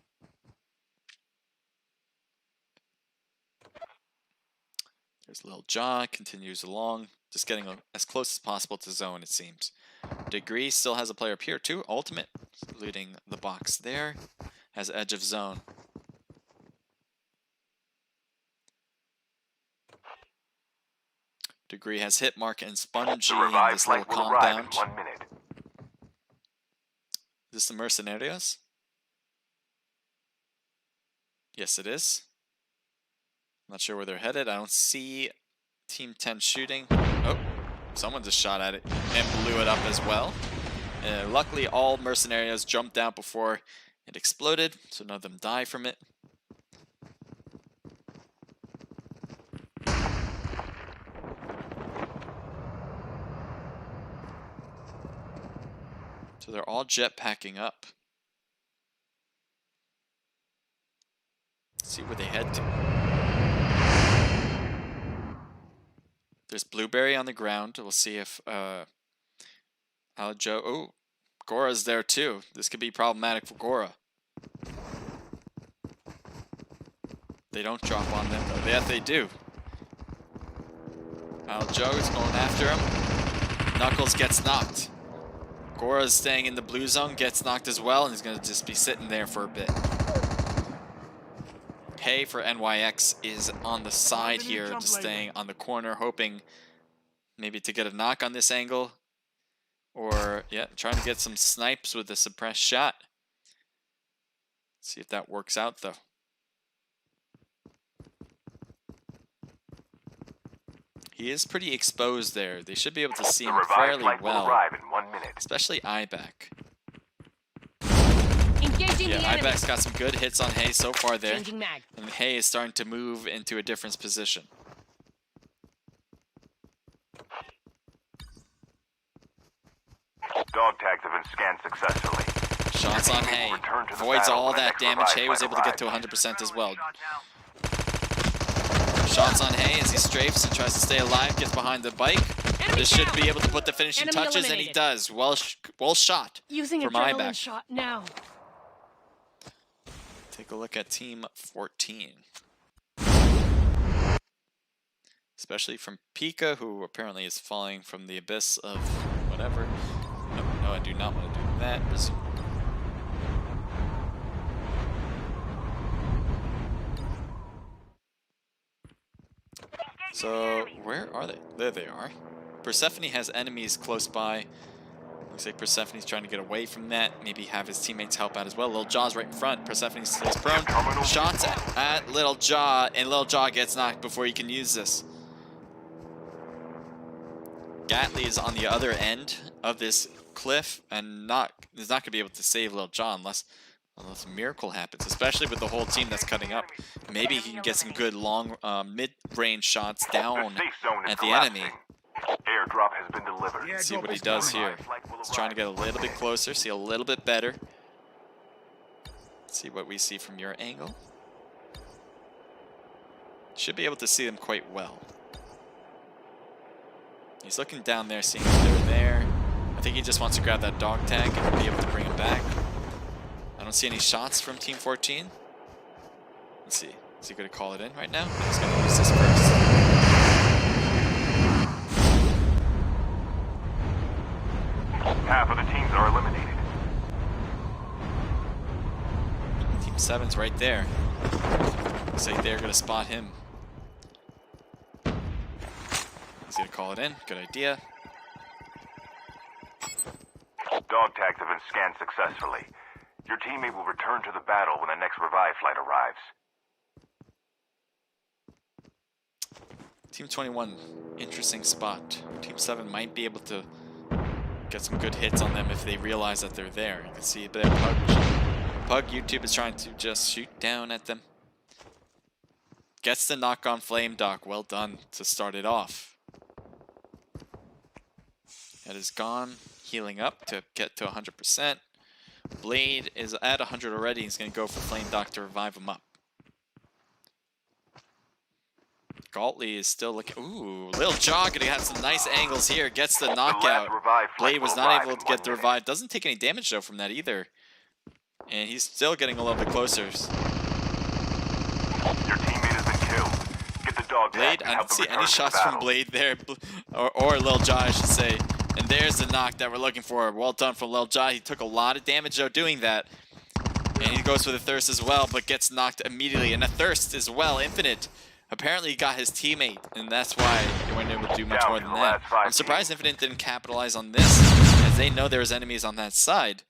There's Lil Jaw, continues along. Just getting as close as possible to zone, it seems. Degree still has a player up here too. Ultimate, looting the box there. Has edge of zone. Degree has hit mark and Spongy in this little compound. Is this the Mercenarios? Yes, it is. Not sure where they're headed. I don't see Team 10 shooting. Oh, someone just shot at it and blew it up as well. Luckily, all Mercenarios jumped out before it exploded, so none of them die from it. So they're all jetpacking up. Let's see where they head to. There's Blueberry on the ground. We'll see if Aljo. Oh, Gora's there too. This could be problematic for Gora. They don't drop on them though. Yeah, they do. Aljo is going after him. Knuckles gets knocked. Gora's staying in the blue zone, gets knocked as well, and he's going to just be sitting there for a bit. Hay for NYX is on the side here, just staying on the corner, hoping maybe to get a knock on this angle. Or, yeah, trying to get some snipes with a suppressed shot. See if that works out, though. He is pretty exposed there. They should be able to see him fairly well, especially Iback. Yeah, Iback's got some good hits on Hay so far there, and Hay is starting to move into a different position. Dog tags have been scanned successfully. Shots on Hay. Avoids all that damage. Hay was able to get to 100% as well. Shots on Hay as he strafes and tries to stay alive, gets behind the bike. This should be able to put the finishing touches, and he does. Well shot from Iback. Shot now. Take a look at Team 14. Especially from Pika, who apparently is falling from the abyss of whatever. No, I do not want to do that. Resume. So, where are they? There they are. Persephone has enemies close by. Looks like Persephone's trying to get away from that. Maybe have his teammates help out as well. Little Jaw's right in front. Persephone stays prone. Shots at Little Jaw, and Little Jaw gets knocked before he can use this. Gatly is on the other end of this cliff, and is not going to be able to save Little Jaw unless a miracle happens, especially with the whole team that's cutting up. Maybe he can get some good long mid-range shots down at the enemy. Airdrop has been delivered. Let's see what he does here. He's trying to get a little bit closer, see a little bit better. Let's see what we see from your angle. Should be able to see them quite well. He's looking down there, seeing if they're there. I think he just wants to grab that dog tag and be able to bring him back. don't see any shots from Team 14. Let's see. Is he going to call it in right now? He's going to use this first. Half of the teams are eliminated. Team 7's right there. Looks like they're going to spot him. He's going to call it in. Good idea. Dog tags have been scanned successfully. Your teammate will return to the battle when the next revive flight arrives. Team 21, interesting spot. Team 7 might be able to get some good hits on them if they realize that they're there. You can see there, Pug YouTube is trying to just shoot down at them. Gets the knock on Flame Doc. Well done to start it off. Head is gone. Healing up to get to 100%. Blade is at 100 already. He's going to go for Flame Doc to revive him up. Galtley is still looking. Ooh, Lil Jaw gonna have some nice angles here. Gets the knockout. Blade was not able to get the revive. Doesn't take any damage though from that either. And he's still getting a little bit closer. Your teammate has been killed. Get the dog Blade, tag and I help don't them see return any to the shots from battle. Blade there. Or Lil Jaw, I should say. And there's the knock that we're looking for. Well done from Lil Jaw. He took a lot of damage though doing that. And he goes for the thirst as well, but gets knocked immediately. And a thirst as well, Infinite. Apparently he got his teammate, and that's why they weren't able to do much Down more to than the that. last 5 I'm surprised teams. Infinite didn't capitalize on this, as they know there's enemies on that side.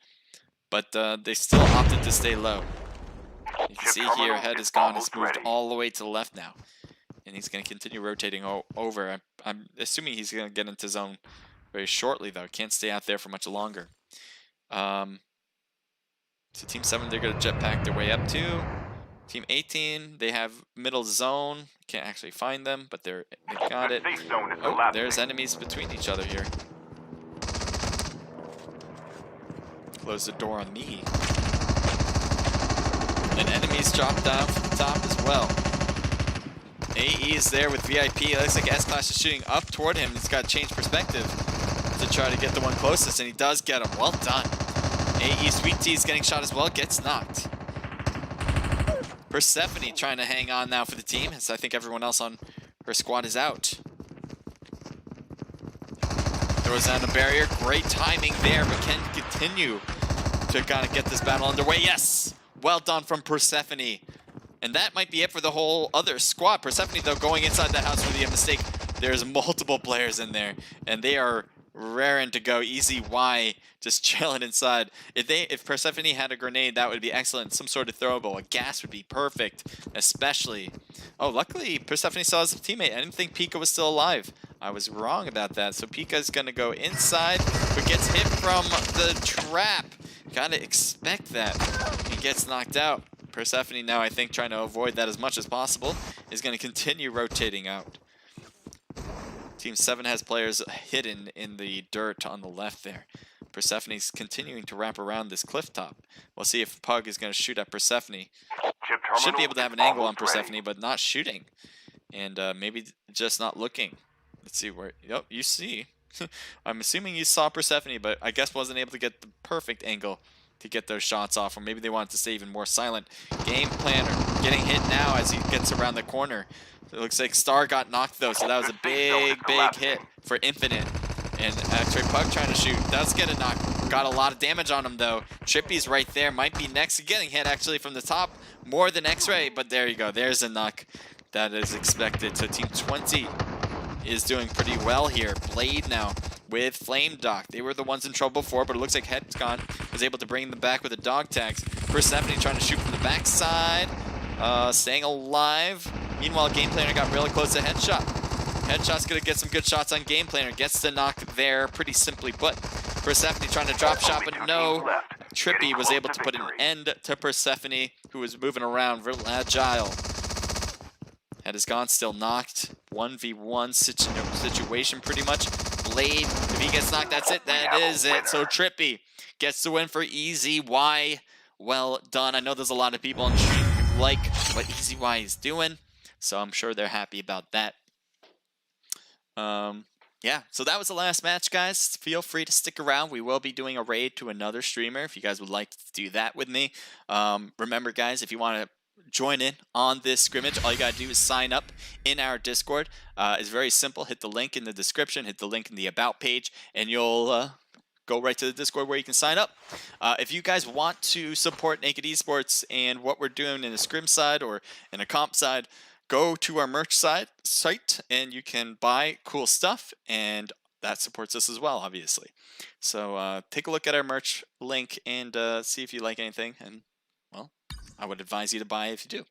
But they still opted to stay low. You can Chip see here, terminal Head is is gone. almost He's moved ready. all the way to the left now. And he's going to continue rotating over. I'm assuming he's going to get into zone very shortly, though. Can't stay out there for much longer. So Team 7, they're going to jetpack their way up too. Team 18, they have middle zone. Can't actually find them, but they've got The it. safe zone is Oh, collapsing. there's enemies between each other here. Close the door on me. And enemies drop down from the top as well. AE is there with VIP. It looks like S-Class is shooting up toward him. He's got to change perspective to try to get the one closest, and he does get him. Well done. AE Sweet Tea is getting shot as well. Gets knocked. Persephone trying to hang on now for the team, as I think everyone else on her squad is out. Throws down the barrier. Great timing there, but can continue to kind of get this battle underway. Yes! Well done from Persephone. And that might be it for the whole other squad. Persephone, though, going inside the house with the mistake. There's multiple players in there, and they are raring to go. Easy Y, just chilling inside. If Persephone had a grenade, that would be excellent. Some sort of throwable. A gas would be perfect, especially. Oh, luckily, Persephone saw his teammate. I didn't think Pika was still alive. I was wrong about that. So Pika's going to go inside, but gets hit from the trap. Gotta expect that. He gets knocked out. Persephone now, I think, trying to avoid that as much as possible, is going to continue rotating out. Team 7 has players hidden in the dirt on the left there. Persephone's continuing to wrap around this cliff top. We'll see if Pug is going to shoot at Persephone. Chip Should be able to have an angle on almost ready. Persephone, but not shooting. And maybe just not looking. Let's see where... Yep, you see. I'm assuming you saw Persephone, but I guess wasn't able to get the perfect angle to get those shots off, or maybe they wanted to stay even more silent. Game planner getting hit now as he gets around the corner. It looks like Star got knocked though, so that was a big hit for Infinite. And X-Ray Pug trying to shoot, does get a knock. Got a lot of damage on him though. Trippy's right there, might be next, getting hit actually from the top more than X-Ray, but there you go, there's a knock that is expected. So Team 20 is doing pretty well here. Blade now with Flame Doc. They were the ones in trouble before, but it looks like Headcon was able to bring them back with the dog tags. Persephone trying to shoot from the backside, staying alive. Meanwhile, Game Planner got really close to Headshot. Headshot's gonna get some good shots on Game Planner. Gets the knock there, pretty simply put. Persephone trying to drop shot, but no. Trippy was able to put an end to Persephone, who was moving around real agile. Head is gone, still knocked. 1v1 situation pretty much. Blade, if he gets knocked, that's it. That is it. So Trippy gets the win for Easy Y. Well done. I know there's a lot of people on the stream who like what Easy Y is doing, so I'm sure they're happy about that. yeah, so that was the last match, guys. Feel free to stick around. We will be doing a raid to another streamer if you guys would like to do that with me. Remember, guys, if you want to join in on this scrimmage, all you got to do is sign up in our Discord. It's very simple. Hit the link in the description, hit the link in the About page, and you'll go right to the Discord where you can sign up. If you guys want to support Naked Esports and what we're doing in a scrim side or in a comp side, go to our merch site and you can buy cool stuff, and that supports us as well, obviously. So take a look at our merch link and see if you like anything, and well, I would advise you to buy if you do.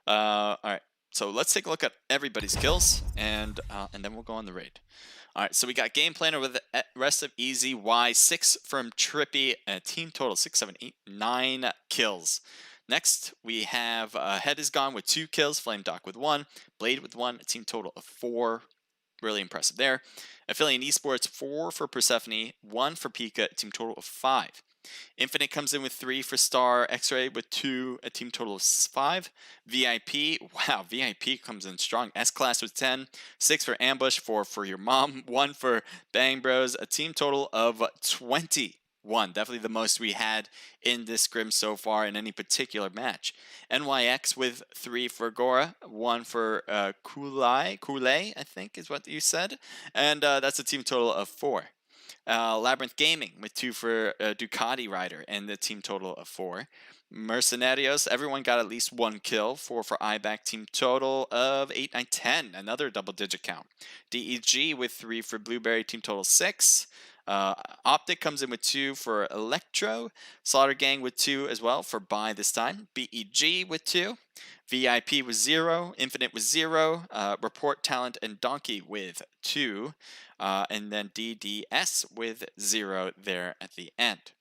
All right, so let's take a look at everybody's kills, and then we'll go on the raid. All right, so we got game planner with the rest of Easy Y, 6 from Trippy, and a team total 6, 7, 8, 9 kills. Next, we have Head is Gone with 2 kills, Flame Doc with 1, Blade with 1, a team total of 4. Really impressive there. Affiliate Esports, 4 for Persephone, 1 for Pika, a team total of 5. Infinite comes in with 3 for Star, X-Ray with 2, a team total of 5. VIP, wow, VIP comes in strong. S-Class with 10, 6 for Ambush, 4 for Your Mom, 1 for Bang Bros, a team total of 21. Definitely the most we had in this scrim so far in any particular match. NYX with 3 for Gora, 1 for Kool-Aid, I think is what you said. And that's a team total of 4. Labyrinth Gaming with 2 for Ducati Rider and the team total of 4. Mercenarios, everyone got at least 1 kill. 4 for IBAC, team total of 8, 9, 10. Another double-digit count. DEG with 3 for Blueberry, team total 6. Optic comes in with 2 for Electro. Slaughter Gang with 2 as well for Buy this time. BEG with 2. VIP with 0. Infinite with 0. Report Talent and Donkey with 2. And then DDS with 0 there at the end.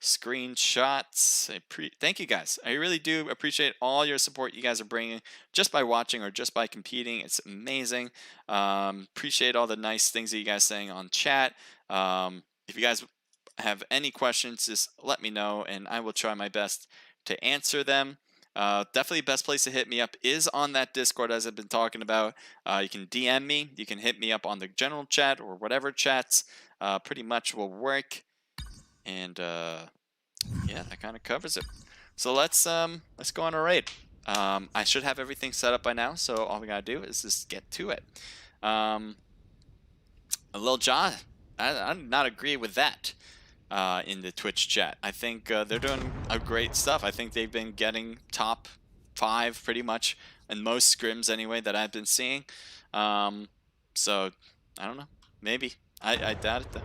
Screenshots. Thank you guys. I really do appreciate all your support you guys are bringing just by watching or just by competing. It's amazing. Appreciate all the nice things that you guys saying on chat. If you guys have any questions, just let me know and I will try my best to answer them. Definitely best place to hit me up is on that Discord, as I've been talking about. You can DM me, you can hit me up on the general chat or whatever chats pretty much will work. And yeah, that kind of covers it. So let's go on a raid. I should have everything set up by now, so all we gotta do is just get to it. Lil John, I do not agree with that in the Twitch chat. I think they're doing a great stuff. I think they've been getting top 5 pretty much in most scrims anyway that I've been seeing. So I don't know. Maybe. I doubt it though.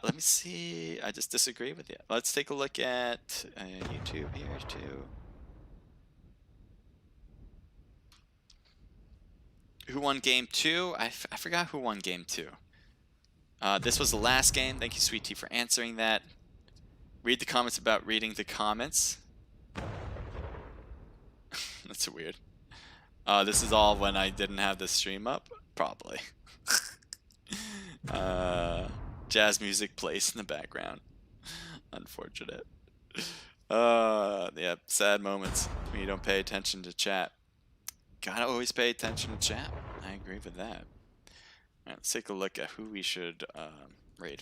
Let me see. I just disagree with you. Let's take a look at YouTube here too. Who won game 2? I forgot who won game 2. This was the last game. Thank you, Sweet Tea, for answering that. Read the comments about reading the comments. That's weird. This is all when I didn't have the stream up? Probably. Jazz music plays in the background. Unfortunate. Yeah, sad moments when you don't pay attention to chat. Gotta always pay attention to chat. I agree with that. Alright, let's take a look at who we should raid.